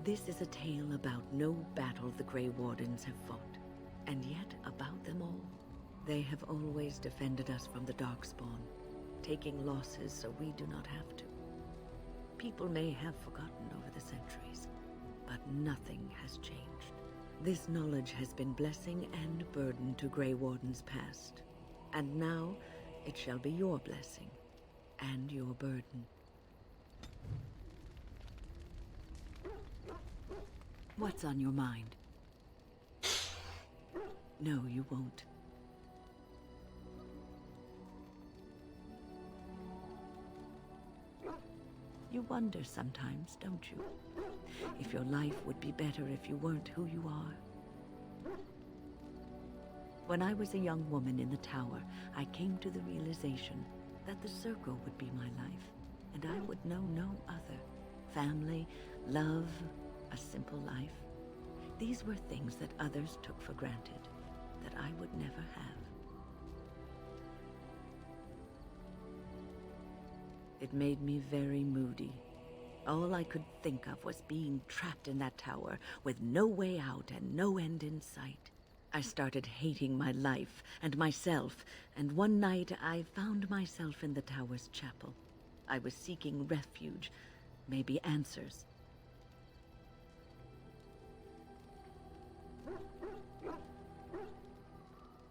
This is a tale about no battle the Grey Wardens have fought, and yet about them all. They have always defended us from the Darkspawn, taking losses so we do not have to. People may have forgotten over the centuries, but nothing has changed. This knowledge has been blessing and burden to Grey Wardens past, and now it shall be your blessing and your burden. What's on your mind? No, you won't. You wonder sometimes, don't you? If your life would be better if you weren't who you are. When I was a young woman in the tower, I came to the realization that the circle would be my life, and I would know no other. Family, love, a simple life. These were things that others took for granted, that I would never have. It made me very moody. All I could think of was being trapped in that tower with no way out and no end in sight. I started hating my life and myself, and one night I found myself in the tower's chapel. I was seeking refuge, maybe answers.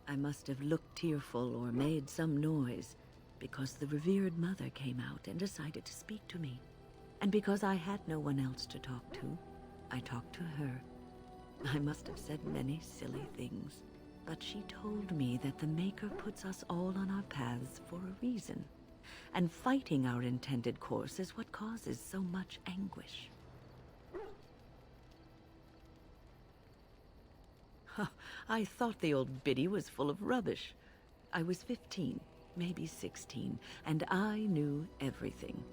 I must have looked tearful or made some noise, because the revered mother came out and decided to speak to me. And because I had no one else to talk to, I talked to her. I must have said many silly things, but she told me that the Maker puts us all on our paths for a reason, and fighting our intended course is what causes so much anguish. I thought the old biddy was full of rubbish. I was 15, maybe 16, and I knew everything.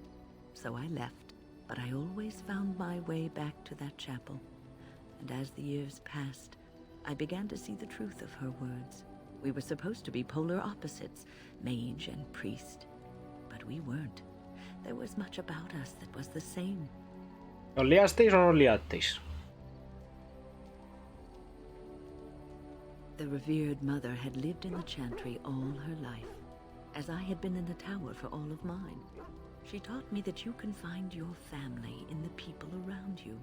So I left, but I always found my way back to that chapel. And as the years passed, I began to see the truth of her words. We were supposed to be polar opposites, mage and priest. But we weren't. There was much about us that was the same. ¿Os liasteis o no os liasteis? The revered mother had lived in the chantry all her life, as I had been in the tower for all of mine. She taught me that you can find your family in the people around you,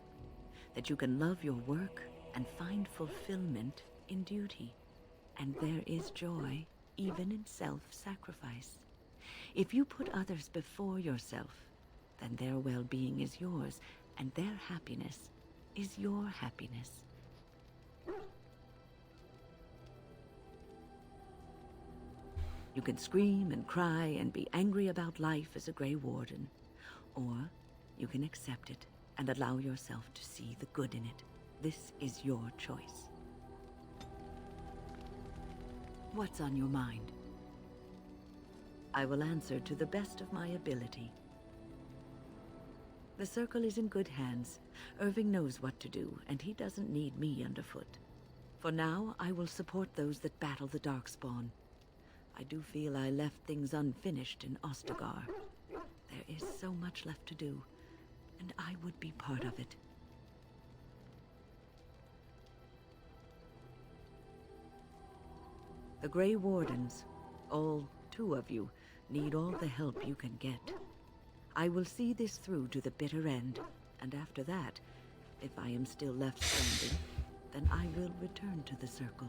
that you can love your work and find fulfillment in duty. And there is joy even in self-sacrifice. If you put others before yourself, then their well-being is yours, and their happiness is your happiness. You can scream and cry and be angry about life as a Grey Warden, or you can accept it and allow yourself to see the good in it. This is your choice. What's on your mind? I will answer to the best of my ability. The Circle is in good hands. Irving knows what to do, and he doesn't need me underfoot. For now, I will support those that battle the Darkspawn. I do feel I left things unfinished in Ostagar. There is so much left to do, and I would be part of it. The Grey Wardens, all 2 of you, need all the help you can get. I will see this through to the bitter end, and after that, if I am still left standing, then I will return to the Circle.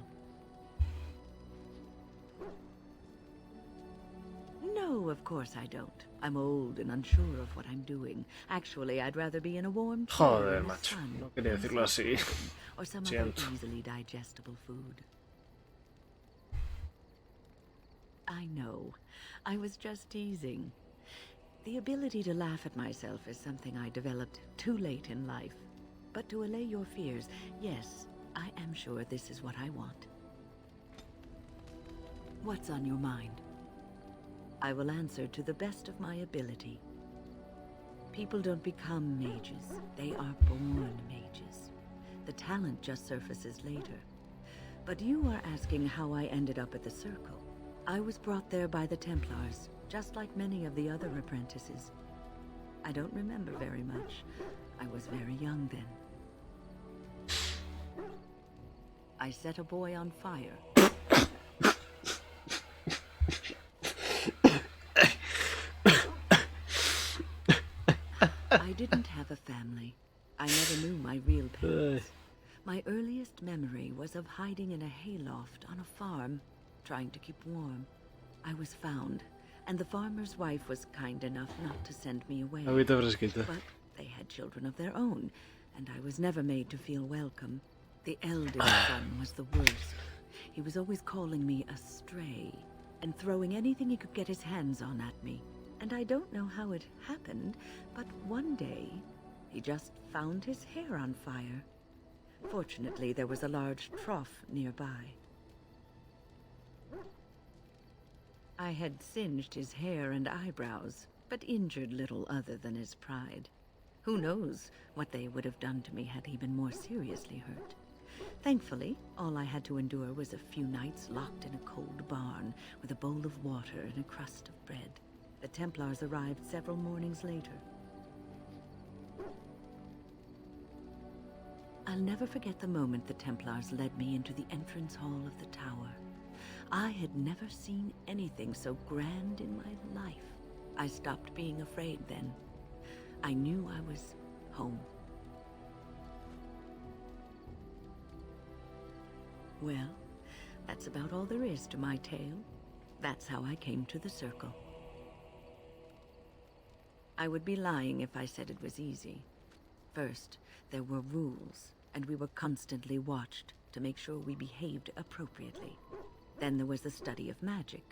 No, of course I don't. I'm old and unsure of what I'm doing. Actually, I'd rather be in a warm chair Joder, in the macho. sun, No quería decirlo así. or some other Siento. easily digestible food. I know. I was just teasing. The ability to laugh at myself is something I developed too late in life. But to allay your fears, yes, I am sure this is what I want. What's on your mind? I will answer to the best of my ability. People don't become mages. They are born mages. The talent just surfaces later. But you are asking how I ended up at the Circle. I was brought there by the Templars, just like many of the other apprentices. I don't remember very much. I was very young then. I set a boy on fire. I didn't have a family. I never knew my real parents. My earliest memory was of hiding in a hayloft on a farm, trying to keep warm. I was found, and the farmer's wife was kind enough not to send me away. But they had children of their own, and I was never made to feel welcome. The eldest son was the worst. He was always calling me a stray, and throwing anything he could get his hands on at me. And I don't know how it happened, but one day, he just found his hair on fire. Fortunately, there was a large trough nearby. I had singed his hair and eyebrows, but injured little other than his pride. Who knows what they would have done to me had he been more seriously hurt. Thankfully, all I had to endure was a few nights locked in a cold barn with a bowl of water and a crust of bread. The Templars arrived several mornings later. I'll never forget the moment the Templars led me into the entrance hall of the tower. I had never seen anything so grand in my life. I stopped being afraid then. I knew I was home. Well, that's about all there is to my tale. That's how I came to the Circle. I would be lying if I said it was easy. First, there were rules, and we were constantly watched to make sure we behaved appropriately. Then there was the study of magic.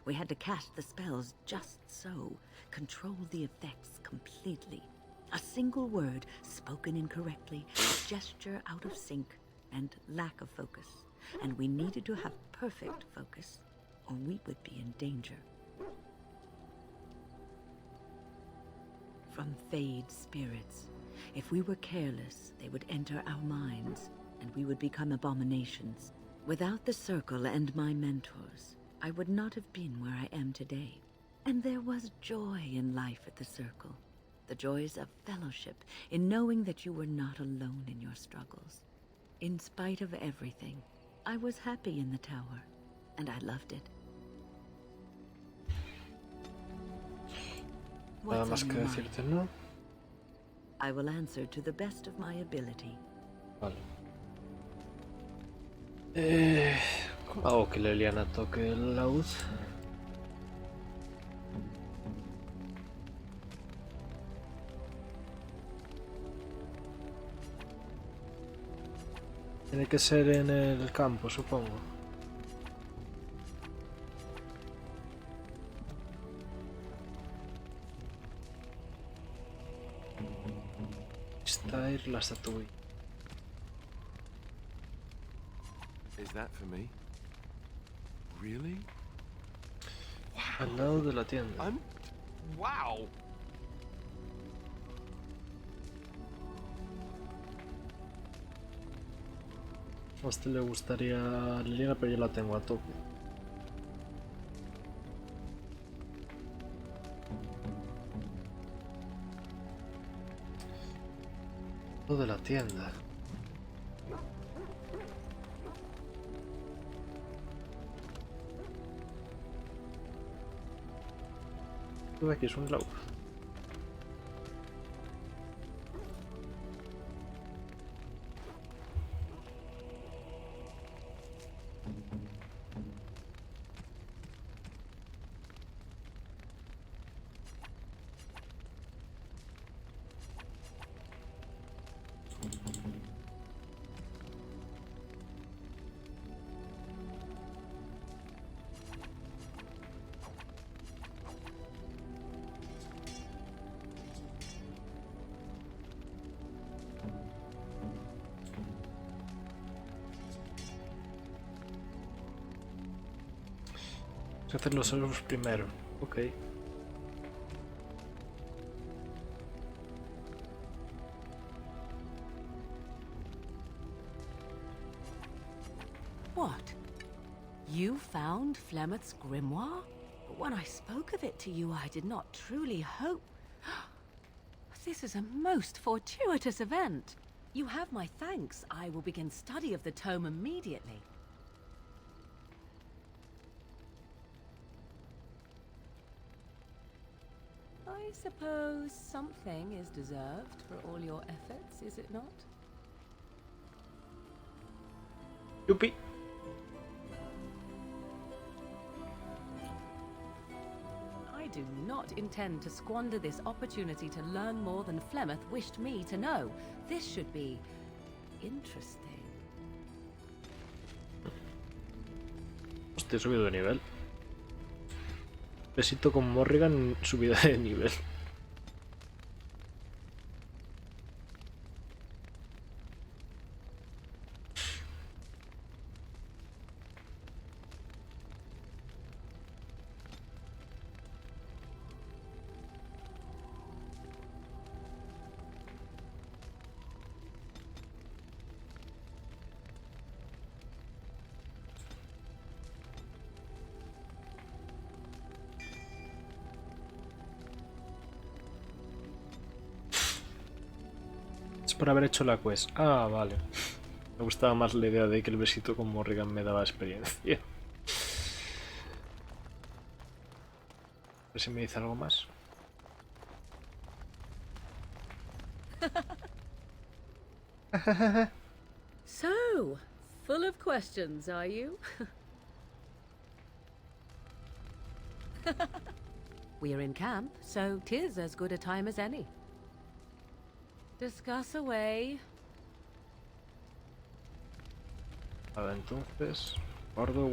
We had to cast the spells just so, control the effects completely. A single word spoken incorrectly, a gesture out of sync, and lack of focus. And we needed to have perfect focus, or we would be in danger. From Fade spirits. If we were careless, they would enter our minds, and we would become abominations. Without the Circle and my mentors, I would not have been where I am today. And there was joy in life at the Circle. The joys of fellowship, in knowing that you were not alone in your struggles. In spite of everything, I was happy in the tower, and I loved it. Nada What's más on que your decirte, mind? ¿no? I will answer to the best of my ability. Vale. ¿Cómo hago que Leliana toque el laúd? Tiene que ser en el campo, supongo. Esta es la estatua. Is that for me? Really? Al lado de la tienda. Wow! A este le gustaría a Liliana, pero yo la tengo a tope. Lo de la tienda. Todo aquí es un laúd. Hay que hacer los elfos primero. Ok. What? You found Flemeth's grimoire? But when I spoke of it to you, I did not truly hope... This is a most fortuitous event. You have my thanks. I will begin study of the tome immediately. I suppose something is deserved for all your efforts, is it not? Yupi. I do not intend to squander this opportunity to learn more than Flemeth wished me to know. This should be interesting. Hostia, he subido de nivel. Besito con Morrigan, subida de nivel. Por haber hecho la quest. Ah, vale. Me gustaba más la idea de que el besito con Morrigan me daba experiencia. A ver si me dice algo más. So, full of questions, are you? We're in camp, so 'tis as good a time as any. Discuss away. Vale, entonces... Guardo.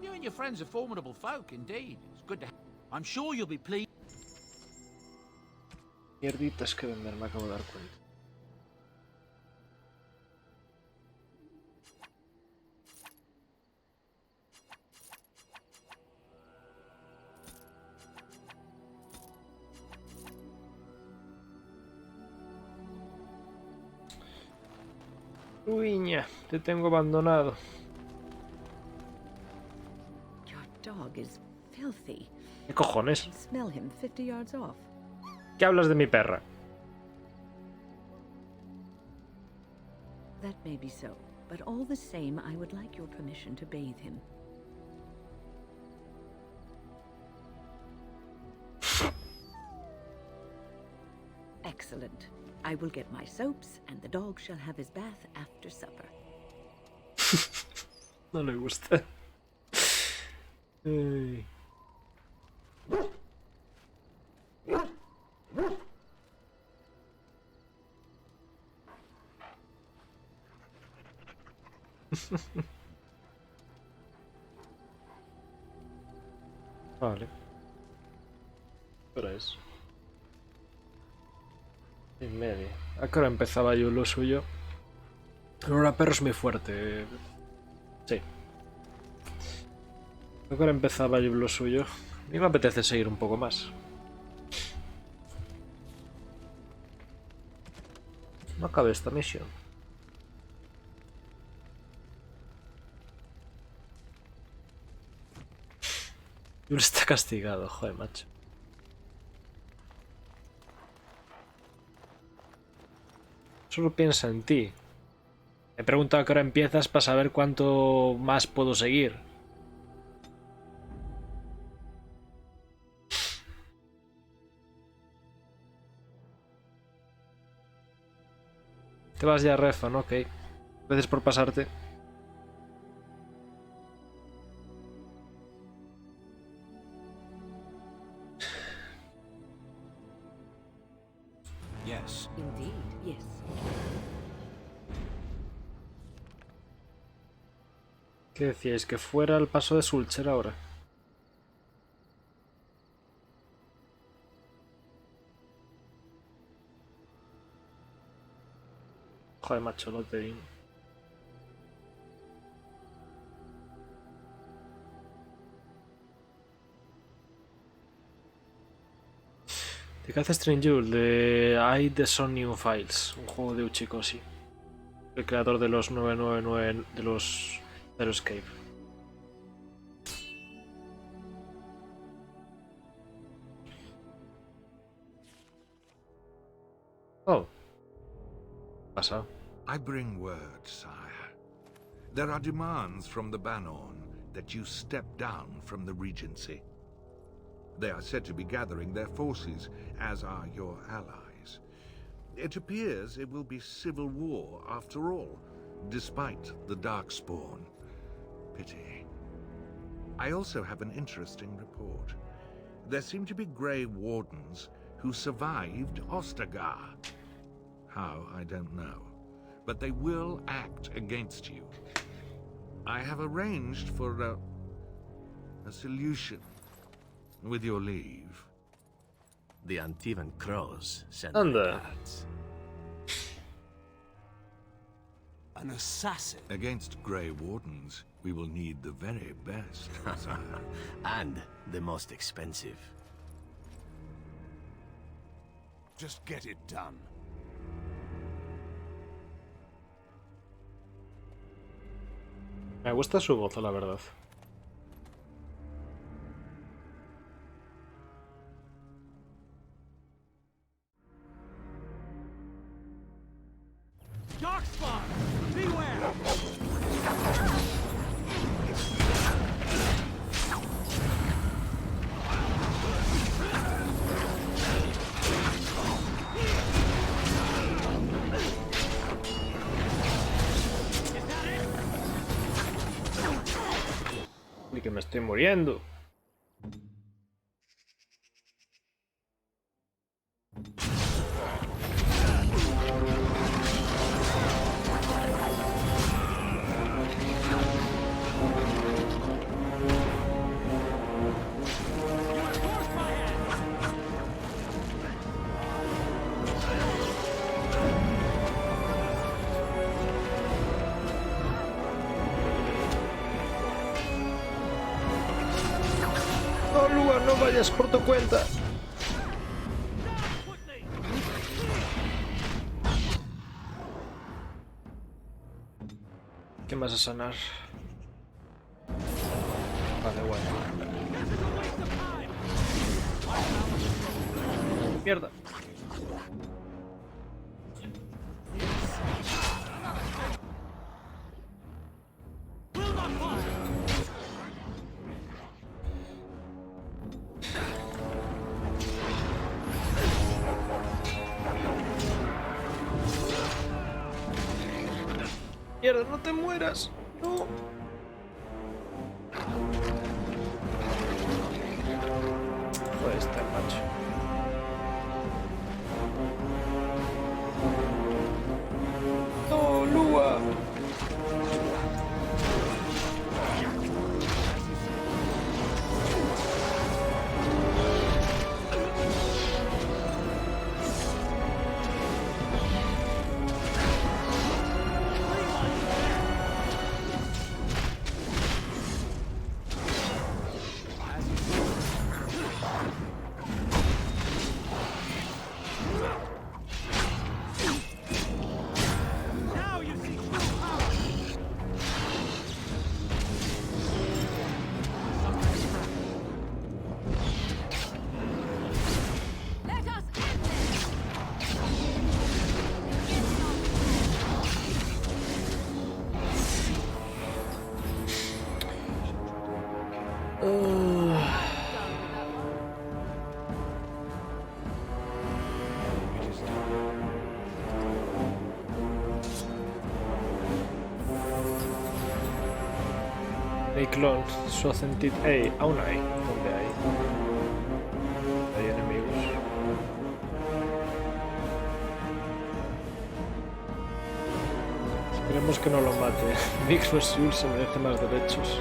You and your friends are formidable folk, indeed. It's good to... I'm sure you'll be pleased. Mierditas que vender, me acabo de dar cuenta. Uiña, te tengo abandonado. Your dog is filthy. ¿Qué cojones? I smell him 50 yards off. ¿Qué hablas de mi perra? That may be so, but all the same, I would like your permission to bathe him. Excellent. I will get my soaps, and the dog shall have his bath after supper. No le gusta. Ay. Vale. ¿Qué hora es? 1:30. ¿A qué hora empezaba yo lo suyo? El perro es muy fuerte. Sí. ¿A qué hora empezaba yo lo suyo? A mí me apetece seguir un poco más. No acabé esta misión. Yul está castigado, joder, macho. Solo piensa en ti. He preguntado a qué hora empiezas para saber cuánto más puedo seguir. Te vas ya, Refa, ¿no? Ok. Gracias por pasarte. Yes. Indeed, yes. ¿Qué decíais? Que fuera el paso de Sulcher ahora. Joder, macho, lo te digo. ¿De qué hace Strange Jewel? De I The Sonium Files, un juego de Uchikoshi. El creador de los 999 de los Zero Escape. Oh. Pasa. I bring word, sire. There are demands from the Banorn that you step down from the Regency. They are said to be gathering their forces, as are your allies. It appears it will be civil war after all, despite the Darkspawn. Pity. I also have an interesting report. There seem to be Grey Wardens who survived Ostagar. How, I don't know. But they will act against you. I have arranged for a solution. With your leave. The Antivan Crows sent cards. An assassin. Against Grey Wardens, we will need the very best. And the most expensive. Just get it done. Me gusta su voz, la verdad. Darkspawn! Beware! Uy, que me estoy muriendo. No, Lua, no vayas por tu cuenta. ¿Qué más a sanar? Vale, guay. Mierda. Mierda, no te mueras. No. Joder, este macho. No, Lua. Hay clon, su sentido. Aún hay. ¿Dónde hay? Hay enemigos. Esperemos que no lo mate. Microsul se merece más derechos.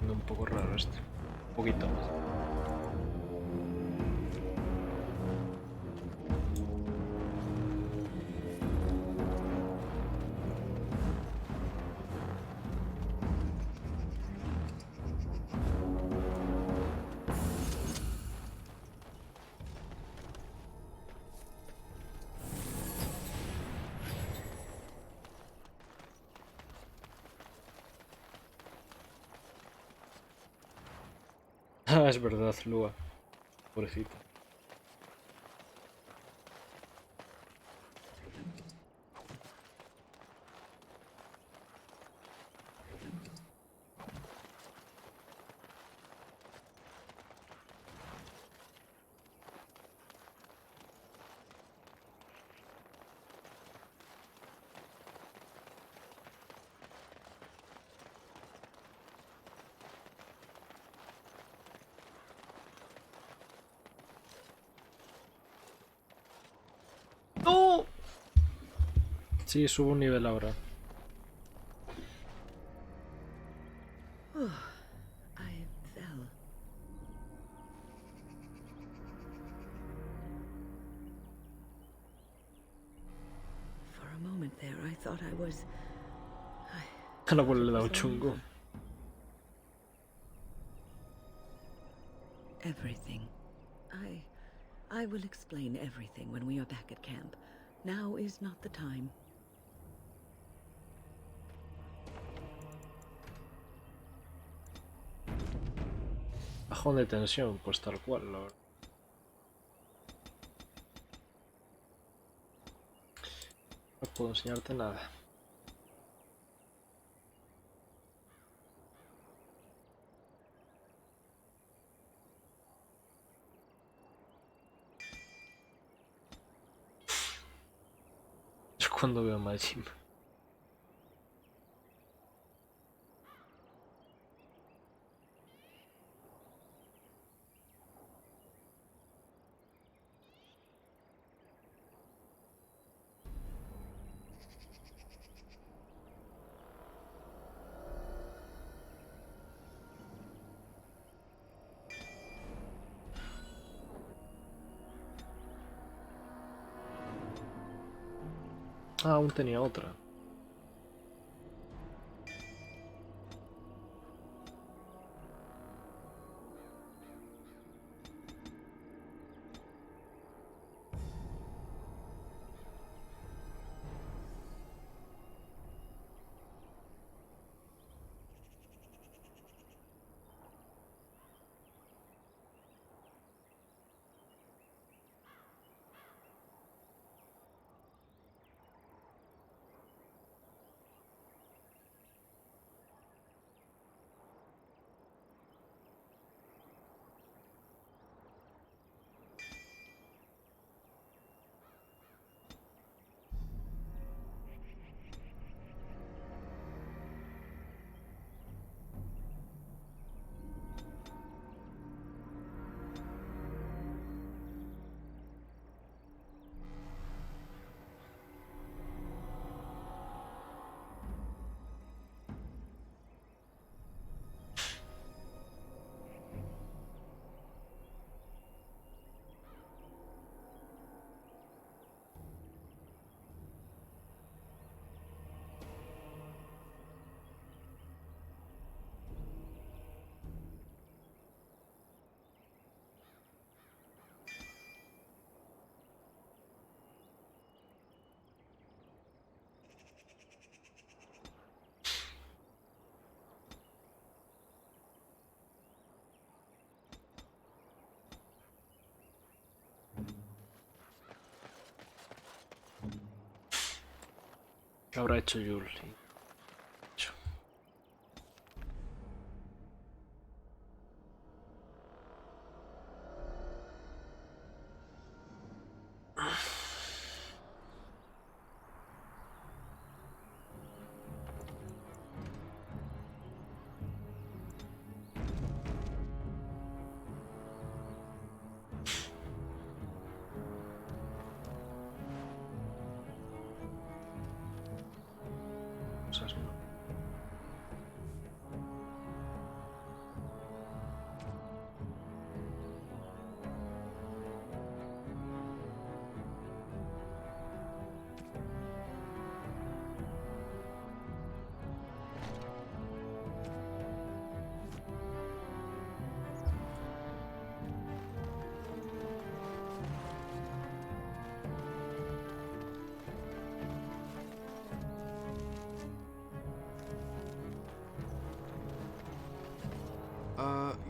Un poco raro este. Un poquito más. Ah, es verdad, Lua. Pobrecita. ¡No! Sí, subo un nivel ahora. I fell. For a moment there, I thought I was... A la abuela le da un chungo. Everything. I will explain everything when we are back at camp. Now is not the time. Bajón de tensión, pues tal cual, la verdad. No puedo enseñarte nada. Es cuando veo a Majin. Ah, aún tenía otra. ¿Qué habrá hecho Yul?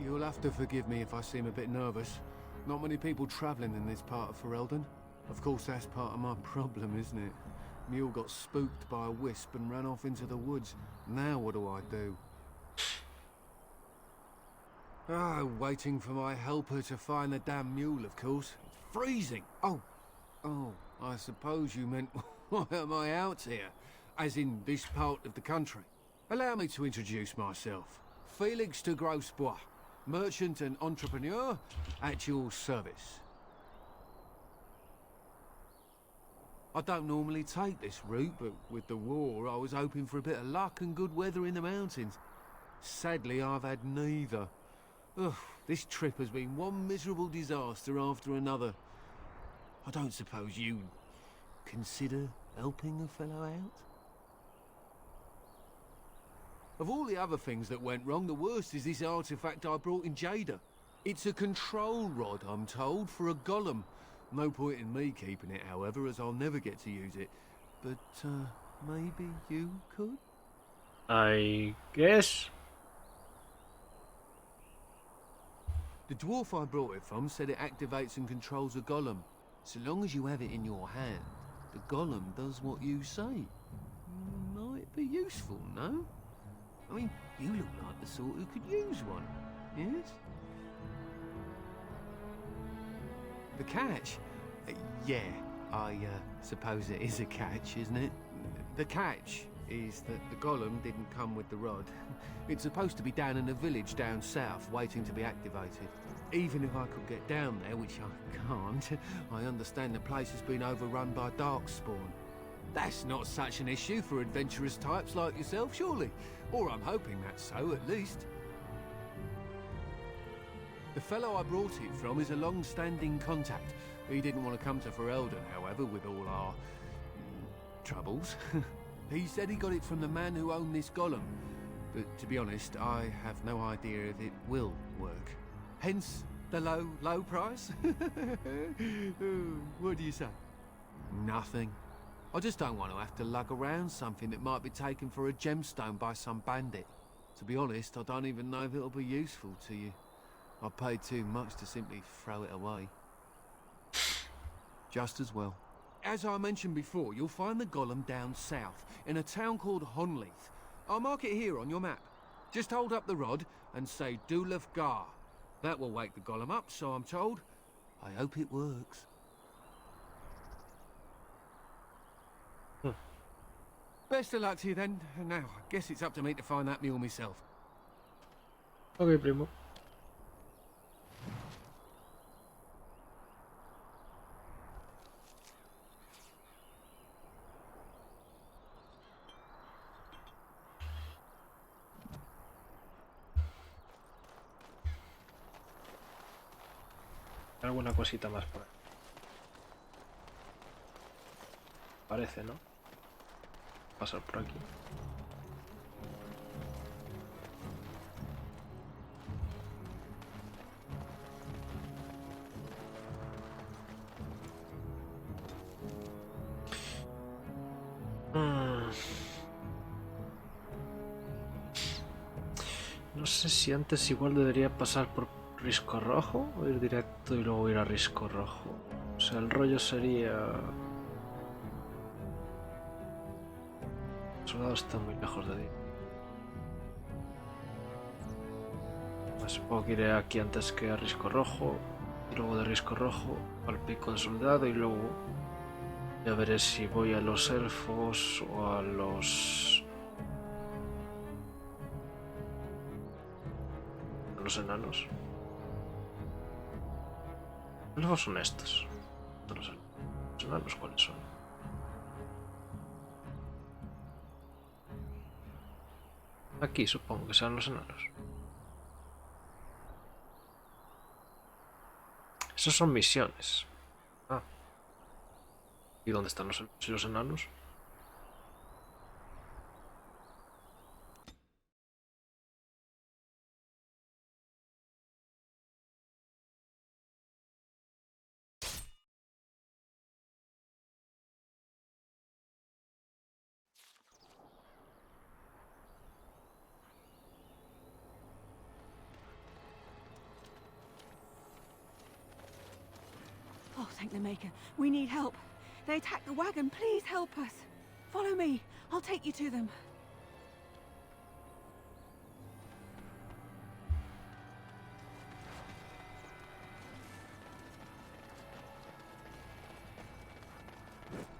You'll have to forgive me if I seem a bit nervous. Not many people travelling in this part of Ferelden. Of course, that's part of my problem, isn't it? Mule got spooked by a wisp and ran off into the woods. Now what do I do? Waiting for my helper to find the damn mule, of course. It's freezing! Oh, I suppose you meant, why am I out here? As in this part of the country. Allow me to introduce myself. Felix de Grosbois, merchant and entrepreneur at your service. I don't normally take this route, but with the war I was hoping for a bit of luck and good weather in the mountains. Sadly, I've had neither. Ugh, this trip has been one miserable disaster after another. I don't suppose you'd consider helping a fellow out? Of all the other things that went wrong, the worst is this artifact I brought in Jada. It's a control rod, I'm told, for a golem. No point in me keeping it, however, as I'll never get to use it. But, maybe you could? I guess. The dwarf I brought it from said it activates and controls a golem. So long as you have it in your hand, the golem does what you say. Might be useful, no? I mean, you look like the sort who could use one, yes? The catch? Yeah, I suppose it is a catch, isn't it? The catch is that the golem didn't come with the rod. It's supposed to be down in a village down south, waiting to be activated. Even if I could get down there, which I can't, I understand the place has been overrun by darkspawn. That's not such an issue for adventurous types like yourself, surely? Or I'm hoping that's so, at least. The fellow I brought it from is a long-standing contact. He didn't want to come to Ferelden, however, with all our troubles. He said he got it from the man who owned this golem. But to be honest, I have no idea if it will work. Hence the low price? What do you say? Nothing. I just don't want to have to lug around something that might be taken for a gemstone by some bandit. To be honest, I don't even know if it'll be useful to you. I paid too much to simply throw it away. Just as well. As I mentioned before, you'll find the golem down south, in a town called Honleith. I'll mark it here on your map. Just hold up the rod and say Dulaf Gar. That will wake the golem up, so I'm told. I hope it works. Best of luck to you then. Now, I guess it's up to me to find that mule myself. Ok, primo. Alguna cosita más por ahí. Parece, ¿no? Pasar por aquí. No sé si antes igual debería pasar por Risco Rojo o ir directo y luego ir a Risco Rojo. O sea, el rollo sería... soldados están muy lejos de ti. Pues supongo que iré aquí antes que a Risco Rojo. Y luego de Risco Rojo al pico de soldado. Y luego ya veré si voy a los elfos o a los... enanos. Los elfos son estos. No los enanos, ¿cuáles son? Aquí supongo que sean los enanos. Esos son misiones. Ah. ¿Y dónde están los elfos y los enanos? Oh, thank the Maker. We need help. They attacked the wagon. Please help us. Follow me. I'll take you to them.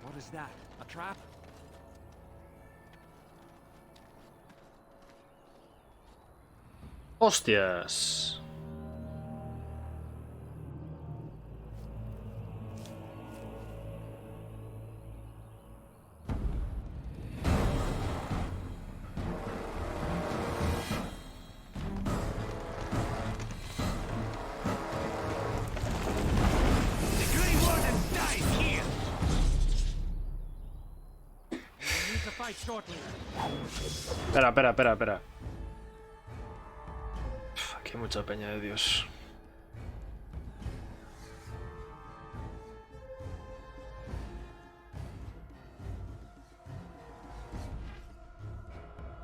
What is that? A trap? ¡Hostias! Espera. Aquí hay mucha peña de Dios.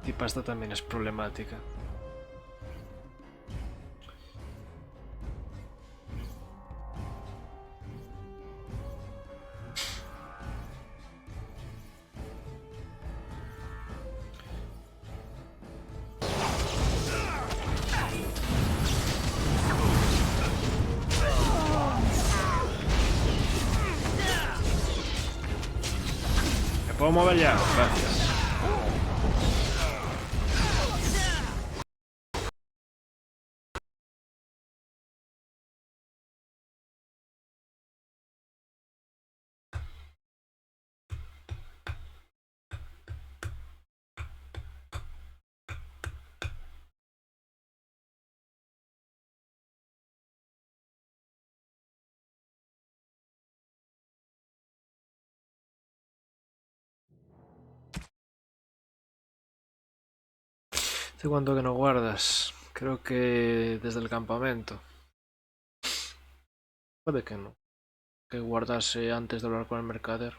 Tipa, esta también es problemática. ¿Puedo mover ya? Gracias. ¿Hace cuánto que no guardas? Creo que desde el campamento. Puede que no. Que guardase antes de hablar con el mercader.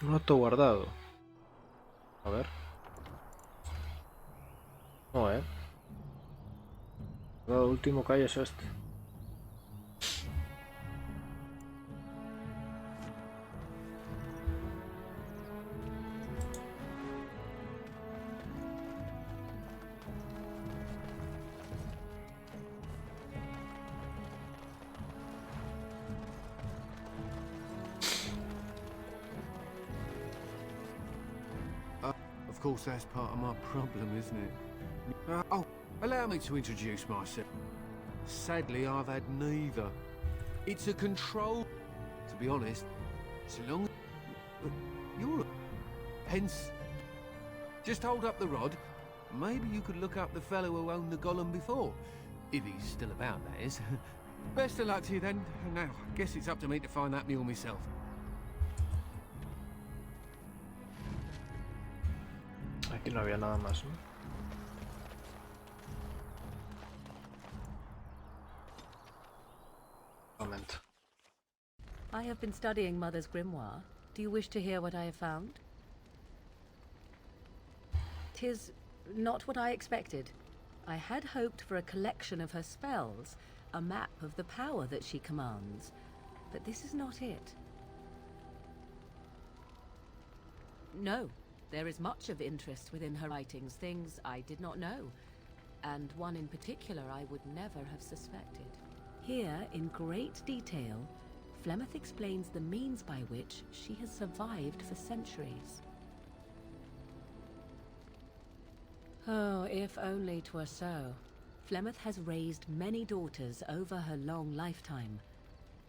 Un auto guardado. A ver. No, el último que hay es este. Of course, that's part of my problem, isn't it? Oh, allow me to introduce myself. Sadly, I've had neither. It's a control. To be honest, so long... But you're... Hence... Just hold up the rod. Maybe you could look up the fellow who owned the golem before. If he's still about, that is. Best of luck to you then. Now, I guess it's up to me to find that mule myself. Aquí no había nada más, ¿no? Momento. I have been studying Mother's grimoire. Do you wish to hear what I have found? 'Tis not what I expected. I had hoped for a collection of her spells, a map of the power that she commands, but this is not it. No, there is much of interest within her writings, things I did not know, and one in particular I would never have suspected. Here, in great detail, Flemeth explains the means by which she has survived for centuries. Oh, if only 'twere so. Flemeth has raised many daughters over her long lifetime.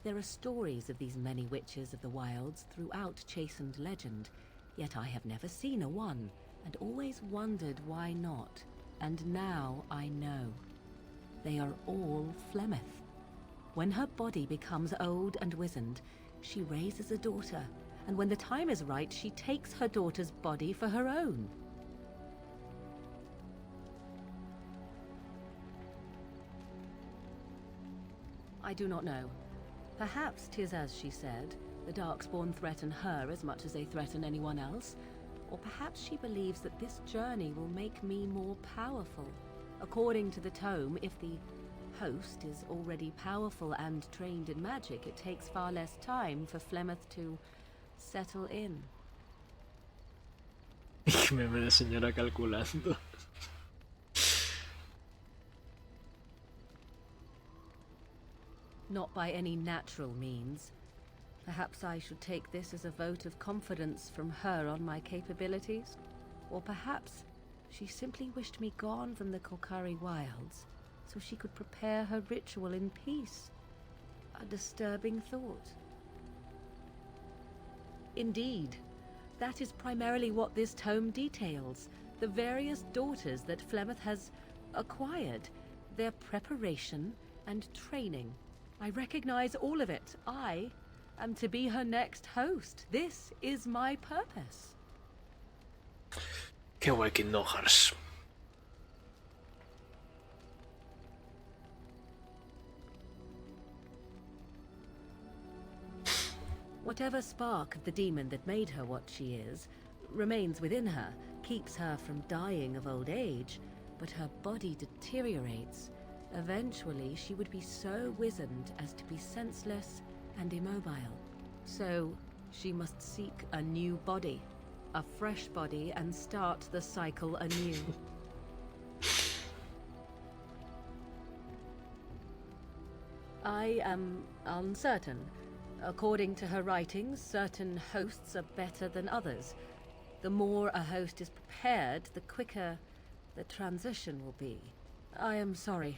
There are stories of these many witches of the wilds throughout chastened legend, yet I have never seen a one, and always wondered why not. And now I know. They are all Flemeth. When her body becomes old and wizened, she raises a daughter, and when the time is right, she takes her daughter's body for her own. I do not know. Perhaps 'tis as she said, the Darkspawn threaten her as much as they threaten anyone else. Or perhaps she believes that this journey will make me more powerful. According to the tome, if the host is already powerful and trained in magic, it takes far less time for Flemeth to settle in. Meme de señora calculando. Not by any natural means. Perhaps I should take this as a vote of confidence from her on my capabilities. Or perhaps she simply wished me gone from the Korcari wilds so she could prepare her ritual in peace. A disturbing thought. Indeed, that is primarily what this tome details. The various daughters that Flemeth has acquired, their preparation and training. I recognize all of it. I am to be her next host. This is my purpose. Qué guay Kingdom Hearts. Whatever spark of the demon that made her what she is remains within her, keeps her from dying of old age, but her body deteriorates. Eventually, she would be so wizened as to be senseless and immobile. So, she must seek a new body, a fresh body, and start the cycle anew. I am uncertain. According to her writings, certain hosts are better than others. The more a host is prepared, the quicker the transition will be. I am sorry.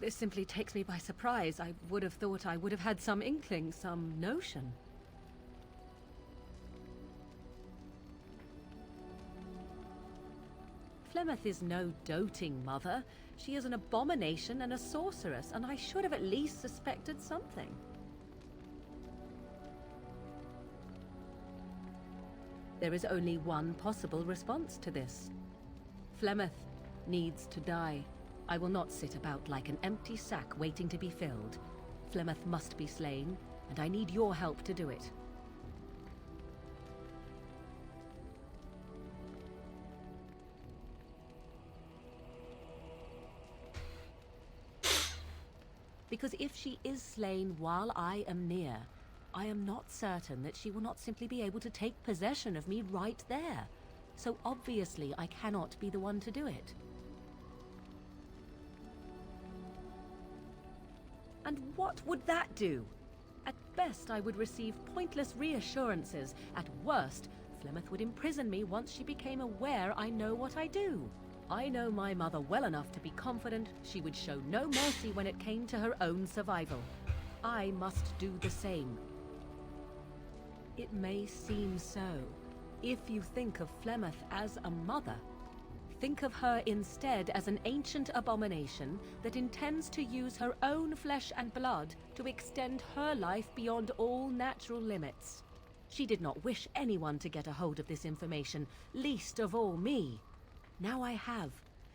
This simply takes me by surprise. I would have thought I would have had some inkling, some notion. Flemeth is no doting mother. She is an abomination and a sorceress, and I should have at least suspected something. There is only one possible response to this. Flemeth needs to die. I will not sit about like an empty sack waiting to be filled. Flemeth must be slain, and I need your help to do it. Because if she is slain while I am near, I am not certain that she will not simply be able to take possession of me right there. So obviously I cannot be the one to do it. And what would that do? At best, I would receive pointless reassurances. At worst, Flemeth would imprison me once she became aware I know what I do. I know my mother well enough to be confident she would show no mercy when it came to her own survival. I must do the same. It may seem so. If you think of Flemeth as a mother, think of her instead as an ancient abomination that intends to use her own flesh and blood to extend her life beyond all natural limits. She did not wish anyone to get a hold of this information, least of all me. Now I have.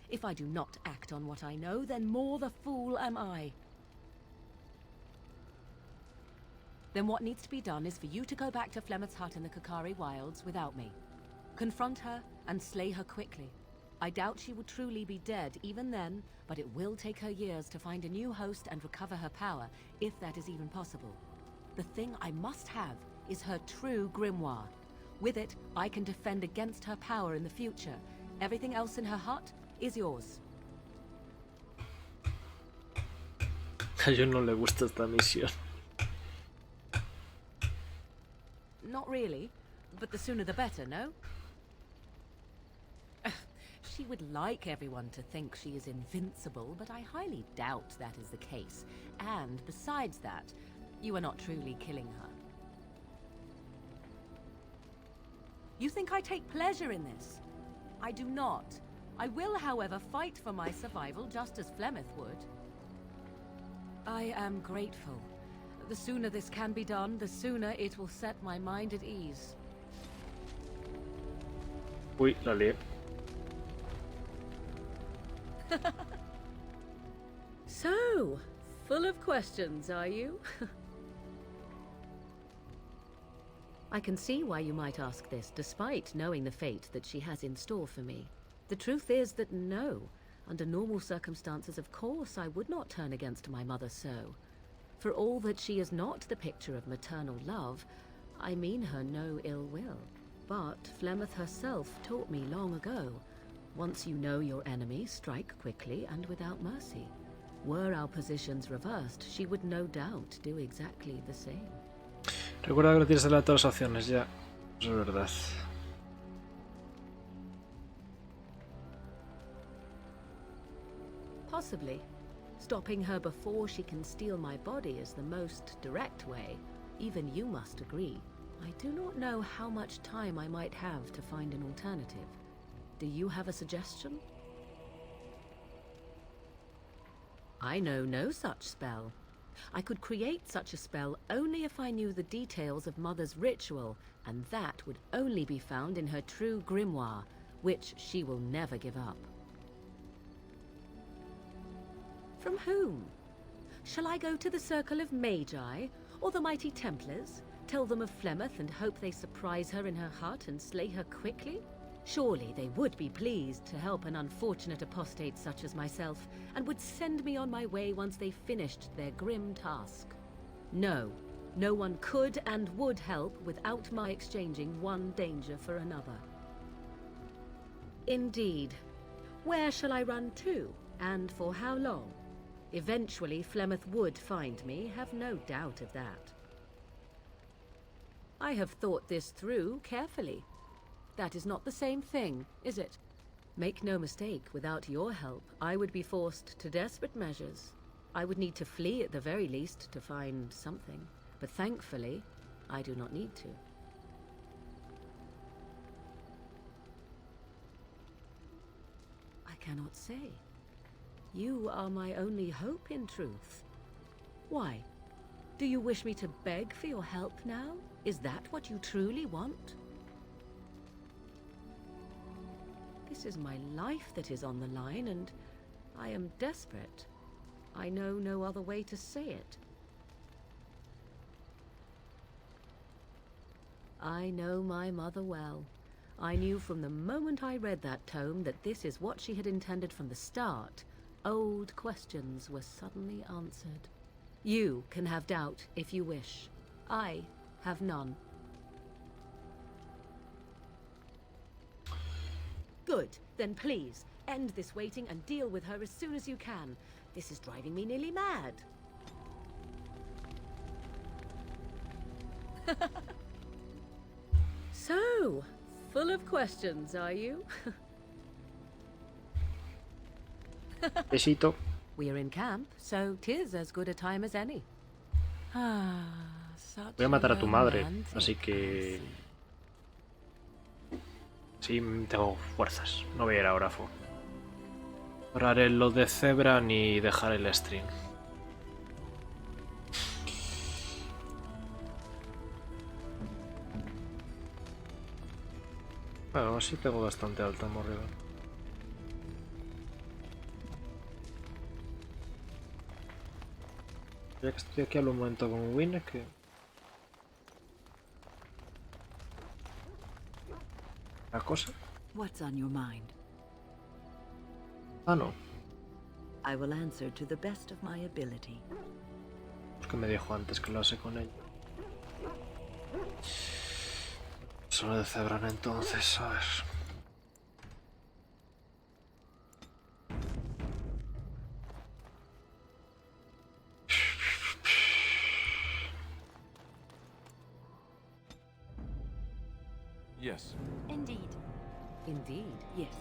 If I do not act on what I know, then more the fool am I. Then what needs to be done is for you to go back to Flemeth's hut in the Korcari wilds without me. Confront her and slay her quickly. I doubt she will truly be dead even then, but it will take her years to find a new host and recover her power, if that is even possible. The thing I must have is her true grimoire. With it, I can defend against her power in the future. Everything else in her hut is yours. A ellos no le gusta esta misión. Not really, but the sooner the better, no? She would like everyone to think she is invincible, but I highly doubt that is the case. And besides that, you are not truly killing her. You think I take pleasure in this? I do not. I will, however, fight for my survival just as Flemeth would. I am grateful. The sooner this can be done, the sooner it will set my mind at ease. Uy, la lié. So, full of questions, are you? I can see why you might ask this, despite knowing the fate that she has in store for me. The truth is that no, under normal circumstances, of course, I would not turn against my mother so. For all that she is not the picture of maternal love, I mean her no ill will. But Flemeth herself taught me long ago, once you know your enemy, strike quickly and without mercy. Were our positions reversed, she would no doubt do exactly the same. Recuerda que no tienes delante todas las opciones, ya. Eso es verdad. Possibly. Stopping her before she can steal my body is the most direct way. Even you must agree. I do not know how much time I might have to find an alternative. Do you have a suggestion? I know no such spell. I could create such a spell only if I knew the details of Mother's ritual, and that would only be found in her true grimoire, which she will never give up. From whom? Shall I go to the Circle of Magi, or the Mighty Templars, tell them of Flemeth and hope they surprise her in her hut and slay her quickly? Surely they would be pleased to help an unfortunate apostate such as myself, and would send me on my way once they finished their grim task. No, no one could and would help without my exchanging one danger for another. Indeed. Where shall I run to, and for how long? Eventually Flemeth would find me, have no doubt of that. I have thought this through carefully. That is not the same thing, is it? Make no mistake, without your help, I would be forced to desperate measures. I would need to flee at the very least to find something. But thankfully, I do not need to. I cannot say. You are my only hope, in truth. Why? Do you wish me to beg for your help now? Is that what you truly want? This is my life that is on the line, and I am desperate. I know no other way to say it. I know my mother well. I knew from the moment I read that tome that this is what she had intended from the start. Old questions were suddenly answered. You can have doubt if you wish. I have none. Good. Then please, end this waiting and deal with her as soon as you can. This is driving me nearly mad. So, full of questions, are you? Besito. We are in camp, so 'tis as good a time as any. Voy a matar a tu madre, así que... Sí, tengo fuerzas. No voy a ir a Orafo. No haré lo de cebra ni dejar el stream. Bueno, sí tengo bastante alta morrida. Ya que estoy aquí, hablo un momento con Win, que... La cosa. What's on your mind? Ah, no. I will answer to the best of my ability. Pues que me dijo antes que lo hace con ella. Solo de Cebran entonces, a ver. Yes. Indeed. Indeed, yes.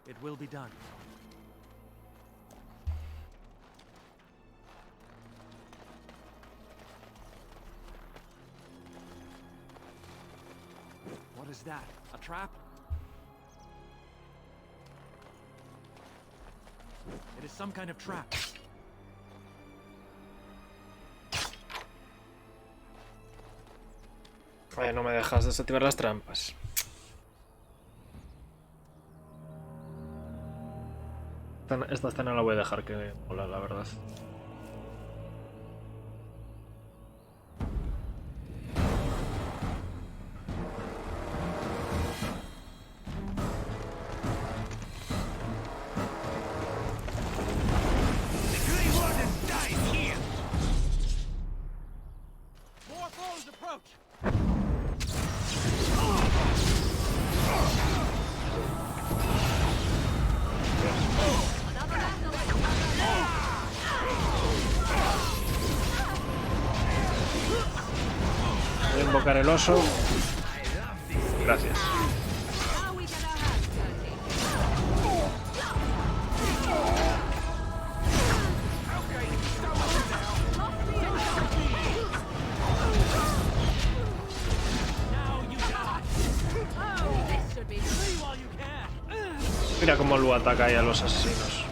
It will be done. What is that? A trap? It is some kind of trap. Ay, no me dejas desactivar las trampas. Esta escena la voy a dejar que mola, la verdad. Voy a invocar el oso. Gracias. Mira cómo lo ataca ahí a los asesinos.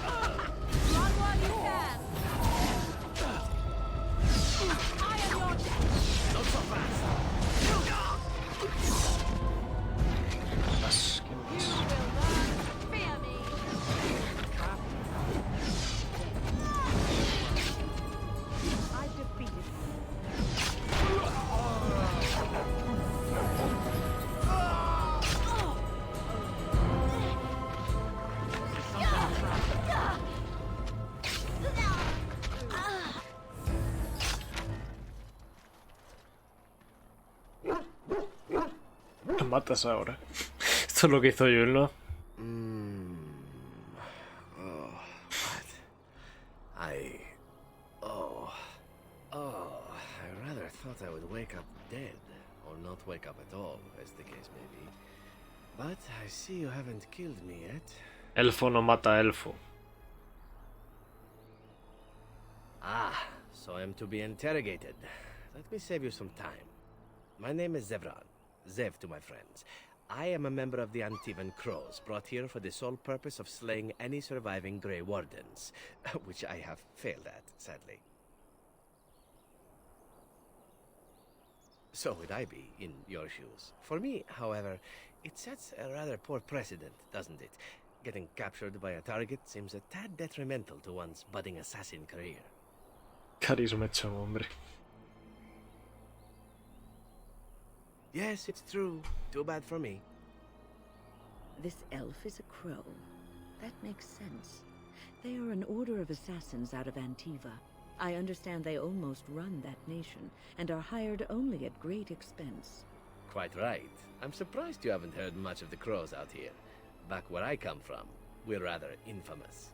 Lo matas ahora. Esto es lo que hizo yo, ¿no? I rather thought I would wake up dead, or not wake up at all, as the case may be. But I see you haven't killed me yet. Elfo no mata elfo. Ah, so I'm to be interrogated. Let me save you some time. My name is Zevran. Zev to my friends. I am a member of the Antivan Crows, brought here for the sole purpose of slaying any surviving Grey Wardens, which I have failed at, sadly. So would I be in your shoes. For me, however, it sets a rather poor precedent, doesn't it? Getting captured by a target seems a tad detrimental to one's budding assassin career. Carisma hecho, hombre. Yes, it's true. Too bad for me. This elf is a crow. That makes sense. They are an order of assassins out of Antiva. I understand they almost run that nation, and are hired only at great expense. Quite right. I'm surprised you haven't heard much of the Crows out here. Back where I come from, we're rather infamous.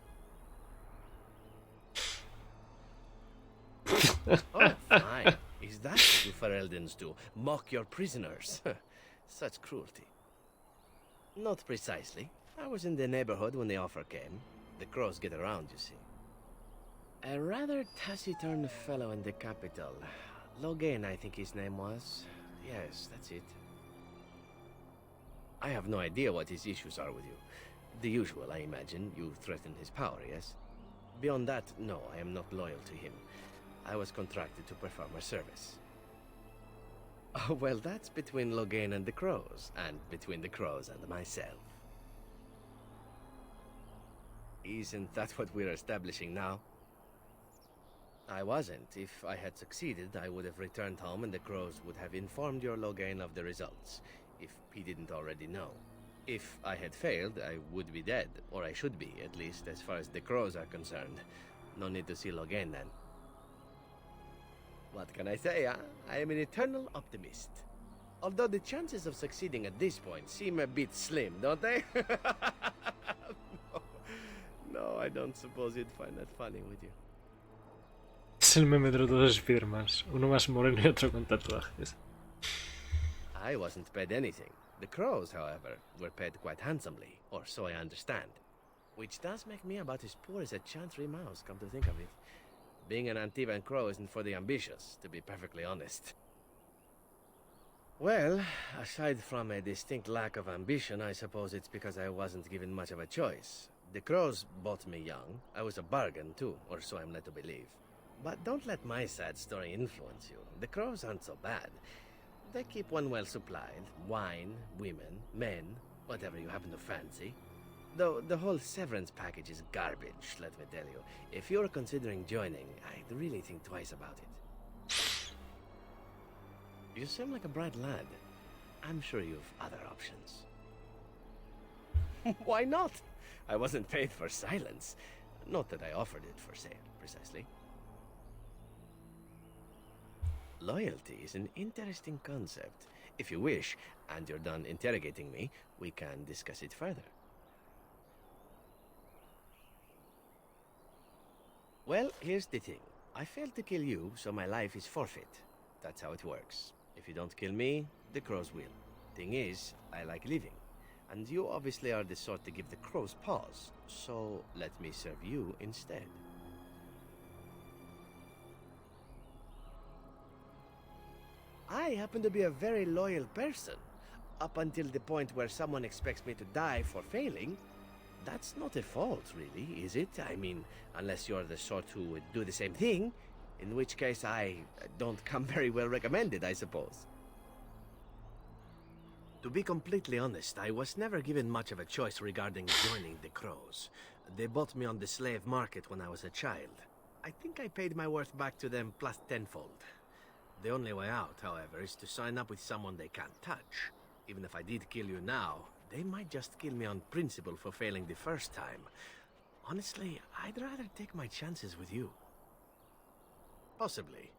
Oh, fine. Is that what you Fereldans do? Mock your prisoners? Such cruelty. Not precisely. I was in the neighborhood when the offer came. The crows get around, you see. A rather taciturn fellow in the capital. Logain, I think his name was. Yes, that's it. I have no idea what his issues are with you. The usual, I imagine. You threaten his power, yes? Beyond that, no, I am not loyal to him. I was contracted to perform a service. Oh, well, that's between Logain and the crows, and between the crows and myself. Isn't that what we're establishing now? I wasn't. If I had succeeded, I would have returned home and the crows would have informed your Logain of the results, if he didn't already know. If I had failed, I would be dead, or I should be, at least as far as the crows are concerned. No need to see Logain then. What can I say, huh? I am an eternal optimist. Although the chances of succeeding at this point seem a bit slim, don't they? No, I don't suppose you'd find that funny, would you? Es el meme de los dos Spidermans, uno más moreno y otro con tatuajes. I wasn't paid anything. The crows, however, were paid quite handsomely, or so I understand. Which does make me about as poor as a chantry mouse, come to think of it. Being an Antivan crow isn't for the ambitious, to be perfectly honest. Well, aside from a distinct lack of ambition, I suppose it's because I wasn't given much of a choice. The crows bought me young. I was a bargain, too, or so I'm led to believe. But don't let my sad story influence you. The crows aren't so bad. They keep one well supplied. Wine, women, men, whatever you happen to fancy. Though the whole severance package is garbage, let me tell you. If you're considering joining, I'd really think twice about it. You seem like a bright lad. I'm sure you've other options. Why not? I wasn't paid for silence. Not that I offered it for sale, precisely. Loyalty is an interesting concept. If you wish, and you're done interrogating me, we can discuss it further. Well, here's the thing. I failed to kill you, so my life is forfeit. That's how it works. If you don't kill me, the crows will. Thing is, I like living. And you obviously are the sort to give the crows pause, so let me serve you instead. I happen to be a very loyal person. Up until the point where someone expects me to die for failing. That's not a fault, really, is it? I mean, unless you're the sort who would do the same thing, in which case I don't come very well recommended, I suppose. To be completely honest, I was never given much of a choice regarding joining the crows. They bought me on the slave market when I was a child. I think I paid my worth back to them plus tenfold. The only way out, however, is to sign up with someone they can't touch. Even if I did kill you now, they might just kill me on principle for failing the first time. Honestly, I'd rather take my chances with you. Possibly.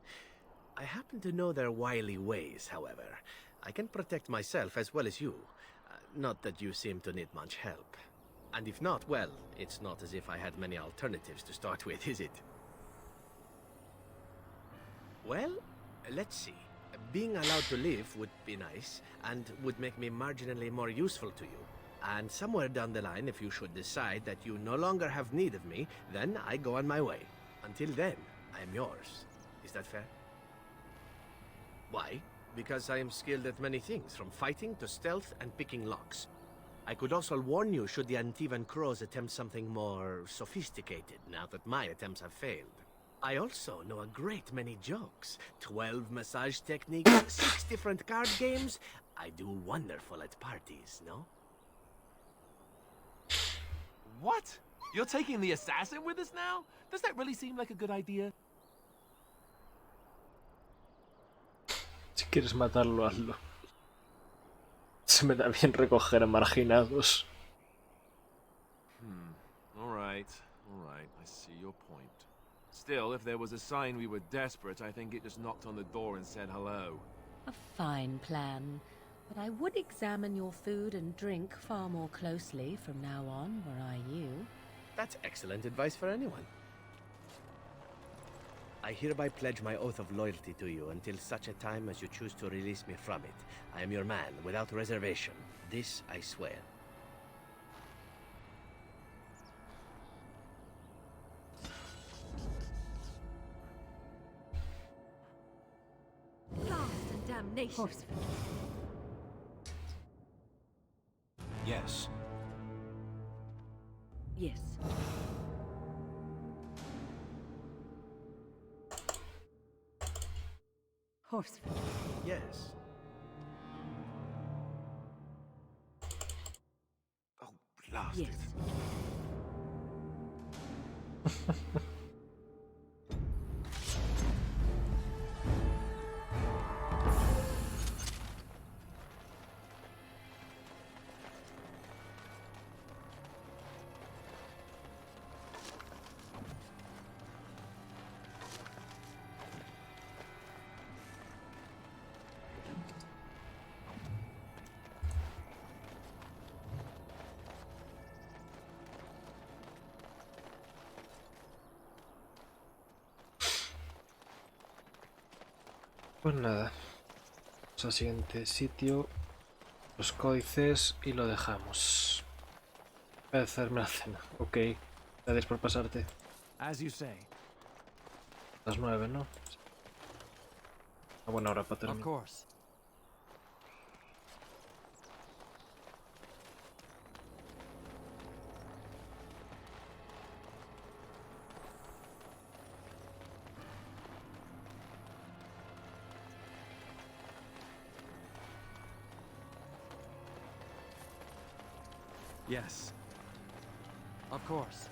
I happen to know their wily ways, however. I can protect myself as well as you. Not that you seem to need much help. And if not, well, it's not as if I had many alternatives to start with, is it? Well, let's see. Being allowed to live would be nice, and would make me marginally more useful to you. And somewhere down the line, if you should decide that you no longer have need of me, then I go on my way. Until then, I am yours. Is that fair? Why? Because I am skilled at many things, from fighting to stealth and picking locks. I could also warn you should the Antivan crows attempt something more sophisticated, now that my attempts have failed. I also know a great many jokes. 12 massage techniques, 6 different card games. I do wonderful at parties, no? What? You're taking the assassin with us now? Does that really seem like a good idea? Si quieres matarlo, hazlo. Se me da bien recoger a marginados. Alright. I see your point. Still, if there was a sign we were desperate, I think it just knocked on the door and said hello. A fine plan. But I would examine your food and drink far more closely from now on, were I you. That's excellent advice for anyone. I hereby pledge my oath of loyalty to you until such a time as you choose to release me from it. I am your man, without reservation. This I swear. Blast and damnation. Yes. Yes. Horseful. Yes. Oh, blast Yes. it. Pues nada, vamos al siguiente sitio, los códices y lo dejamos. Voy a hacerme la cena, ok. Gracias por pasarte. As you say. Las 9, ¿no? Una buena hora para Of terminar. course. Yes. Of course.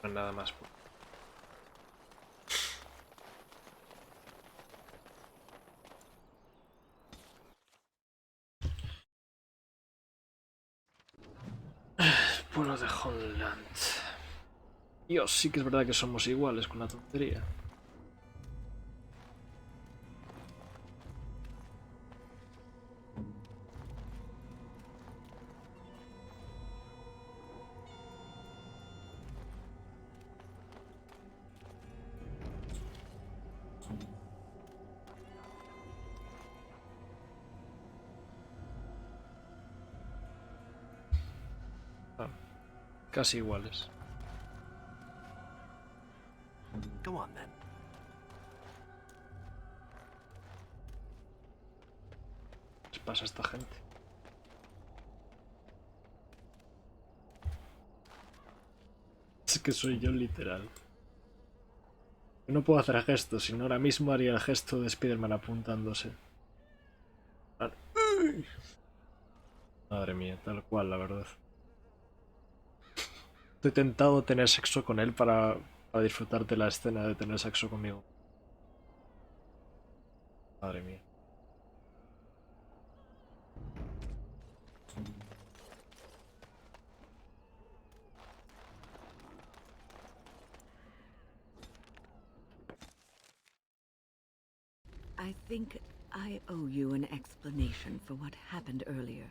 No hay nada más. Pueblo de Holland. Dios, sí que es verdad que somos iguales con la tontería. Casi iguales. Go on then. ¿Qué pasa a esta gente? Es que soy yo literal. Yo no puedo hacer gestos, sino ahora mismo haría el gesto de Spider-Man apuntándose. Madre mía, tal cual, la verdad. Estoy tentado de tener sexo con él para disfrutar de la escena de tener sexo conmigo. Madre mía. I think I owe you an explanation for what happened earlier.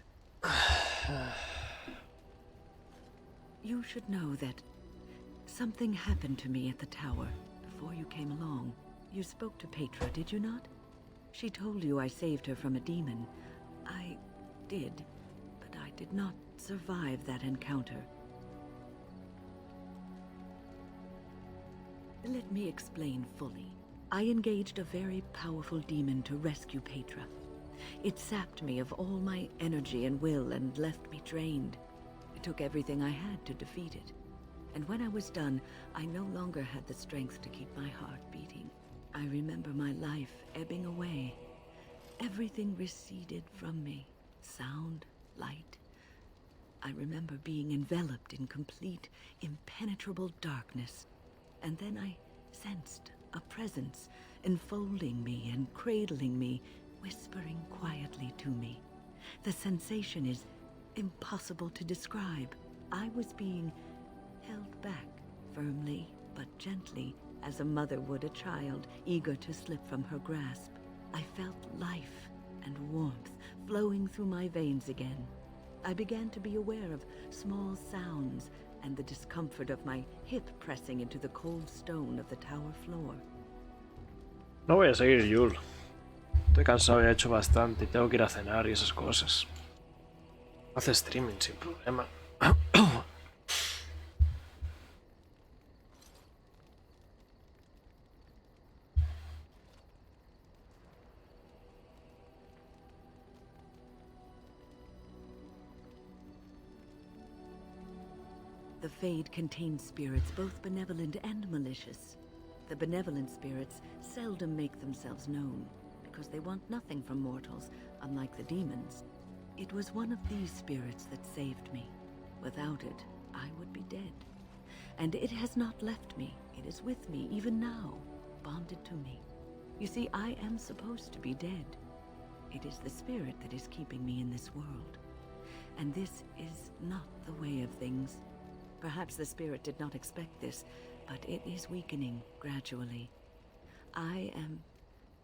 You should know that something happened to me at the tower before you came along. You spoke to Petra, did you not? She told you I saved her from a demon. I did, but I did not survive that encounter. Let me explain fully. I engaged a very powerful demon to rescue Petra. It sapped me of all my energy and will and left me drained. It took everything I had to defeat it. And when I was done, I no longer had the strength to keep my heart beating. I remember my life ebbing away. Everything receded from me. Sound, light. I remember being enveloped in complete, impenetrable darkness. And then I sensed a presence enfolding me and cradling me, whispering quietly to me. The sensation is impossible to describe. I was being held back firmly but gently, as a mother would a child eager to slip from her grasp. I felt life and warmth flowing through my veins again. I began to be aware of small sounds and the discomfort of my hip pressing into the cold stone of the tower floor. No voy a seguir, Yul. Estoy cansado, ya he hecho bastante y tengo que ir a cenar y esas cosas. Hace streaming sin problema. The Fade contains spirits both benevolent and malicious. The benevolent spirits seldom make themselves known, because they want nothing from mortals, unlike the demons. It was one of these spirits that saved me. Without it, I would be dead. And it has not left me. It is with me even now, bonded to me. You see, I am supposed to be dead. It is the spirit that is keeping me in this world. And this is not the way of things. Perhaps the spirit did not expect this, but it is weakening gradually. I am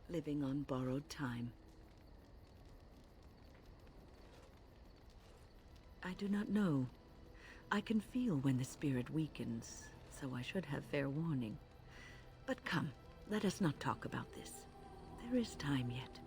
living on borrowed time. I do not know. I can feel when the spirit weakens, so I should have fair warning. But come, let us not talk about this. There is time yet.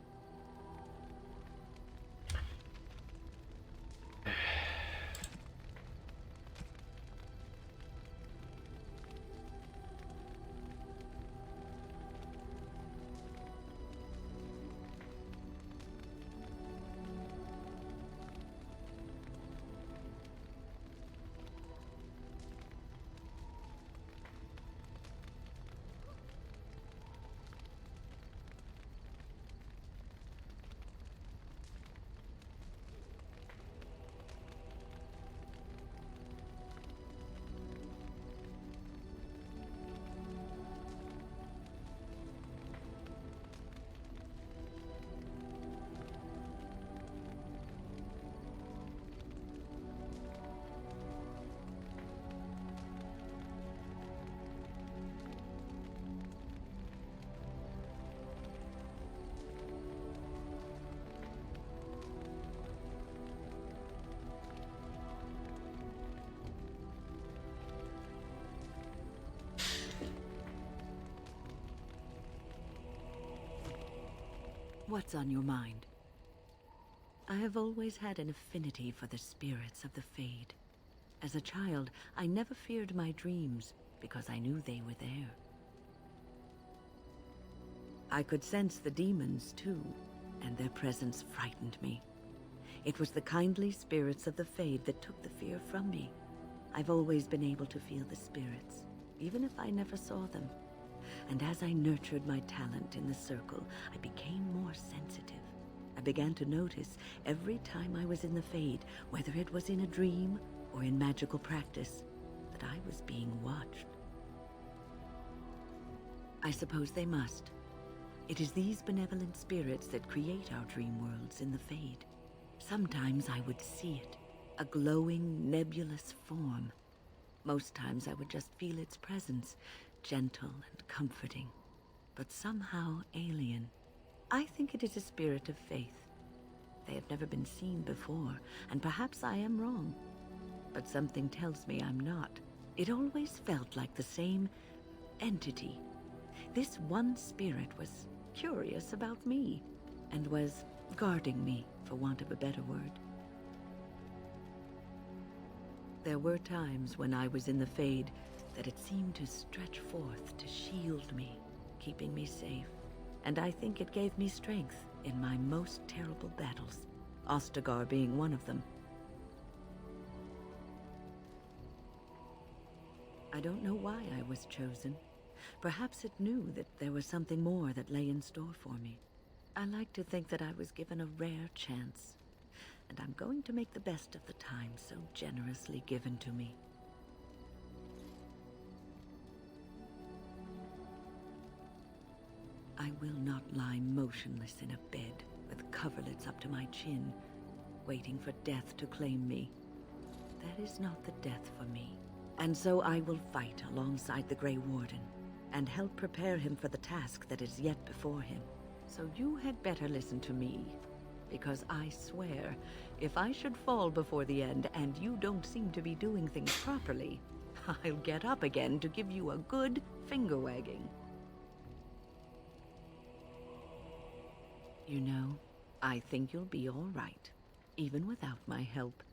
What's on your mind? I have always had an affinity for the spirits of the Fade. As a child, I never feared my dreams because I knew they were there. I could sense the demons too, and their presence frightened me. It was the kindly spirits of the Fade that took the fear from me. I've always been able to feel the spirits, even if I never saw them. And as I nurtured my talent in the circle, I became more sensitive. I began to notice every time I was in the Fade, whether it was in a dream or in magical practice, that I was being watched. I suppose they must. It is these benevolent spirits that create our dream worlds in the Fade. Sometimes I would see it, a glowing, nebulous form. Most times I would just feel its presence, gentle and comforting, but somehow alien. I think it is a spirit of faith. They have never been seen before, and perhaps I am wrong. But something tells me I'm not. It always felt like the same entity. This one spirit was curious about me, and was guarding me, for want of a better word. There were times when I was in the Fade that it seemed to stretch forth to shield me, keeping me safe. And I think it gave me strength in my most terrible battles, Ostagar being one of them. I don't know why I was chosen. Perhaps it knew that there was something more that lay in store for me. I like to think that I was given a rare chance, and I'm going to make the best of the time so generously given to me. I will not lie motionless in a bed with coverlets up to my chin, waiting for death to claim me. that is not the death for me. And so I will fight alongside the Grey Warden, and help prepare him for the task that is yet before him. So you had better listen to me, because I swear, if I should fall before the end and you don't seem to be doing things properly, I'll get up again to give you a good finger wagging. You know, I think you'll be all right, even without my help.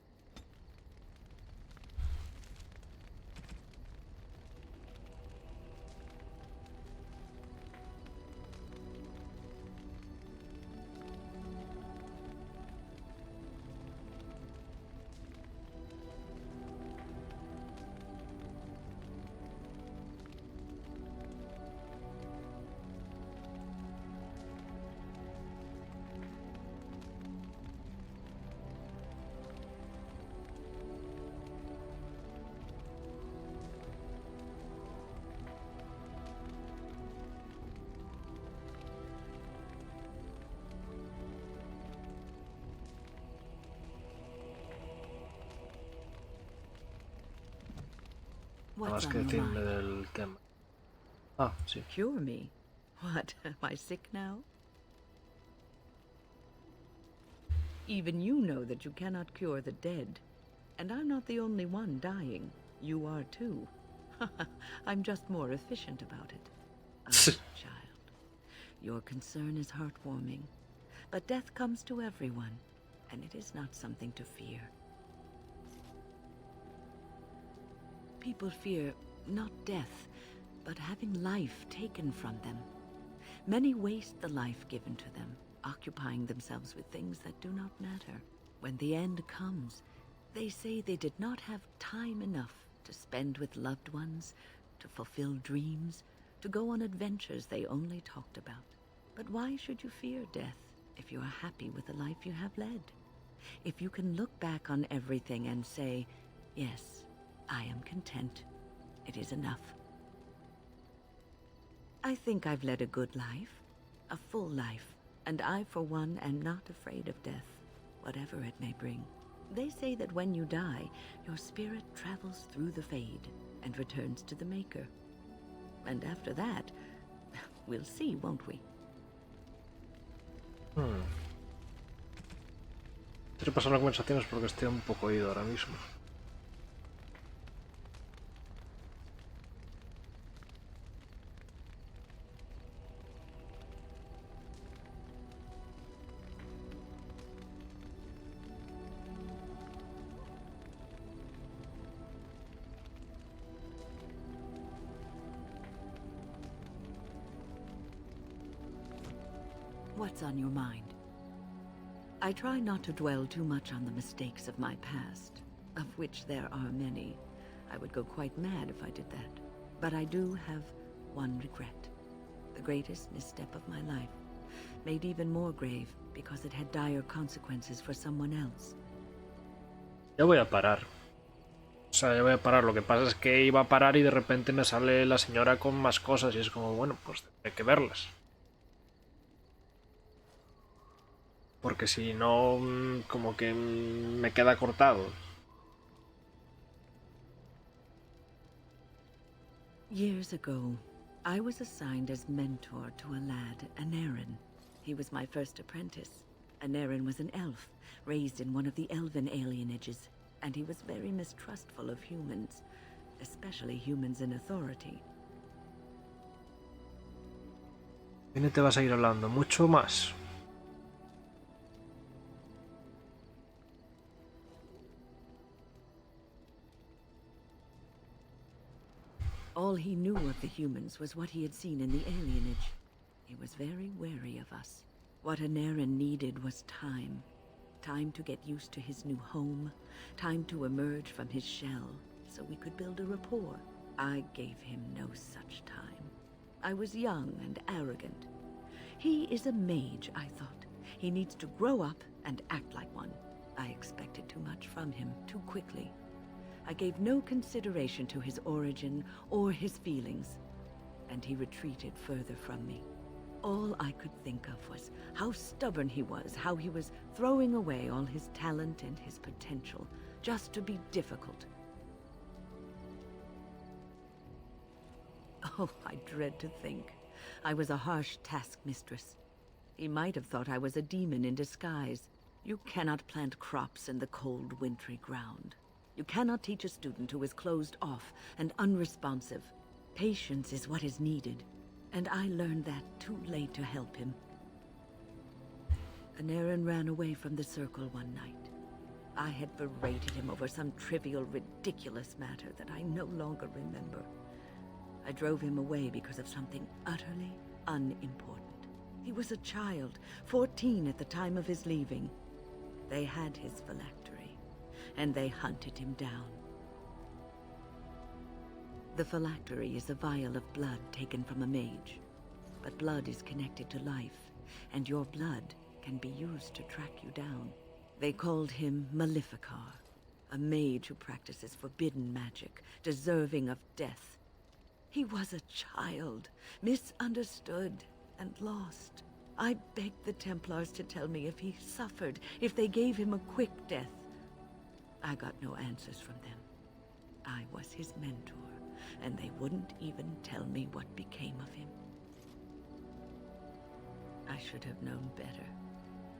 Nada más que decirme del tema. Ah, sí. Cure me? What, am I sick now? Even you know that you cannot cure the dead. And I'm not the only one dying. You are too. I'm just more efficient about it. Child, your concern is heartwarming. But death comes to everyone, and it is not something to fear. People fear not death, but having life taken from them. Many waste the life given to them, occupying themselves with things that do not matter. When the end comes, they say they did not have time enough to spend with loved ones, to fulfill dreams, to go on adventures they only talked about. But why should you fear death if you are happy with the life you have led? If you can look back on everything and say, yes, I am content. It is enough. I think I've led a good life, a full life, and I, for one, am not afraid of death, whatever it may bring. They say that when you die, your spirit travels through the fade and returns to the Maker. And after that, we'll see, won't we? Quiero pasar las conversaciones porque estoy un poco ido ahora mismo. What's on your mind? I try not to dwell too much on the mistakes of my past, of which there are many. I would go quite mad if I did that. But I do have one regret. The greatest misstep of my life, made even more grave because it had dire consequences for someone else. Ya voy a parar. O sea, ya voy a parar. Lo que pasa es que iba a parar y de repente me sale la señora con más cosas y es como, bueno, pues hay que verlas. Porque si no, como que me queda cortado. Years ago, I was assigned as mentor to a lad, Anarin. He was my first apprentice. Anarin was an elf, raised in one of the elven alienages, and he was very mistrustful of humans, especially humans in authority. ¿Quién te vas a ir hablando? ¿Mucho más? All he knew of the humans was what he had seen in the alienage. He was very wary of us. What Anarin needed was time. Time to get used to his new home. Time to emerge from his shell, so we could build a rapport. I gave him no such time. I was young and arrogant. He is a mage, I thought. He needs to grow up and act like one. I expected too much from him too quickly. I gave no consideration to his origin or his feelings, and he retreated further from me. All I could think of was how stubborn he was, how he was throwing away all his talent and his potential just to be difficult. Oh, I dread to think. I was a harsh taskmistress. He might have thought I was a demon in disguise. You cannot plant crops in the cold, wintry ground. You cannot teach a student who is closed off and unresponsive. Patience is what is needed, and I learned that too late to help him. Anarin ran away from the Circle one night. I had berated him over some trivial, ridiculous matter that I no longer remember. I drove him away because of something utterly unimportant. He was a child, 14 at the time of his leaving. They had his phylactery, and they hunted him down. The phylactery is a vial of blood taken from a mage. But blood is connected to life, and your blood can be used to track you down. They called him Maleficar, a mage who practices forbidden magic, deserving of death. He was a child, misunderstood and lost. I begged the Templars to tell me if he suffered, if they gave him a quick death. I got no answers from them. I was his mentor, and they wouldn't even tell me what became of him. I should have known better.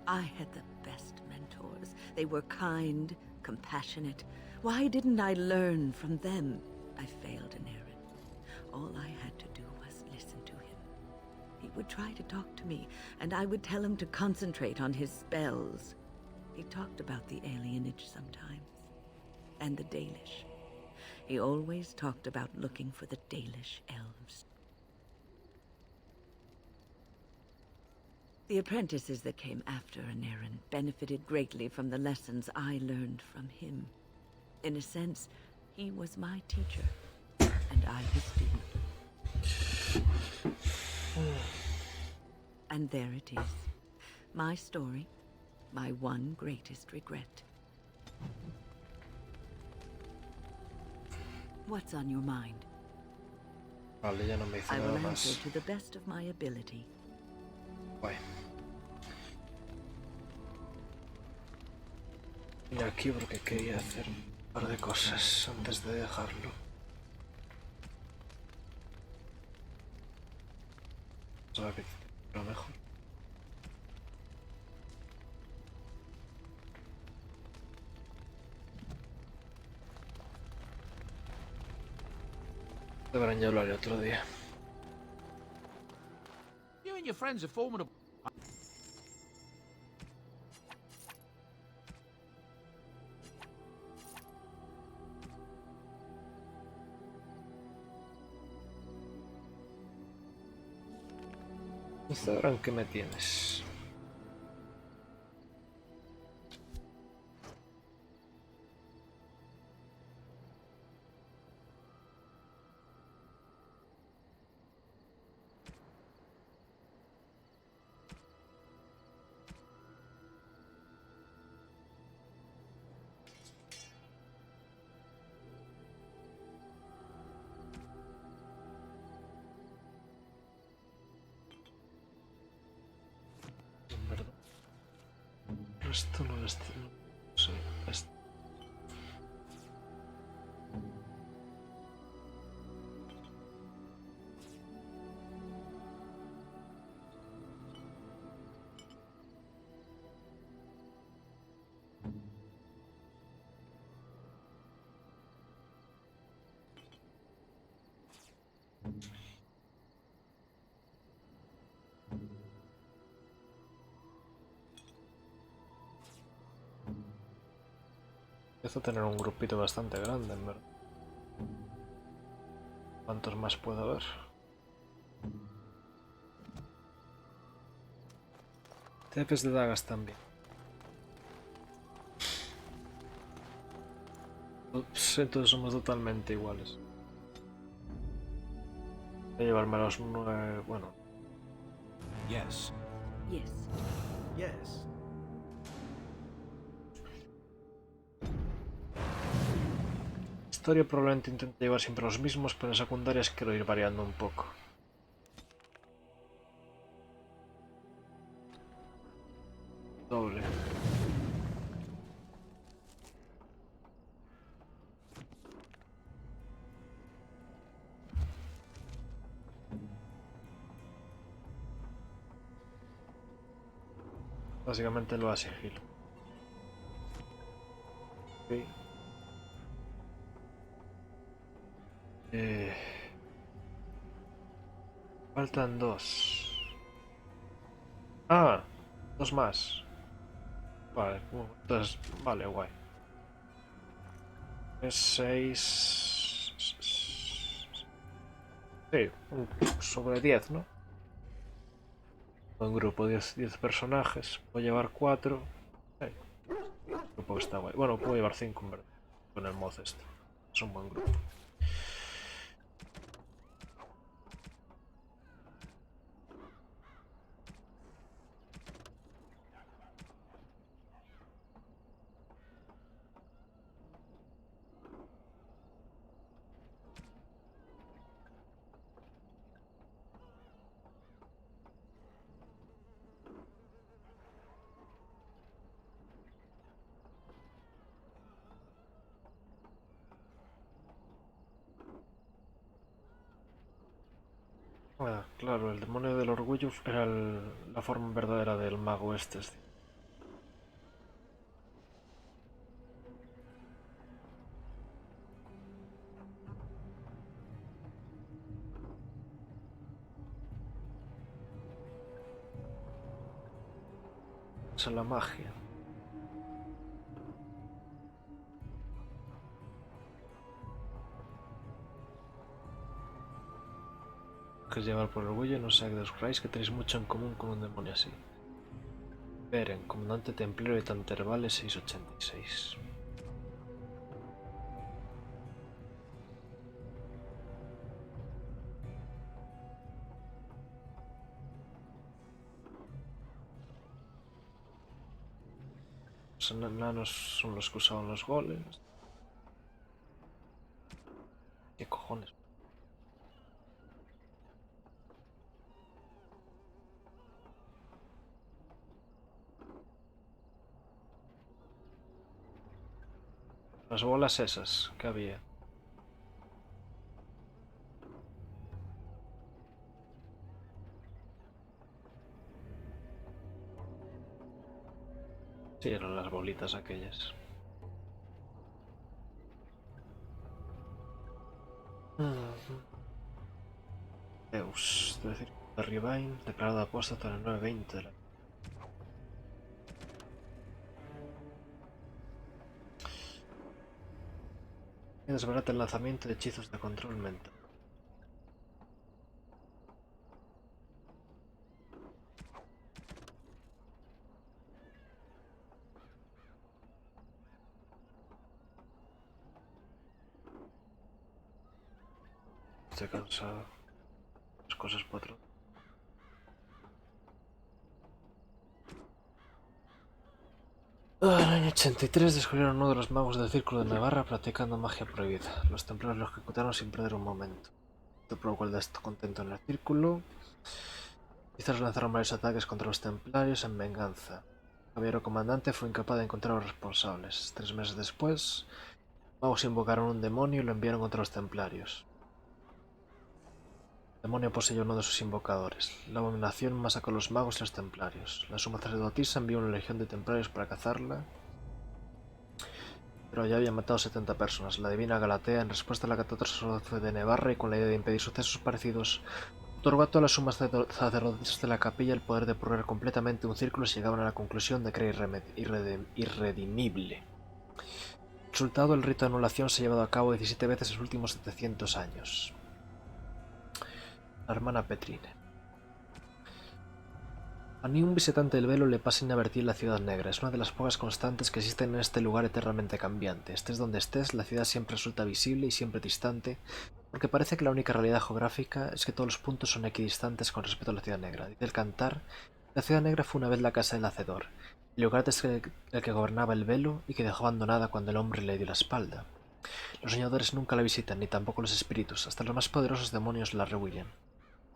I had the best mentors. They were kind, compassionate. Why didn't I learn from them? I failed in Aaron. All I had to do was listen to him. He would try to talk to me, and I would tell him to concentrate on his spells. He talked about the alienage sometimes, and the Dalish. He always talked about looking for the Dalish elves. The apprentices that came after Anarin benefited greatly from the lessons I learned from him. In a sense, he was my teacher, and I his student. And there it is. My story, my one greatest regret. What's on your mind? Vale, ya no me dice I nada will más. answer to the best of my ability. Guay. Y aquí porque quería hacer un par de cosas antes de dejarlo. Pensaba que era mejor. Deberán ya hablar otro día. You and your friends are formidable. Instagram, ¿qué me tienes? Esto no es... No sé, esto. Empiezo a tener un grupito bastante grande, en verdad. ¿Cuántos más puedo haber? Tepes de dagas también. Ups, entonces somos totalmente iguales. Voy a llevarme a los 9... Bueno. Yes. Yes. Yes. Historia probablemente intente llevar siempre los mismos, pero en secundarias quiero ir variando un poco. Doble. Básicamente lo a sigilo. Ok. Faltan 2. Ah, 2 más. Vale, entonces, vale, guay. Es 6. Sí, sobre 10, ¿no? Buen grupo, 10 personajes. Puedo llevar 4. Grupo que está guay. Bueno, puedo llevar 5 en verdad. Con el mod este. Es un buen grupo. Ah, claro, el demonio del orgullo era la forma verdadera del mago este. Esa es la magia. Que es llevar por orgullo, no sé que descubráis que tenéis mucho en común con un demonio así. Beren, comandante templero de Tanterbales 686. Los enanos son los que usaban los golems. ¿Qué cojones? Las bolas esas que había. Sí, eran las bolitas aquellas. Zeus, de decir, de Rivain, declarado apóstata en el 920 de la... Y desbarata el lanzamiento de hechizos de control mental. Estoy cansado. Las cosas por otro. En el año 83 descubrieron uno de los magos del Círculo de Navarra practicando magia prohibida. Los templarios lo ejecutaron sin perder un momento. Esto provocó el descontento en el Círculo. Hechiceros lanzaron varios ataques contra los templarios en venganza. El caballero comandante fue incapaz de encontrar a los responsables. 3 meses después, los magos invocaron un demonio y lo enviaron contra los templarios. El demonio poseyó a uno de sus invocadores. La abominación masacró a los magos y los templarios. La suma sacerdotisa envió una legión de templarios para cazarla, pero ya había matado 70 personas. La divina Galatea, en respuesta a la catástrofe de Navarra y con la idea de impedir sucesos parecidos, otorgó a todas las sumas sacerdotisas de la capilla el poder de purgar completamente un círculo si llegaban a la conclusión de que era irredimible. El resultado, el rito de anulación se ha llevado a cabo 17 veces en los últimos 700 años. La hermana Petrine. A ni un visitante del Velo le pasa inadvertido la ciudad negra. Es una de las pocas constantes que existen en este lugar eternamente cambiante. Estés donde estés, la ciudad siempre resulta visible y siempre distante, porque parece que la única realidad geográfica es que todos los puntos son equidistantes con respecto a la ciudad negra. Dice el cantar, la ciudad negra fue una vez la casa del hacedor, el lugar desde el que gobernaba el Velo y que dejó abandonada cuando el hombre le dio la espalda. Los soñadores nunca la visitan, ni tampoco los espíritus, hasta los más poderosos demonios la rehuyen.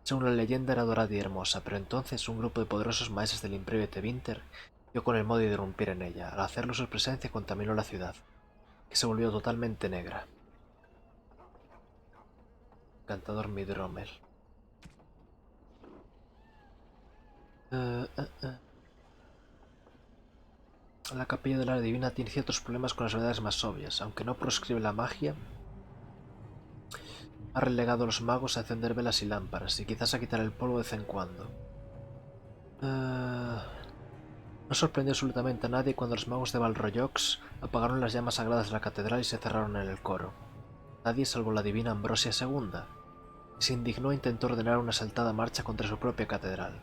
Según la leyenda era dorada y hermosa, pero entonces un grupo de poderosos maestros del Imperio de Tevinter dio con el modo de irrumpir en ella. Al hacerlo, su presencia contaminó la ciudad, que se volvió totalmente negra. Cantador Midrommel. La capilla de la divina tiene ciertos problemas con las verdades más obvias. Aunque no proscribe la magia, ha relegado a los magos a encender velas y lámparas, y quizás a quitar el polvo de vez en cuando. No sorprendió absolutamente a nadie cuando los magos de Valroyox apagaron las llamas sagradas de la catedral y se cerraron en el coro. Nadie salvo la divina Ambrosia II, y se indignó e intentó ordenar una asaltada marcha contra su propia catedral.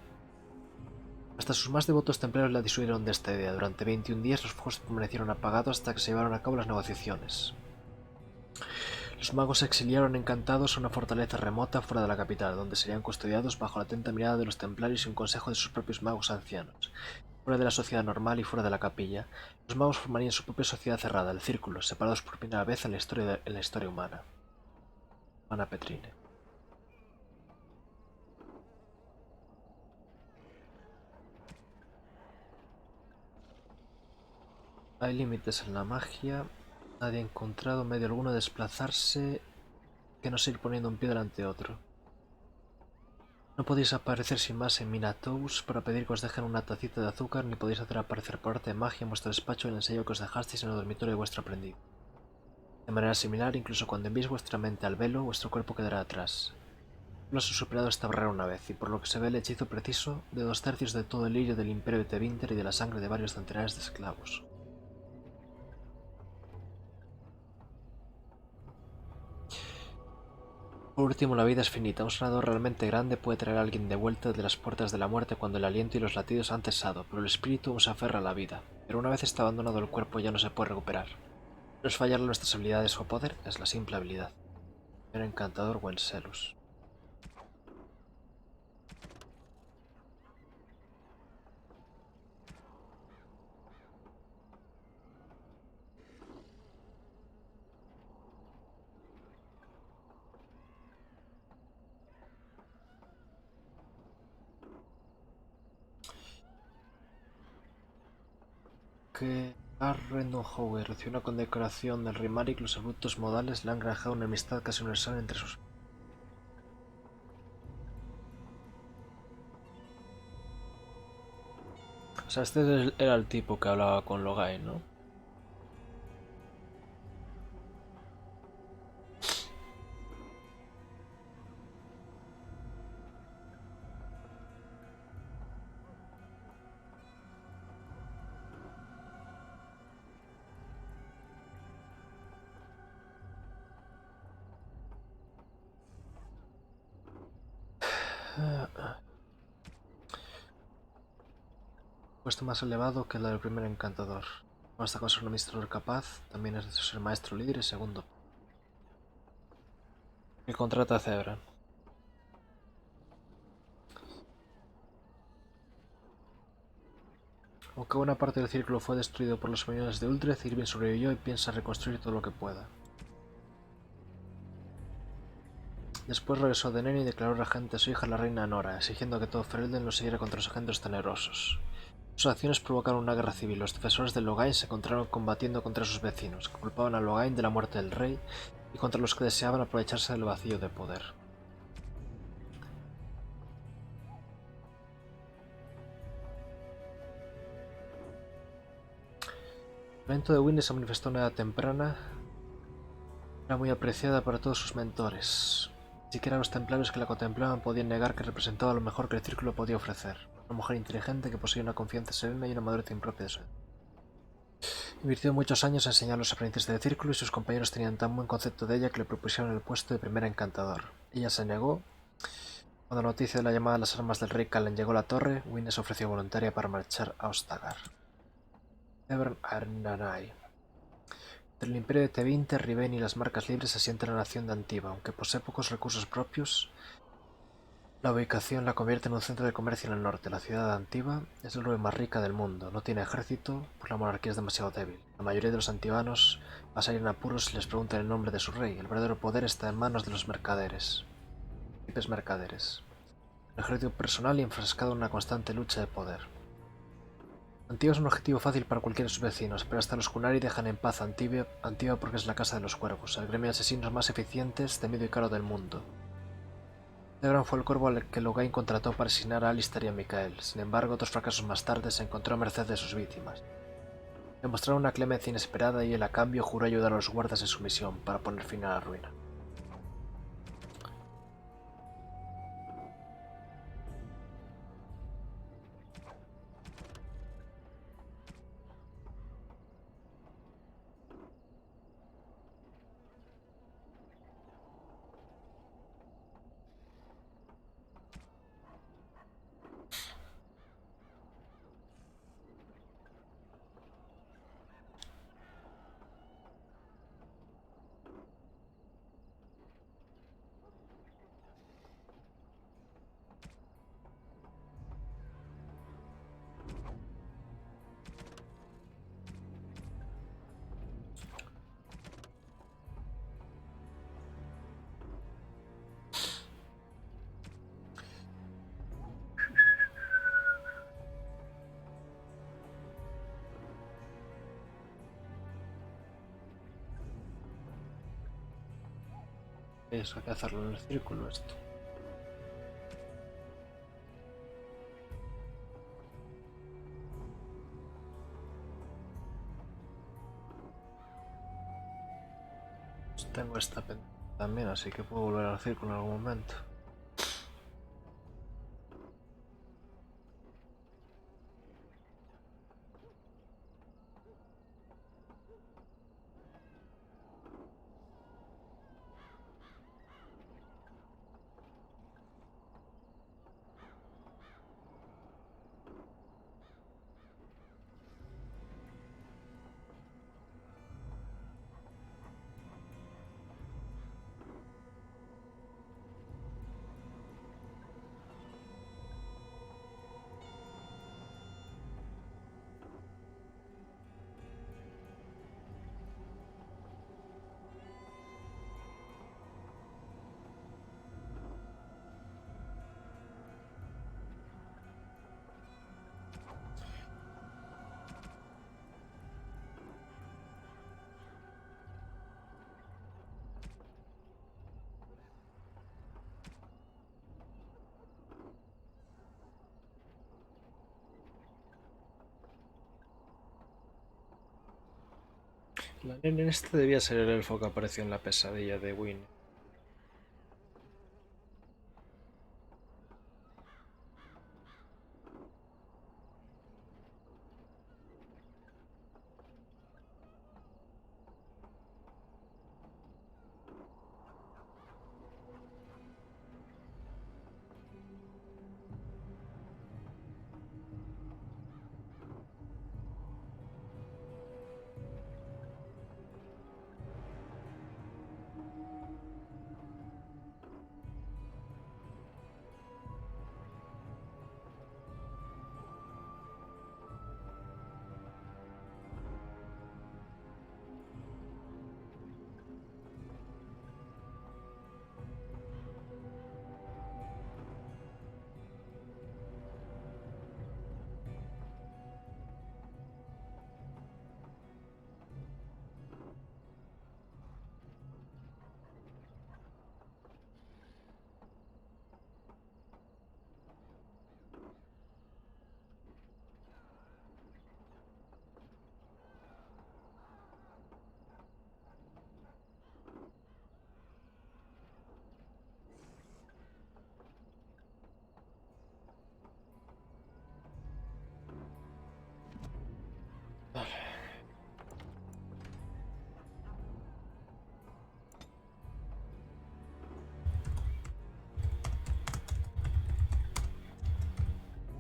Hasta sus más devotos templarios la disuadieron de esta idea. Durante 21 días los fuegos permanecieron apagados hasta que se llevaron a cabo las negociaciones. Los magos se exiliaron encantados a una fortaleza remota fuera de la capital, donde serían custodiados bajo la atenta mirada de los templarios y un consejo de sus propios magos ancianos. Fuera de la sociedad normal y fuera de la capilla, los magos formarían su propia sociedad cerrada, el Círculo, separados por primera vez en la historia humana. Ana Petrine. Hay límites en la magia. Nadie ha encontrado medio alguno de desplazarse que no sea ir poniendo un pie delante de otro. No podéis aparecer sin más en Minatous para pedir que os dejen una tacita de azúcar, ni podéis hacer aparecer por arte de magia en vuestro despacho el ensayo que os dejasteis en el dormitorio de vuestro aprendiz. De manera similar, incluso cuando enviéis vuestra mente al velo, vuestro cuerpo quedará atrás. Solo os he superado esta barrera una vez, y por lo que se ve el hechizo preciso de 2/3 de todo el lirio del imperio de Tevinter y de la sangre de varios centenares de esclavos. Por último, la vida es finita. Un sonador realmente grande puede traer a alguien de vuelta de las puertas de la muerte cuando el aliento y los latidos han cesado, pero el espíritu aún se aferra a la vida. Pero una vez está abandonado el cuerpo ya no se puede recuperar. No es fallar nuestras habilidades o poder, es la simple habilidad. Era encantador Wenselus. Que Arrendohower recibió una condecoración del Rimari y los abruptos modales le han granjado una amistad casi universal entre sus... O sea, este era el tipo que hablaba con Logai, ¿no? Puesto más elevado que la del primer encantador. Basta con ser un administrador capaz, también es de ser maestro líder y segundo. El contrato a Zebra. Aunque buena parte del círculo fue destruido por los millones de Uldreth, Irving sobrevivió y piensa reconstruir todo lo que pueda. Después regresó a Deneni y declaró regente a su hija la reina Nora, exigiendo que todo Ferelden lo siguiera contra los agentes tenerosos. Sus acciones provocaron una guerra civil. Los defensores de Logain se encontraron combatiendo contra sus vecinos, que culpaban a Logain de la muerte del rey, y contra los que deseaban aprovecharse del vacío de poder. El talento de Winnie se manifestó a una edad temprana. Era muy apreciada para todos sus mentores. Ni siquiera los templarios que la contemplaban podían negar que representaba lo mejor que el círculo podía ofrecer. Una mujer inteligente que poseía una confianza serena y una madurez impropia de su edad. Invirtió muchos años en enseñar a los aprendices del círculo y sus compañeros tenían tan buen concepto de ella que le propusieron el puesto de primera encantador. Ella se negó. Cuando la noticia de la llamada a las armas del rey Kallen llegó a la torre, Winnie se ofreció voluntaria para marchar a Ostagar. Evern Arnanai. Entre el imperio de Tevinter, Riven y las marcas libres se asienta la nación de Antiva. Aunque posee pocos recursos propios, la ubicación la convierte en un centro de comercio en el norte. La ciudad de Antiva es la urbe más rica del mundo. No tiene ejército, pues la monarquía es demasiado débil. La mayoría de los antivanos pasan en apuros si les preguntan el nombre de su rey. El verdadero poder está en manos de los mercaderes. Tipes mercaderes. El ejército personal y enfrascado en una constante lucha de poder. Antiva es un objetivo fácil para cualquiera de sus vecinos, pero hasta los Kunari dejan en paz a Antiva porque es la casa de los cuervos, el gremio de asesinos más eficientes, temido y caro del mundo. Ebran fue el cuervo al que Logain contrató para asesinar a Alistair y a Mikael. Sin embargo, otros fracasos más tarde se encontró a merced de sus víctimas. Demostraron una clemencia inesperada y él a cambio juró ayudar a los guardas en su misión para poner fin a la ruina. Eso, hay que hacerlo en el círculo esto. Pues tengo esta pendiente también, así que puedo volver al círculo en algún momento. La nena en este debía ser el elfo que apareció en la pesadilla de Win.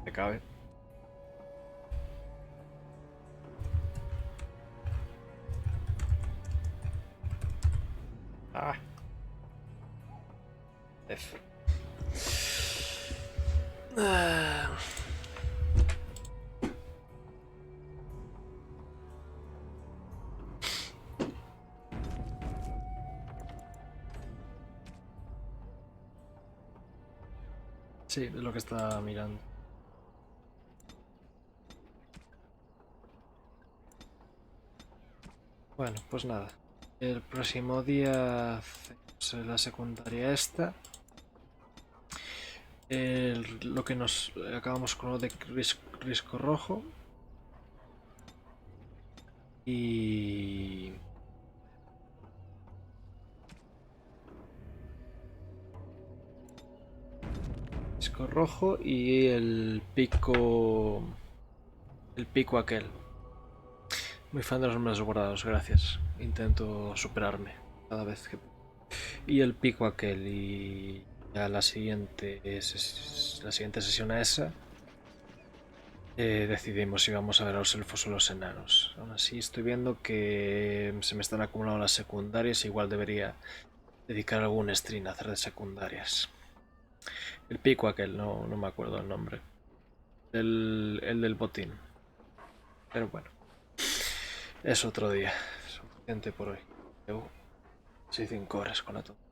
Me cabe. Ah. F. Ah. Sí, es lo que está mirando. Bueno, pues nada. El próximo día hacemos la secundaria esta. Lo que nos acabamos con lo de risco rojo. Y... disco rojo y el pico... el pico aquel. Muy fan de los nombres guardados, gracias. Intento superarme cada vez que... y el pico aquel y... ya la siguiente sesión a esa decidimos si vamos a ver a los elfos o los enanos. Aún así estoy viendo que se me están acumulando las secundarias, igual debería dedicar algún stream a hacer de secundarias. El pico aquel, no me acuerdo el nombre. El del botín. Pero bueno, es otro día. Suficiente por hoy. Llevo 5 horas con la tonta.